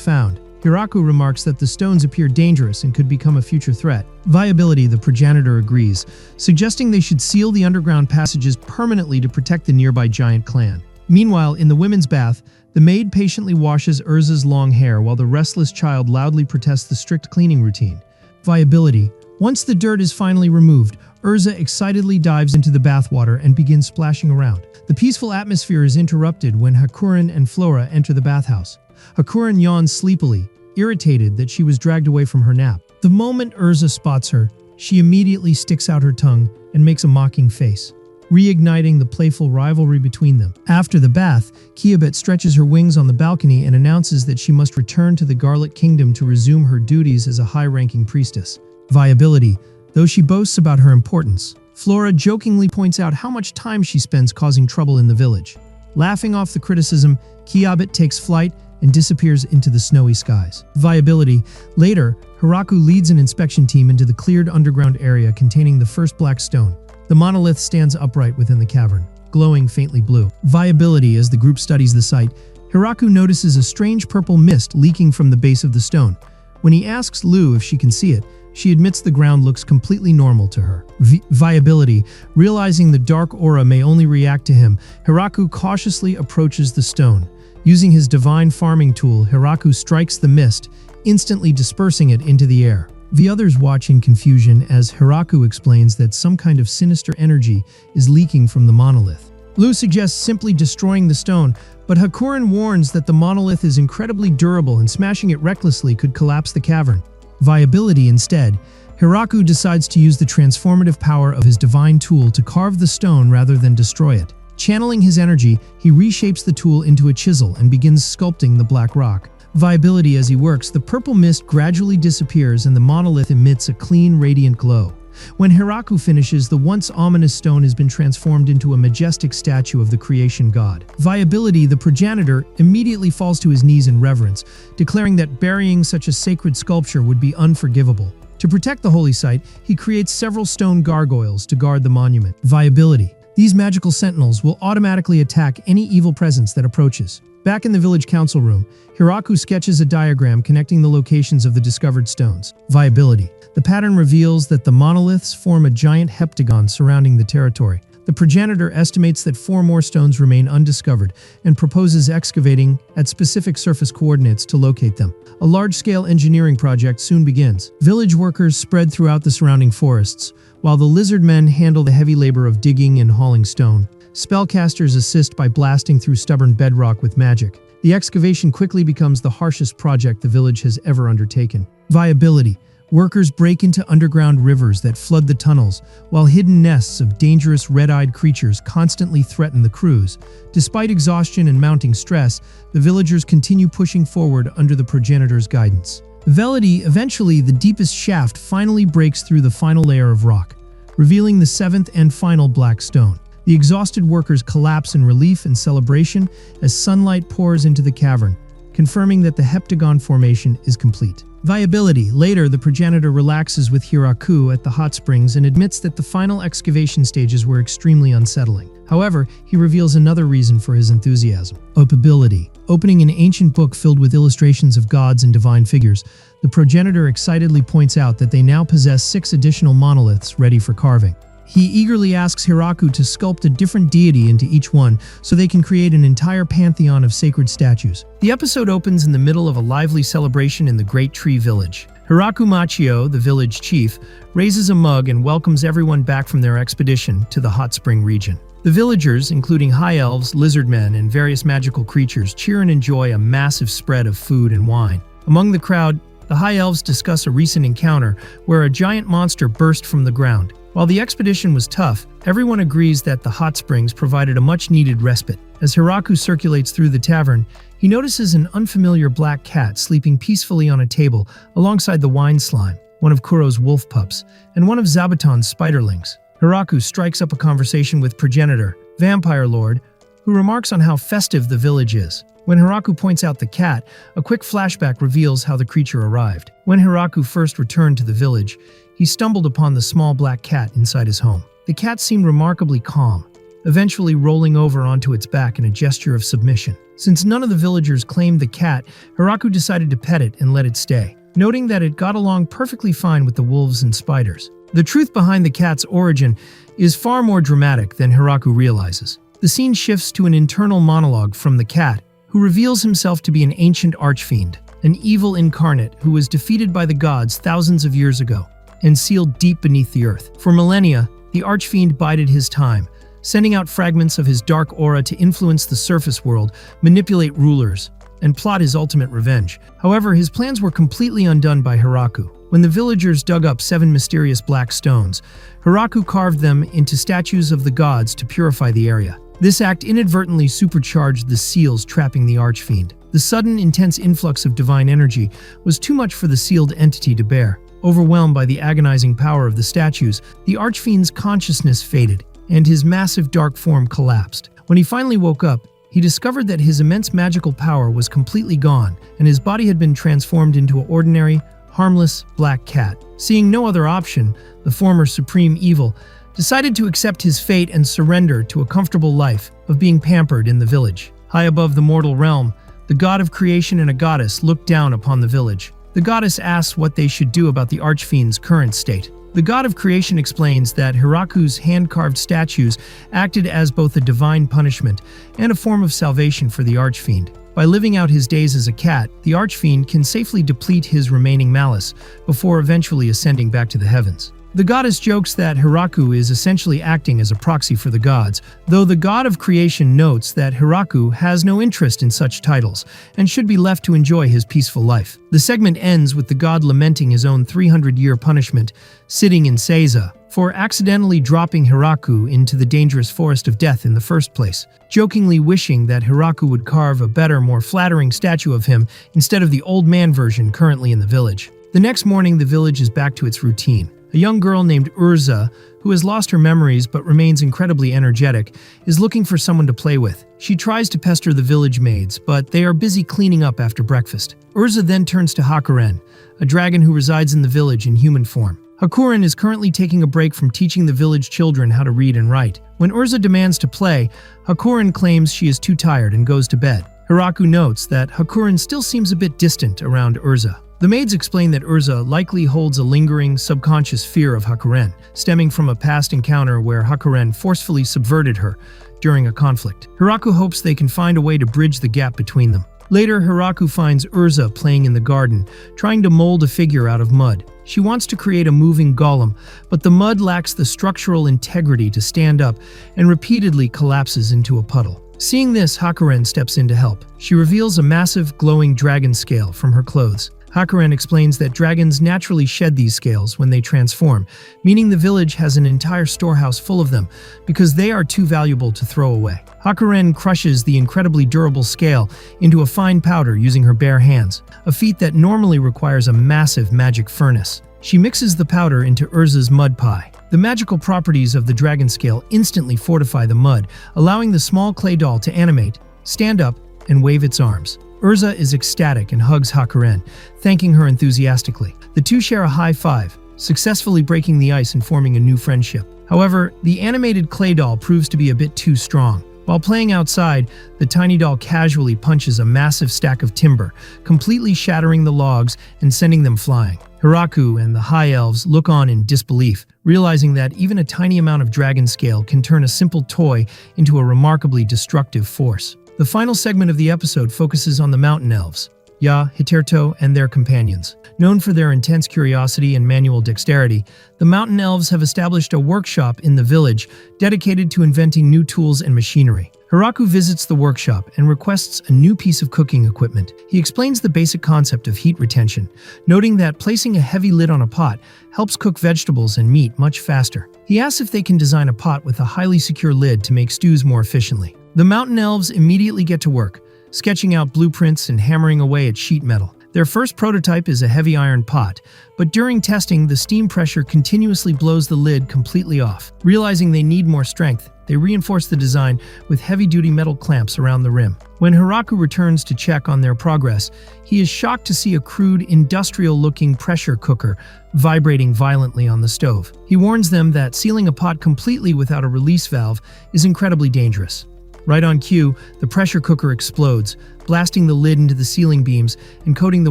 found. Hiraku remarks that the stones appear dangerous and could become a future threat. Viability, the progenitor agrees, suggesting they should seal the underground passages permanently to protect the nearby giant clan. Meanwhile, in the women's bath, the maid patiently washes Urza's long hair while the restless child loudly protests the strict cleaning routine. Viability. Once the dirt is finally removed, Urza excitedly dives into the bathwater and begins splashing around. The peaceful atmosphere is interrupted when Hakuren and Flora enter the bathhouse. Hakuren yawns sleepily, irritated that she was dragged away from her nap. The moment Urza spots her, she immediately sticks out her tongue and makes a mocking face, reigniting the playful rivalry between them. After the bath, Kiabet stretches her wings on the balcony and announces that she must return to the Garlic Kingdom to resume her duties as a high-ranking priestess. Viability. Though she boasts about her importance, Flora jokingly points out how much time she spends causing trouble in the village. Laughing off the criticism, Kiabet takes flight and disappears into the snowy skies. Viability. Later, Hiraku leads an inspection team into the cleared underground area containing the first black stone. The monolith stands upright within the cavern, glowing faintly blue. Viability. As the group studies the site, Hiraku notices a strange purple mist leaking from the base of the stone. When he asks Lu if she can see it, she admits the ground looks completely normal to her. Viability. Realizing the dark aura may only react to him, Hiraku cautiously approaches the stone. Using his divine farming tool, Hiraku strikes the mist, instantly dispersing it into the air. The others watch in confusion as Hiraku explains that some kind of sinister energy is leaking from the monolith. Lu suggests simply destroying the stone, but Hakuren warns that the monolith is incredibly durable and smashing it recklessly could collapse the cavern. Viability. Instead, Hiraku decides to use the transformative power of his divine tool to carve the stone rather than destroy it. Channeling his energy, he reshapes the tool into a chisel and begins sculpting the black rock. Viability. As he works, the purple mist gradually disappears and the monolith emits a clean, radiant glow. When Hiraku finishes, the once ominous stone has been transformed into a majestic statue of the creation god. Viability. The progenitor immediately falls to his knees in reverence, declaring that burying such a sacred sculpture would be unforgivable. To To protect the holy site, he creates several stone gargoyles to guard the monument. Viability. These magical sentinels will automatically attack any evil presence that approaches. Back in the village council room, Hiraku sketches a diagram connecting the locations of the discovered stones. Viability. The pattern reveals that the monoliths form a giant heptagon surrounding the territory. The progenitor estimates that 4 more stones remain undiscovered and proposes excavating at specific surface coordinates to locate them. A large-scale engineering project soon begins. Village workers spread throughout the surrounding forests, while the lizard men handle the heavy labor of digging and hauling stone. Spellcasters assist by blasting through stubborn bedrock with magic. The excavation quickly becomes the harshest project the village has ever undertaken. Viability. Workers break into underground rivers that flood the tunnels, while hidden nests of dangerous red-eyed creatures constantly threaten the crews. Despite exhaustion and mounting stress, the villagers continue pushing forward under the progenitor's guidance. Eventually, the deepest shaft finally breaks through the final layer of rock, revealing the 7th and final black stone. The exhausted workers collapse in relief and celebration as sunlight pours into the cavern, confirming that the heptagon formation is complete. Viability. Later, the progenitor relaxes with Hiraku at the hot springs and admits that the final excavation stages were extremely unsettling. However, he reveals another reason for his enthusiasm. Opability. Opening an ancient book filled with illustrations of gods and divine figures, the progenitor excitedly points out that they now possess 6 additional monoliths ready for carving. He eagerly asks Hiraku to sculpt a different deity into each one so they can create an entire pantheon of sacred statues. The episode opens in the middle of a lively celebration in the Great Tree Village. Hiraku Machio, the village chief, raises a mug and welcomes everyone back from their expedition to the hot spring region. The villagers, including high elves, lizard men, and various magical creatures, cheer and enjoy a massive spread of food and wine. Among the crowd, the high elves discuss a recent encounter where a giant monster burst from the ground. While the expedition was tough, everyone agrees that the hot springs provided a much-needed respite. As Hiraku circulates through the tavern, he notices an unfamiliar black cat sleeping peacefully on a table alongside the wine slime, one of Kuro's wolf pups, and one of Zabuton's spiderlings. Hiraku strikes up a conversation with progenitor, Vampire Lord, who remarks on how festive the village is. When Hiraku points out the cat, a quick flashback reveals how the creature arrived. When Hiraku first returned to the village, he stumbled upon the small black cat inside his home. The cat seemed remarkably calm, eventually rolling over onto its back in a gesture of submission. Since none of the villagers claimed the cat, Hiraku decided to pet it and let it stay, noting that it got along perfectly fine with the wolves and spiders. The truth behind the cat's origin is far more dramatic than Hiraku realizes. The scene shifts to an internal monologue from the cat, who reveals himself to be an ancient archfiend, an evil incarnate who was defeated by the gods thousands of years ago and sealed deep beneath the earth. For millennia, the archfiend bided his time, sending out fragments of his dark aura to influence the surface world, manipulate rulers, and plot his ultimate revenge. However, his plans were completely undone by Hiraku. When the villagers dug up 7 mysterious black stones, Hiraku carved them into statues of the gods to purify the area. This act inadvertently supercharged the seals trapping the archfiend. The sudden, intense influx of divine energy was too much for the sealed entity to bear. Overwhelmed by the agonizing power of the statues, the archfiend's consciousness faded, and his massive dark form collapsed. When he finally woke up, he discovered that his immense magical power was completely gone, and his body had been transformed into an ordinary, harmless black cat. Seeing no other option, the former supreme evil decided to accept his fate and surrender to a comfortable life of being pampered in the village. High above the mortal realm, the god of creation and a goddess looked down upon the village. The goddess asks what they should do about the archfiend's current state. The god of creation explains that Hiraku's hand-carved statues acted as both a divine punishment and a form of salvation for the archfiend. By living out his days as a cat, the archfiend can safely deplete his remaining malice before eventually ascending back to the heavens. The goddess jokes that Hiraku is essentially acting as a proxy for the gods, though the god of creation notes that Hiraku has no interest in such titles and should be left to enjoy his peaceful life. The segment ends with the god lamenting his own 300-year punishment, sitting in Seiza, for accidentally dropping Hiraku into the dangerous forest of death in the first place, jokingly wishing that Hiraku would carve a better, more flattering statue of him instead of the old man version currently in the village. The next morning, the village is back to its routine. A young girl named Urza, who who has lost her memories but remains incredibly energetic, is looking for someone to play with. She tries to pester the village maids, but they are busy cleaning up after breakfast. Urza then turns to Hakuren, a dragon who resides in the village in human form. Hakuren is currently taking a break from teaching the village children how to read and write. When Urza demands to play, Hakuren claims she is too tired and goes to bed. Hiraku notes that Hakuren still seems a bit distant around Urza. The maids explain that Urza likely holds a lingering, subconscious fear of Hakuren, stemming from a past encounter where Hakuren forcefully subverted her during a conflict. Hiraku hopes they can find a way to bridge the gap between them. Later, Hiraku finds Urza playing in the garden, trying to mold a figure out of mud. She wants to create a moving golem, but the mud lacks the structural integrity to stand up and repeatedly collapses into a puddle. Seeing this, Hakuren steps in to help. She reveals a massive, glowing dragon scale from her clothes. Hakuren explains that dragons naturally shed these scales when they transform, meaning the village has an entire storehouse full of them because they are too valuable to throw away. Hakuren crushes the incredibly durable scale into a fine powder using her bare hands, a feat that normally requires a massive magic furnace. She mixes the powder into Urza's mud pie. The magical properties of the dragon scale instantly fortify the mud, allowing the small clay doll to animate, stand up, and wave its arms. Urza is ecstatic and hugs Hakuren, thanking her enthusiastically. The two share a high five, successfully breaking the ice and forming a new friendship. However, the animated clay doll proves to be a bit too strong. While playing outside, the tiny doll casually punches a massive stack of timber, completely shattering the logs and sending them flying. Hiraku and the High Elves look on in disbelief, realizing that even a tiny amount of dragon scale can turn a simple toy into a remarkably destructive force. The final segment of the episode focuses on the Mountain Elves, Ya, Hiterto, and their companions. Known for their intense curiosity and manual dexterity, the Mountain Elves have established a workshop in the village dedicated to inventing new tools and machinery. Hiraku visits the workshop and requests a new piece of cooking equipment. He explains the basic concept of heat retention, noting that placing a heavy lid on a pot helps cook vegetables and meat much faster. He asks if they can design a pot with a highly secure lid to make stews more efficiently. The Mountain Elves immediately get to work, sketching out blueprints and hammering away at sheet metal. Their first prototype is a heavy iron pot, but during testing, the steam pressure continuously blows the lid completely off. Realizing they need more strength, they reinforce the design with heavy-duty metal clamps around the rim. When Hiraku returns to check on their progress, he is shocked to see a crude, industrial-looking pressure cooker vibrating violently on the stove. He warns them that sealing a pot completely without a release valve is incredibly dangerous. Right on cue, the pressure cooker explodes, blasting the lid into the ceiling beams and coating the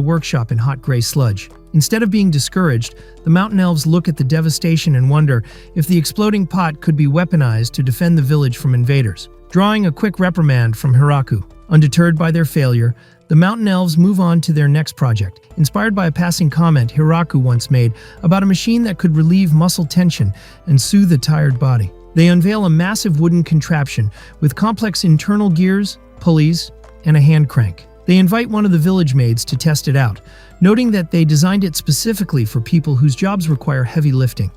workshop in hot gray sludge. Instead of being discouraged, the Mountain Elves look at the devastation and wonder if the exploding pot could be weaponized to defend the village from invaders. Drawing a quick reprimand from Hiraku. Undeterred by their failure, the Mountain Elves move on to their next project, inspired by a passing comment Hiraku once made about a machine that could relieve muscle tension and soothe a tired body. They unveil a massive wooden contraption with complex internal gears, pulleys, and a hand crank. They invite one of the village maids to test it out, noting that they designed it specifically for people whose jobs require heavy lifting.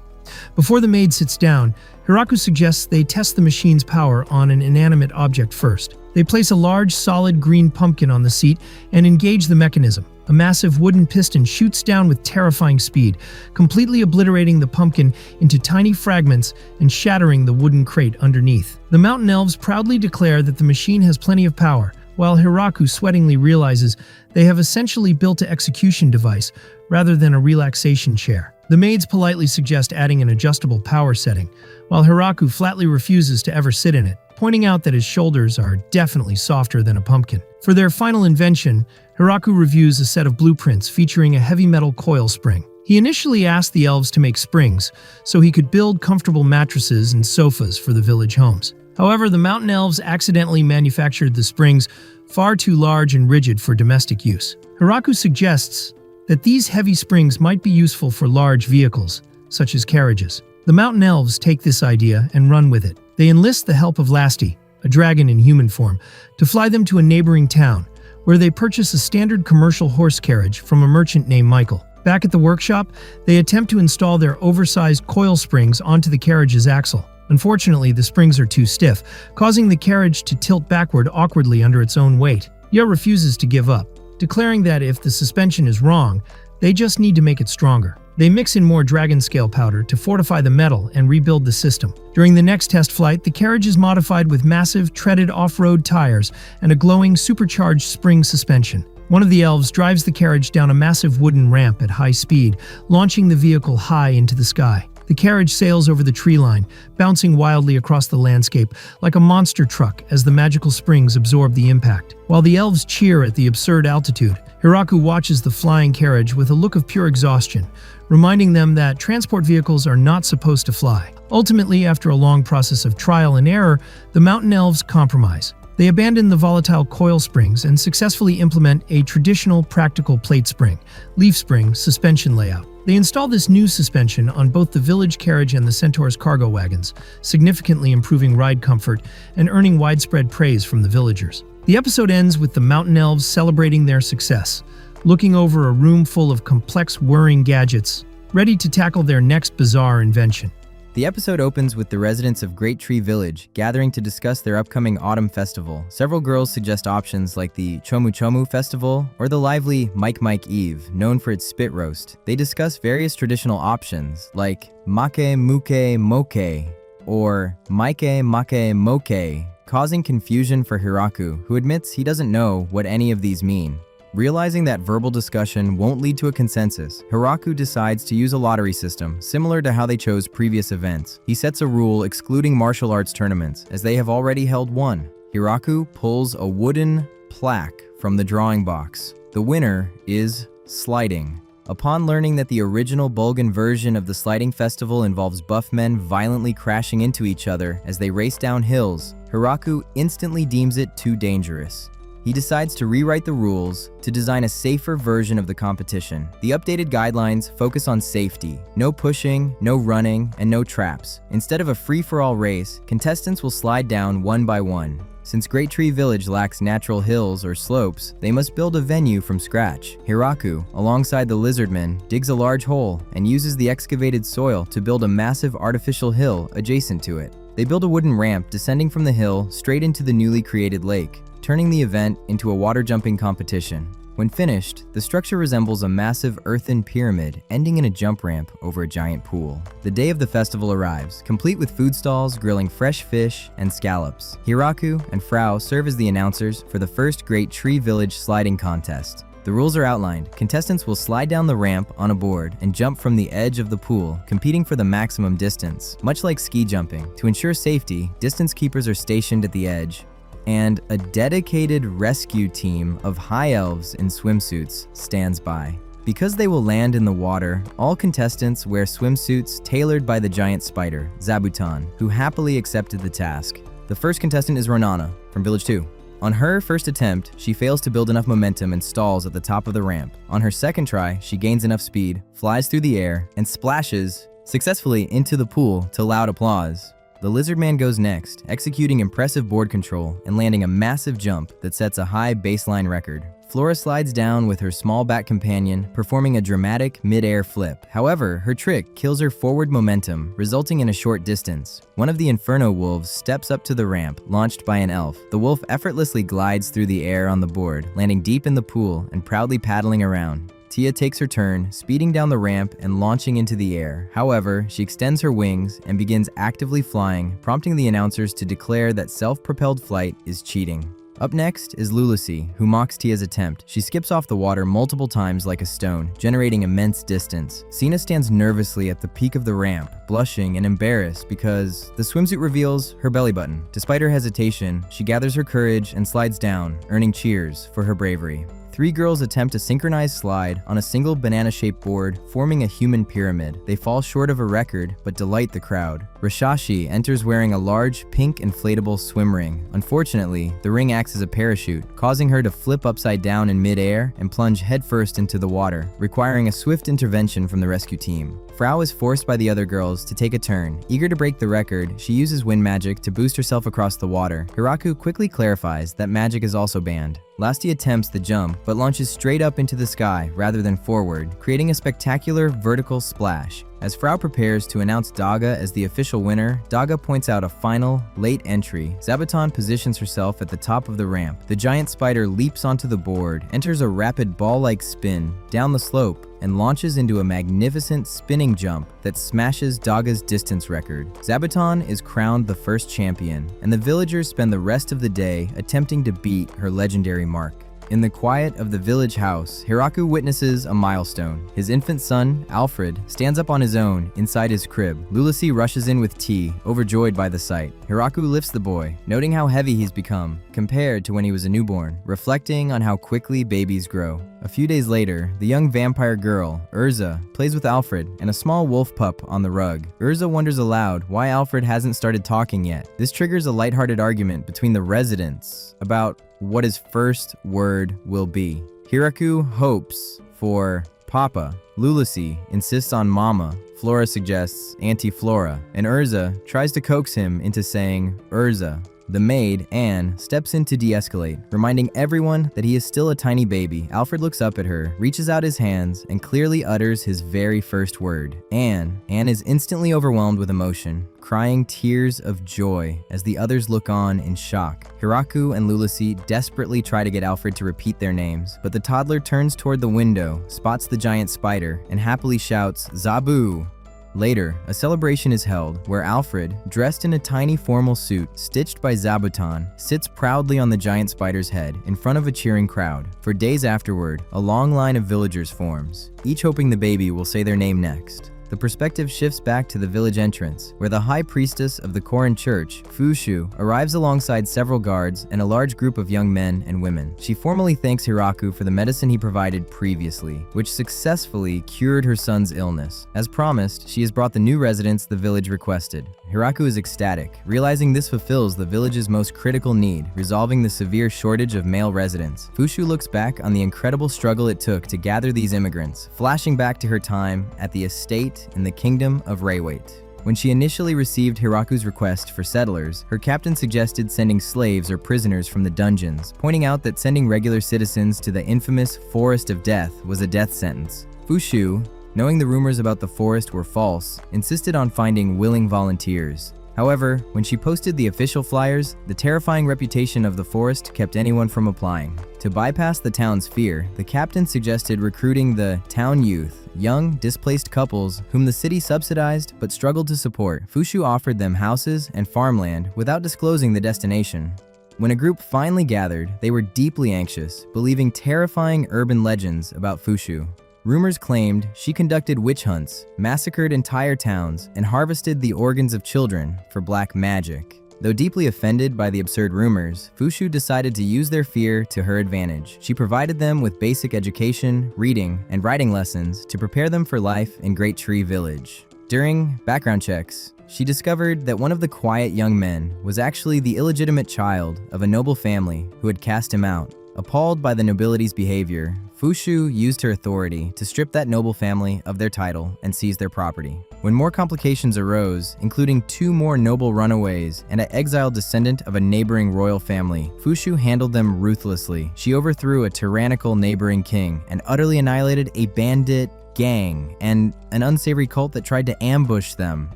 Before the maid sits down, Hiraku suggests they test the machine's power on an inanimate object first. They place a large, solid green pumpkin on the seat and engage the mechanism. A massive wooden piston shoots down with terrifying speed, completely obliterating the pumpkin into tiny fragments and shattering the wooden crate underneath. The Mountain Elves proudly declare that the machine has plenty of power, while Hiraku sweatingly realizes they have essentially built an execution device rather than a relaxation chair. The maids politely suggest adding an adjustable power setting, while Hiraku flatly refuses to ever sit in it, pointing out that his shoulders are definitely softer than a pumpkin. For their final invention, Hiraku reviews a set of blueprints featuring a heavy metal coil spring. He initially asked the elves to make springs so he could build comfortable mattresses and sofas for the village homes. However, the Mountain Elves accidentally manufactured the springs far too large and rigid for domestic use. Hiraku suggests that these heavy springs might be useful for large vehicles, such as carriages. The Mountain Elves take this idea and run with it. They enlist the help of Lasti, a dragon in human form, to fly them to a neighboring town, where they purchase a standard commercial horse carriage from a merchant named Michael. Back at the workshop, they attempt to install their oversized coil springs onto the carriage's axle. Unfortunately, the springs are too stiff, causing the carriage to tilt backward awkwardly under its own weight. Ya refuses to give up, declaring that if the suspension is wrong, they just need to make it stronger. They mix in more dragon scale powder to fortify the metal and rebuild the system. During the next test flight, the carriage is modified with massive, treaded off-road tires and a glowing, supercharged spring suspension. One of the elves drives the carriage down a massive wooden ramp at high speed, launching the vehicle high into the sky. The carriage sails over the tree line, bouncing wildly across the landscape like a monster truck as the magical springs absorb the impact. While the elves cheer at the absurd altitude, Hiraku watches the flying carriage with a look of pure exhaustion, reminding them that transport vehicles are not supposed to fly. Ultimately, after a long process of trial and error, the mountain elves compromise. They abandon the volatile coil springs and successfully implement a traditional practical plate spring, leaf spring suspension layout. They install this new suspension on both the village carriage and the Centaur's cargo wagons, significantly improving ride comfort and earning widespread praise from the villagers. The episode ends with the mountain elves celebrating their success, looking over a room full of complex whirring gadgets, ready to tackle their next bizarre invention. The episode opens with the residents of Great Tree Village gathering to discuss their upcoming autumn festival. Several girls suggest options like the Chomu Chomu Festival or the lively Mike Mike Eve, known for its spit roast. They discuss various traditional options like Make Muke Moke or Maike Make Moke, causing confusion for Hiraku, who admits he doesn't know what any of these mean. Realizing that verbal discussion won't lead to a consensus, Hiraku decides to use a lottery system, similar to how they chose previous events. He sets a rule excluding martial arts tournaments, as they have already held one. Hiraku pulls a wooden plaque from the drawing box. The winner is sliding. Upon learning that the original Bulgan version of the sliding festival involves buff men violently crashing into each other as they race down hills, Hiraku instantly deems it too dangerous. He decides to rewrite the rules to design a safer version of the competition. The updated guidelines focus on safety. No pushing, no running, and no traps. Instead of a free-for-all race, contestants will slide down one by one. Since Great Tree Village lacks natural hills or slopes, they must build a venue from scratch. Hiraku, alongside the lizardmen, digs a large hole and uses the excavated soil to build a massive artificial hill adjacent to it. They build a wooden ramp descending from the hill straight into the newly created lake, turning the event into a water jumping competition. When finished, the structure resembles a massive earthen pyramid ending in a jump ramp over a giant pool. The day of the festival arrives, complete with food stalls grilling fresh fish and scallops. Hiraku and Frau serve as the announcers for the first Great Tree Village sliding contest. The rules are outlined. Contestants will slide down the ramp on a board and jump from the edge of the pool, competing for the maximum distance. Much like ski jumping, to ensure safety, distance keepers are stationed at the edge, and a dedicated rescue team of high elves in swimsuits stands by. Because they will land in the water, all contestants wear swimsuits tailored by the giant spider, Zabuton, who happily accepted the task. The first contestant is Ronana, from Village 2. On her first attempt, she fails to build enough momentum and stalls at the top of the ramp. On her second try, she gains enough speed, flies through the air, and splashes successfully into the pool to loud applause. The lizard man goes next, executing impressive board control and landing a massive jump that sets a high baseline record. Flora slides down with her small bat companion, performing a dramatic mid-air flip. However, her trick kills her forward momentum, resulting in a short distance. One of the Inferno wolves steps up to the ramp, launched by an elf. The wolf effortlessly glides through the air on the board, landing deep in the pool and proudly paddling around. Tia takes her turn, speeding down the ramp and launching into the air. However, she extends her wings and begins actively flying, prompting the announcers to declare that self-propelled flight is cheating. Up next is Lulacy, who mocks Tia's attempt. She skips off the water multiple times like a stone, generating immense distance. Sina stands nervously at the peak of the ramp, blushing and embarrassed because the swimsuit reveals her belly button. Despite her hesitation, she gathers her courage and slides down, earning cheers for her bravery. Three girls attempt a synchronized slide on a single banana-shaped board, forming a human pyramid. They fall short of a record, but delight the crowd. Rashashi enters wearing a large, pink inflatable swim ring. Unfortunately, the ring acts as a parachute, causing her to flip upside down in mid-air and plunge headfirst into the water, requiring a swift intervention from the rescue team. Frau is forced by the other girls to take a turn. Eager to break the record, she uses wind magic to boost herself across the water. Hiraku quickly clarifies that magic is also banned. Lasty attempts the jump, but launches straight up into the sky rather than forward, creating a spectacular vertical splash. As Frau prepares to announce Daga as the official winner, Daga points out a final, late entry. Zabuton positions herself at the top of the ramp. The giant spider leaps onto the board, enters a rapid ball-like spin down the slope, and launches into a magnificent spinning jump that smashes Daga's distance record. Zabuton is crowned the first champion, and the villagers spend the rest of the day attempting to beat her legendary mark. In the quiet of the village house, Hiraku witnesses a milestone. His infant son, Alfred, stands up on his own inside his crib. Lulacy rushes in with tea, overjoyed by the sight. Hiraku lifts the boy, noting how heavy he's become compared to when he was a newborn, reflecting on how quickly babies grow. A few days later, the young vampire girl, Urza, plays with Alfred and a small wolf pup on the rug. Urza wonders aloud why Alfred hasn't started talking yet. This triggers a lighthearted argument between the residents about what his first word will be. Hiraku hopes for Papa. Lulacy insists on Mama. Flora suggests Auntie Flora, and Urza tries to coax him into saying Urza. The maid, Anne, steps in to de-escalate, reminding everyone that he is still a tiny baby. Alfred looks up at her, reaches out his hands, and clearly utters his very first word, Anne. Anne is instantly overwhelmed with emotion, crying tears of joy as the others look on in shock. Hiraku and Lulacy desperately try to get Alfred to repeat their names, but the toddler turns toward the window, spots the giant spider, and happily shouts, Zabu! Later, a celebration is held where Alfred, dressed in a tiny formal suit stitched by Zabuton, sits proudly on the giant spider's head in front of a cheering crowd. For days afterward, a long line of villagers forms, each hoping the baby will say their name next. The perspective shifts back to the village entrance, where the high priestess of the Korin church, Fushu, arrives alongside several guards and a large group of young men and women. She formally thanks Hiraku for the medicine he provided previously, which successfully cured her son's illness. As promised, she has brought the new residents the village requested. Hiraku is ecstatic, realizing this fulfills the village's most critical need, resolving the severe shortage of male residents. Fushu looks back on the incredible struggle it took to gather these immigrants, flashing back to her time at the estate in the kingdom of Raywait. When she initially received Hiraku's request for settlers, her captain suggested sending slaves or prisoners from the dungeons, pointing out that sending regular citizens to the infamous Forest of Death was a death sentence. Fushu, knowing the rumors about the forest were false, insisted on finding willing volunteers. However, when she posted the official flyers, the terrifying reputation of the forest kept anyone from applying. To bypass the town's fear, the captain suggested recruiting the town youth, young, displaced couples whom the city subsidized but struggled to support. Fushu offered them houses and farmland without disclosing the destination. When a group finally gathered, they were deeply anxious, believing terrifying urban legends about Fushu. Rumors claimed she conducted witch hunts, massacred entire towns, and harvested the organs of children for black magic. Though deeply offended by the absurd rumors, Fushu decided to use their fear to her advantage. She provided them with basic education, reading, and writing lessons to prepare them for life in Great Tree Village. During background checks, she discovered that one of the quiet young men was actually the illegitimate child of a noble family who had cast him out. Appalled by the nobility's behavior, Fushu used her authority to strip that noble family of their title and seize their property. When more complications arose, including 2 more noble runaways and an exiled descendant of a neighboring royal family, Fushu handled them ruthlessly. She overthrew a tyrannical neighboring king and utterly annihilated a bandit gang and an unsavory cult that tried to ambush them.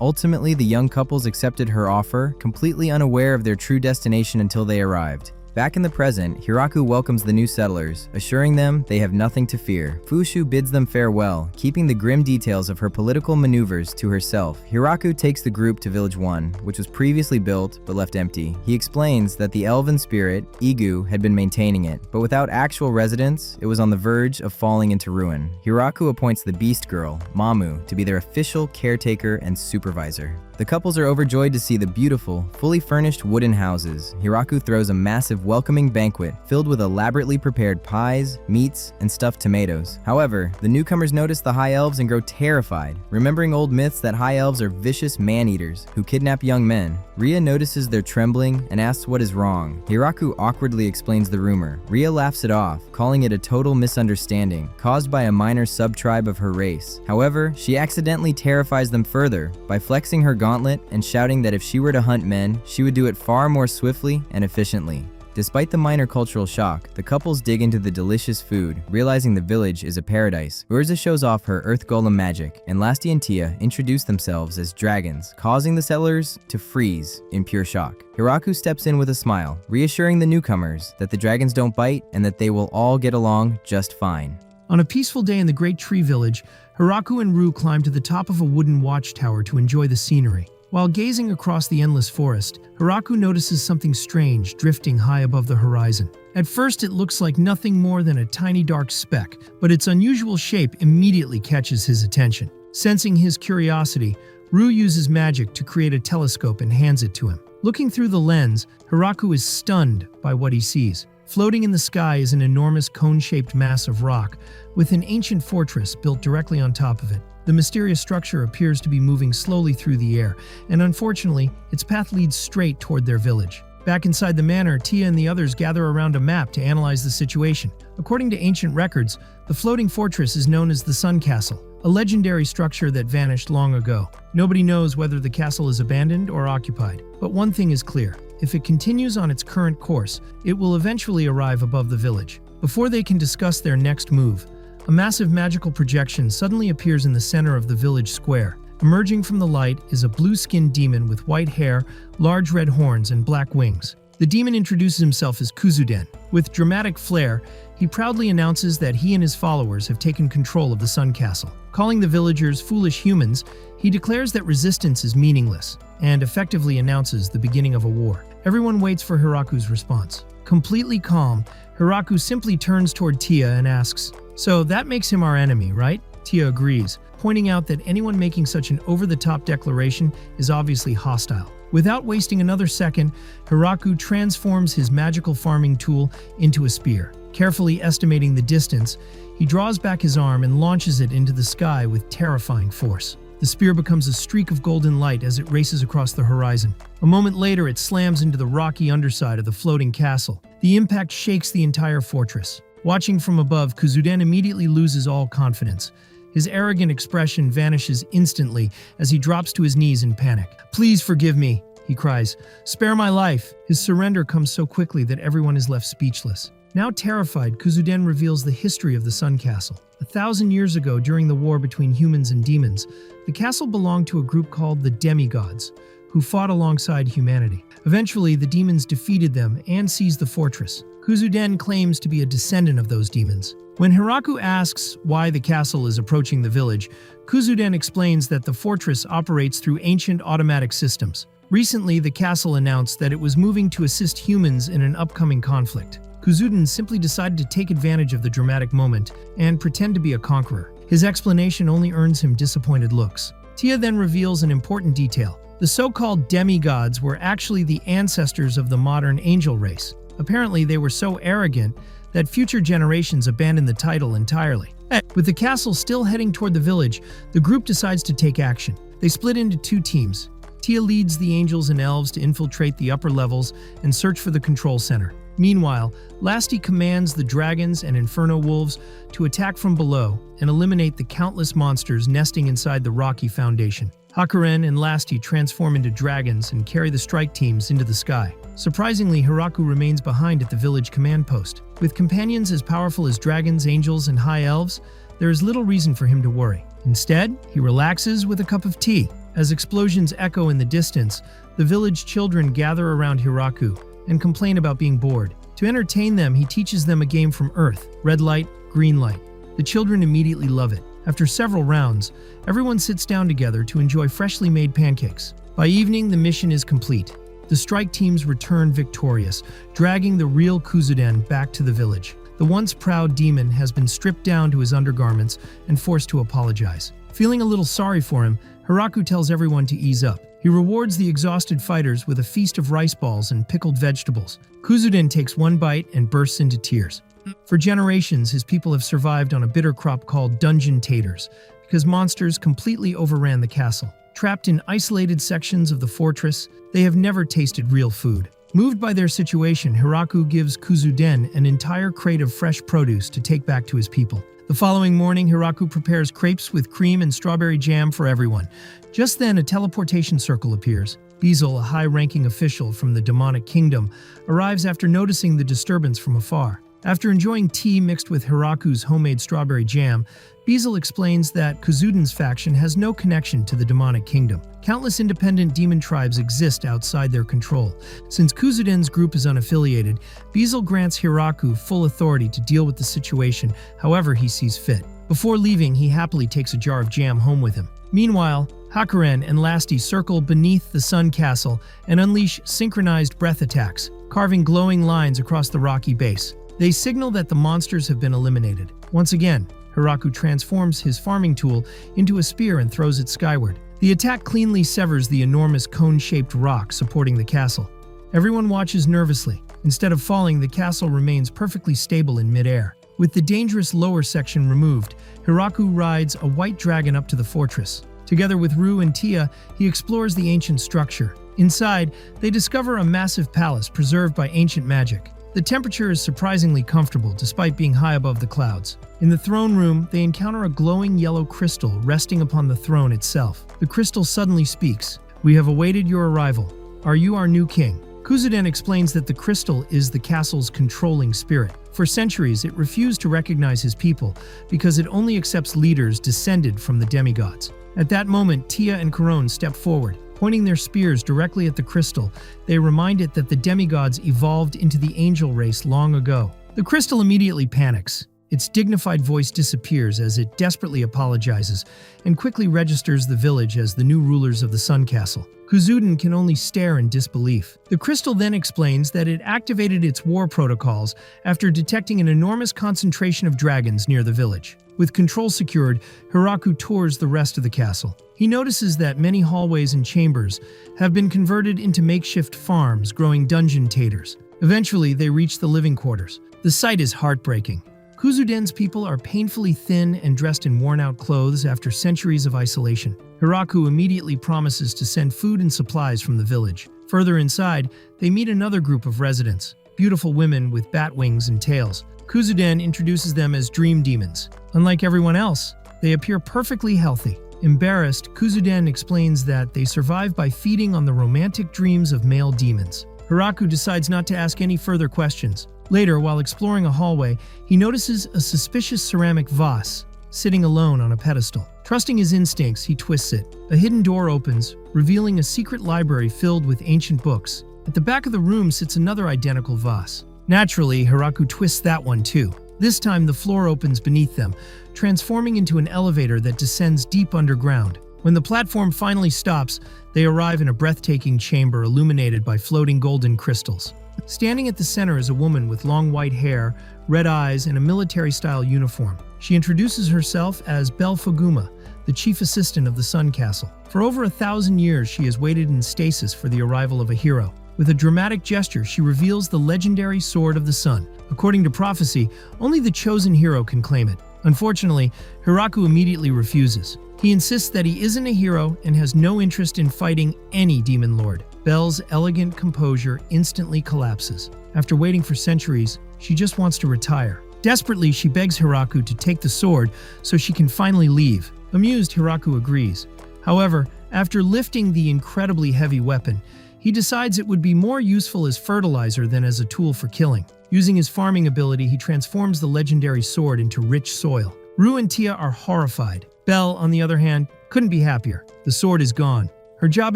Ultimately, the young couples accepted her offer, completely unaware of their true destination until they arrived. Back in the present, Hiraku welcomes the new settlers, assuring them they have nothing to fear. Fushu bids them farewell, keeping the grim details of her political maneuvers to herself. Hiraku takes the group to Village 1, which was previously built but left empty. He explains that the elven spirit, Igu, had been maintaining it, but without actual residents, it was on the verge of falling into ruin. Hiraku appoints the Beast Girl, Mamu, to be their official caretaker and supervisor. The couples are overjoyed to see the beautiful, fully furnished wooden houses. Hiraku throws a massive welcoming banquet filled with elaborately prepared pies, meats, and stuffed tomatoes. However, the newcomers notice the high elves and grow terrified, remembering old myths that high elves are vicious man-eaters who kidnap young men. Ria notices their trembling and asks what is wrong. Hiraku awkwardly explains the rumor. Ria laughs it off, calling it a total misunderstanding caused by a minor sub-tribe of her race. However, she accidentally terrifies them further by flexing her gauntlet and shouting that if she were to hunt men, she would do it far more swiftly and efficiently. Despite the minor cultural shock, the couples dig into the delicious food, realizing the village is a paradise. Urza shows off her earth golem magic, and Lasti and Tia introduce themselves as dragons, causing the settlers to freeze in pure shock. Hiraku steps in with a smile, reassuring the newcomers that the dragons don't bite and that they will all get along just fine. On a peaceful day in the Great Tree Village, Hiraku and Ru climb to the top of a wooden watchtower to enjoy the scenery. While gazing across the endless forest, Hiraku notices something strange drifting high above the horizon. At first, it looks like nothing more than a tiny dark speck, but its unusual shape immediately catches his attention. Sensing his curiosity, Ru uses magic to create a telescope and hands it to him. Looking through the lens, Hiraku is stunned by what he sees. Floating in the sky is an enormous cone-shaped mass of rock, with an ancient fortress built directly on top of it. The mysterious structure appears to be moving slowly through the air, and unfortunately, its path leads straight toward their village. Back inside the manor, Tia and the others gather around a map to analyze the situation. According to ancient records, the floating fortress is known as the Sun Castle, a legendary structure that vanished long ago. Nobody knows whether the castle is abandoned or occupied, but one thing is clear. If it continues on its current course, it will eventually arrive above the village. Before they can discuss their next move, a massive magical projection suddenly appears in the center of the village square. Emerging from the light is a blue-skinned demon with white hair, large red horns, and black wings. The demon introduces himself as Kuzuden. With dramatic flair, he proudly announces that he and his followers have taken control of the Sun Castle. Calling the villagers foolish humans, he declares that resistance is meaningless and effectively announces the beginning of a war. Everyone waits for Hiraku's response. Completely calm, Hiraku simply turns toward Tia and asks, "So that makes him our enemy, right?" Tia agrees, pointing out that anyone making such an over-the-top declaration is obviously hostile. Without wasting another second, Hiraku transforms his magical farming tool into a spear. Carefully estimating the distance, he draws back his arm and launches it into the sky with terrifying force. The spear becomes a streak of golden light as it races across the horizon. A moment later, it slams into the rocky underside of the floating castle. The impact shakes the entire fortress. Watching from above, Kuzuden immediately loses all confidence. His arrogant expression vanishes instantly as he drops to his knees in panic. "Please forgive me," he cries. "Spare my life." His surrender comes so quickly that everyone is left speechless. Now terrified, Kuzuden reveals the history of the Sun Castle. 1,000 years ago, during the war between humans and demons, the castle belonged to a group called the Demigods, who fought alongside humanity. Eventually, the demons defeated them and seized the fortress. Kuzuden claims to be a descendant of those demons. When Hiraku asks why the castle is approaching the village, Kuzuden explains that the fortress operates through ancient automatic systems. Recently, the castle announced that it was moving to assist humans in an upcoming conflict. Kuzuden simply decided to take advantage of the dramatic moment and pretend to be a conqueror. His explanation only earns him disappointed looks. Tia then reveals an important detail. The so-called demigods were actually the ancestors of the modern angel race. Apparently, they were so arrogant that future generations abandoned the title entirely. With the castle still heading toward the village, the group decides to take action. They split into two teams. Tia leads the angels and elves to infiltrate the upper levels and search for the control center. Meanwhile, Lasti commands the dragons and inferno wolves to attack from below and eliminate the countless monsters nesting inside the rocky foundation. Hakuren and Lasti transform into dragons and carry the strike teams into the sky. Surprisingly, Hiraku remains behind at the village command post. With companions as powerful as dragons, angels, and high elves, there is little reason for him to worry. Instead, he relaxes with a cup of tea. As explosions echo in the distance, the village children gather around Hiraku and complain about being bored. To entertain them, he teaches them a game from Earth, red light, green light. The children immediately love it. After several rounds, everyone sits down together to enjoy freshly made pancakes. By evening, the mission is complete. The strike teams return victorious, dragging the real Kuzuden back to the village. The once proud demon has been stripped down to his undergarments and forced to apologize. Feeling a little sorry for him, Hiraku tells everyone to ease up. He rewards the exhausted fighters with a feast of rice balls and pickled vegetables. Kuzuden takes one bite and bursts into tears. For generations, his people have survived on a bitter crop called dungeon taters, because monsters completely overran the castle. Trapped in isolated sections of the fortress, they have never tasted real food. Moved by their situation, Hiraku gives Kuzuden an entire crate of fresh produce to take back to his people. The following morning, Hiraku prepares crepes with cream and strawberry jam for everyone. Just then, a teleportation circle appears. Bezel, a high-ranking official from the demonic kingdom, arrives after noticing the disturbance from afar. After enjoying tea mixed with Hiraku's homemade strawberry jam, Bezel explains that Kuzuden's faction has no connection to the demonic kingdom. Countless independent demon tribes exist outside their control. Since Kuzuden's group is unaffiliated, Bezel grants Hiraku full authority to deal with the situation however he sees fit. Before leaving, he happily takes a jar of jam home with him. Meanwhile, Hakuren and Lasti circle beneath the Sun Castle and unleash synchronized breath attacks, carving glowing lines across the rocky base. They signal that the monsters have been eliminated. Once again, Hiraku transforms his farming tool into a spear and throws it skyward. The attack cleanly severs the enormous cone-shaped rock supporting the castle. Everyone watches nervously. Instead of falling, the castle remains perfectly stable in midair. With the dangerous lower section removed, Hiraku rides a white dragon up to the fortress. Together with Ru and Tia, he explores the ancient structure. Inside, they discover a massive palace preserved by ancient magic. The temperature is surprisingly comfortable despite being high above the clouds. In the throne room, they encounter a glowing yellow crystal resting upon the throne itself. The crystal suddenly speaks. "We have awaited your arrival. Are you our new king?" Kuzuden explains that the crystal is the castle's controlling spirit. For centuries, it refused to recognize his people because it only accepts leaders descended from the demigods. At that moment, Tia and Corone step forward. Pointing their spears directly at the crystal, they remind it that the demigods evolved into the angel race long ago. The crystal immediately panics. Its dignified voice disappears as it desperately apologizes and quickly registers the village as the new rulers of the Sun Castle. Kuzuden can only stare in disbelief. The crystal then explains that it activated its war protocols after detecting an enormous concentration of dragons near the village. With control secured, Hiraku tours the rest of the castle. He notices that many hallways and chambers have been converted into makeshift farms growing dungeon taters. Eventually, they reach the living quarters. The sight is heartbreaking. Kuzuden's people are painfully thin and dressed in worn-out clothes after centuries of isolation. Hiraku immediately promises to send food and supplies from the village. Further inside, they meet another group of residents, beautiful women with bat wings and tails. Kuzuden introduces them as dream demons. Unlike everyone else, they appear perfectly healthy. Embarrassed, Kuzuden explains that they survive by feeding on the romantic dreams of male demons. Hiraku decides not to ask any further questions. Later, while exploring a hallway, he notices a suspicious ceramic vase sitting alone on a pedestal. Trusting his instincts, he twists it. A hidden door opens, revealing a secret library filled with ancient books. At the back of the room sits another identical vase. Naturally, Hiraku twists that one too. This time, the floor opens beneath them, transforming into an elevator that descends deep underground. When the platform finally stops, they arrive in a breathtaking chamber illuminated by floating golden crystals. Standing at the center is a woman with long white hair, red eyes, and a military-style uniform. She introduces herself as Belle Fuguma, the chief assistant of the Sun Castle. For over 1,000 years, she has waited in stasis for the arrival of a hero. With a dramatic gesture, she reveals the legendary Sword of the Sun. According to prophecy, only the chosen hero can claim it. Unfortunately, Hiraku immediately refuses. He insists that he isn't a hero and has no interest in fighting any demon lord. Belle's elegant composure instantly collapses. After waiting for centuries, she just wants to retire. Desperately, she begs Hiraku to take the sword so she can finally leave. Amused, Hiraku agrees. However, after lifting the incredibly heavy weapon, he decides it would be more useful as fertilizer than as a tool for killing. Using his farming ability, he transforms the legendary sword into rich soil. Ru and Tia are horrified. Belle, on the other hand, couldn't be happier. The sword is gone. Her job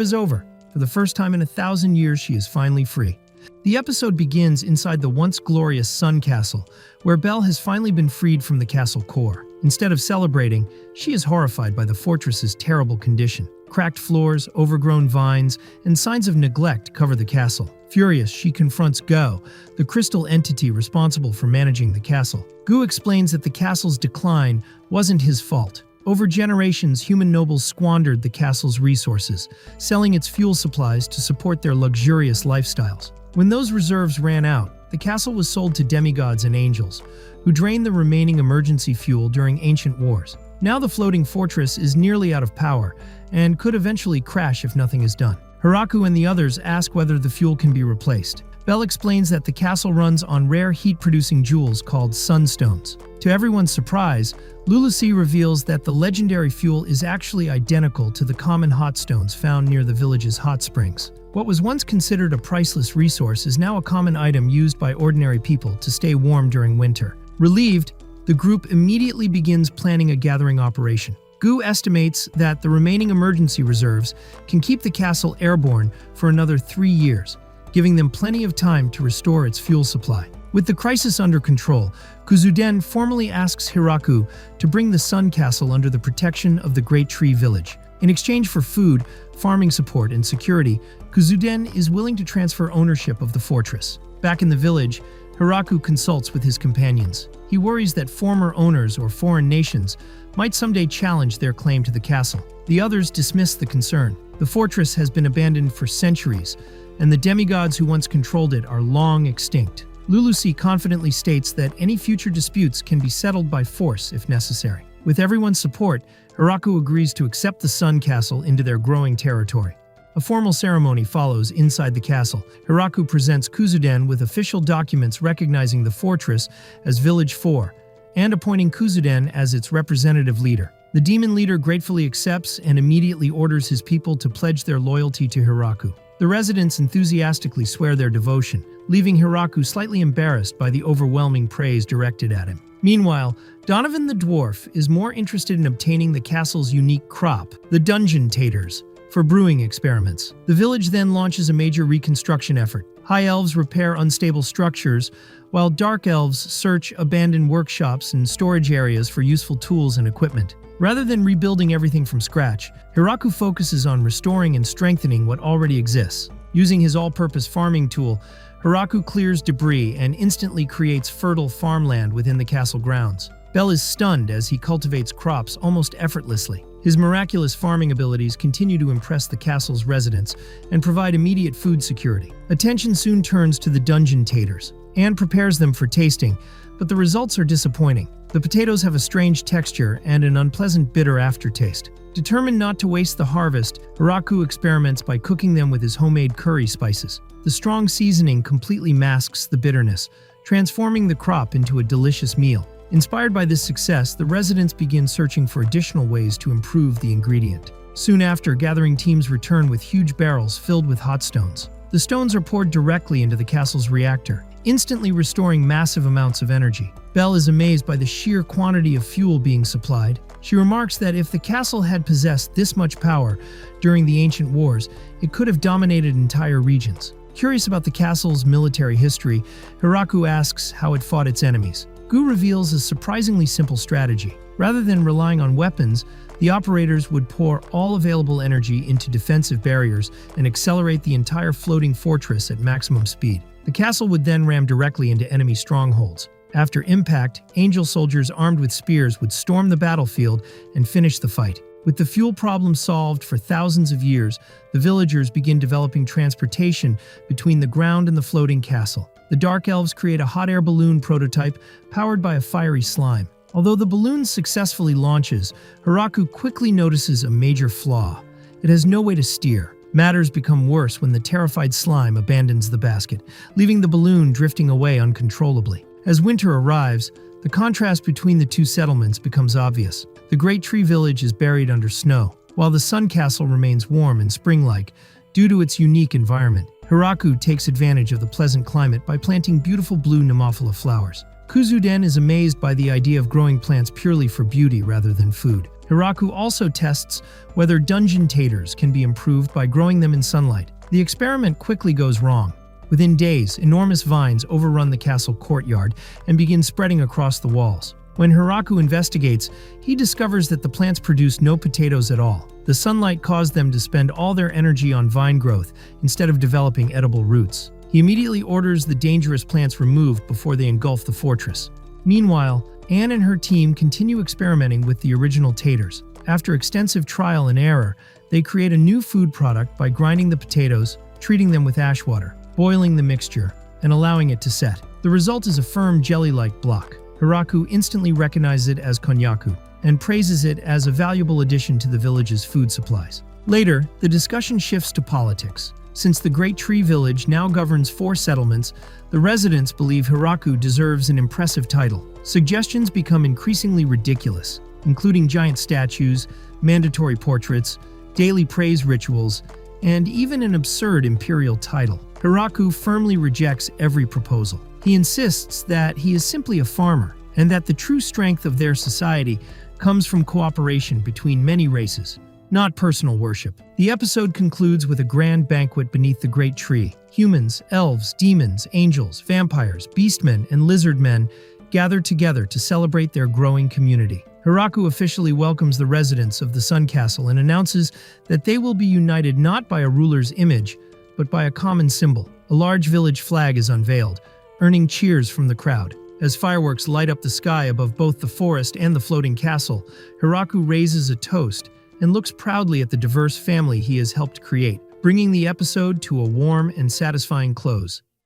is over. For the first time in 1,000 years, she is finally free. The episode begins inside the once glorious Sun Castle, where Belle has finally been freed from the castle core. Instead of celebrating, she is horrified by the fortress's terrible condition. Cracked floors, overgrown vines, and signs of neglect cover the castle. Furious, she confronts Go, the crystal entity responsible for managing the castle. Gu explains that the castle's decline wasn't his fault. Over generations, human nobles squandered the castle's resources, selling its fuel supplies to support their luxurious lifestyles. When those reserves ran out, the castle was sold to demigods and angels, who drained the remaining emergency fuel during ancient wars. Now the floating fortress is nearly out of power and could eventually crash if nothing is done. Hiraku and the others ask whether the fuel can be replaced. Belle explains that the castle runs on rare heat-producing jewels called sunstones. To everyone's surprise, Lulusi reveals that the legendary fuel is actually identical to the common hot stones found near the village's hot springs. What was once considered a priceless resource is now a common item used by ordinary people to stay warm during winter. Relieved, the group immediately begins planning a gathering operation. Gu estimates that the remaining emergency reserves can keep the castle airborne for another 3 years, giving them plenty of time to restore its fuel supply. With the crisis under control, Kuzuden formally asks Hiraku to bring the Sun Castle under the protection of the Great Tree Village. In exchange for food, farming support, and security, Kuzuden is willing to transfer ownership of the fortress. Back in the village, Hiraku consults with his companions. He worries that former owners or foreign nations might someday challenge their claim to the castle. The others dismiss the concern. The fortress has been abandoned for centuries, and the demigods who once controlled it are long extinct. Lulusi confidently states that any future disputes can be settled by force if necessary. With everyone's support, Hiraku agrees to accept the Sun Castle into their growing territory. A formal ceremony follows inside the castle. Hiraku presents Kuzuden with official documents recognizing the fortress as Village 4 and appointing Kuzuden as its representative leader. The demon leader gratefully accepts and immediately orders his people to pledge their loyalty to Hiraku. The residents enthusiastically swear their devotion, leaving Hiraku slightly embarrassed by the overwhelming praise directed at him. Meanwhile, Donovan the dwarf is more interested in obtaining the castle's unique crop, the dungeon taters, for brewing experiments. The village then launches a major reconstruction effort. High elves repair unstable structures, while dark elves search abandoned workshops and storage areas for useful tools and equipment. Rather than rebuilding everything from scratch, Hiraku focuses on restoring and strengthening what already exists. Using his all-purpose farming tool, Hiraku clears debris and instantly creates fertile farmland within the castle grounds. Bell is stunned as he cultivates crops almost effortlessly. His miraculous farming abilities continue to impress the castle's residents and provide immediate food security. Attention soon turns to the dungeon taters. Anne prepares them for tasting, but the results are disappointing. The potatoes have a strange texture and an unpleasant bitter aftertaste. Determined not to waste the harvest, Hiraku experiments by cooking them with his homemade curry spices. The strong seasoning completely masks the bitterness, transforming the crop into a delicious meal. Inspired by this success, the residents begin searching for additional ways to improve the ingredient. Soon after, gathering teams return with huge barrels filled with hot stones. The stones are poured directly into the castle's reactor, instantly restoring massive amounts of energy. Belle is amazed by the sheer quantity of fuel being supplied. She remarks that if the castle had possessed this much power during the ancient wars, it could have dominated entire regions. Curious about the castle's military history, Hiraku asks how it fought its enemies. Gu reveals a surprisingly simple strategy. Rather than relying on weapons, the operators would pour all available energy into defensive barriers and accelerate the entire floating fortress at maximum speed. The castle would then ram directly into enemy strongholds. After impact, angel soldiers armed with spears would storm the battlefield and finish the fight. With the fuel problem solved for thousands of years, the villagers begin developing transportation between the ground and the floating castle. The Dark Elves create a hot air balloon prototype powered by a fiery slime. Although the balloon successfully launches, Hiraku quickly notices a major flaw. It has no way to steer. Matters become worse when the terrified slime abandons the basket, leaving the balloon drifting away uncontrollably. As winter arrives, the contrast between the two settlements becomes obvious. The Great Tree Village is buried under snow, while the Sun Castle remains warm and spring-like due to its unique environment. Hiraku takes advantage of the pleasant climate by planting beautiful blue Nemophila flowers. Kuzuden is amazed by the idea of growing plants purely for beauty rather than food. Hiraku also tests whether dungeon taters can be improved by growing them in sunlight. The experiment quickly goes wrong. Within days, enormous vines overrun the castle courtyard and begin spreading across the walls. When Hiraku investigates, he discovers that the plants produce no potatoes at all. The sunlight caused them to spend all their energy on vine growth instead of developing edible roots. He immediately orders the dangerous plants removed before they engulf the fortress. Meanwhile, Anne and her team continue experimenting with the original taters. After extensive trial and error, they create a new food product by grinding the potatoes, treating them with ash water, boiling the mixture, and allowing it to set. The result is a firm jelly-like block. Hiraku instantly recognizes it as konyaku and praises it as a valuable addition to the village's food supplies. Later, the discussion shifts to politics. Since the Great Tree Village now governs 4 settlements, the residents believe Hiraku deserves an impressive title. Suggestions become increasingly ridiculous, including giant statues, mandatory portraits, daily praise rituals, and even an absurd imperial title. Hiraku firmly rejects every proposal. He insists that he is simply a farmer, and that the true strength of their society comes from cooperation between many races, not personal worship. The episode concludes with a grand banquet beneath the great tree. Humans, elves, demons, angels, vampires, beastmen, and lizardmen gather together to celebrate their growing community. Hiraku officially welcomes the residents of the Sun Castle and announces that they will be united not by a ruler's image, but by a common symbol. A large village flag is unveiled, earning cheers from the crowd. As fireworks light up the sky above both the forest and the floating castle, Hiraku raises a toast and looks proudly at the diverse family he has helped create, bringing the episode to a warm and satisfying close.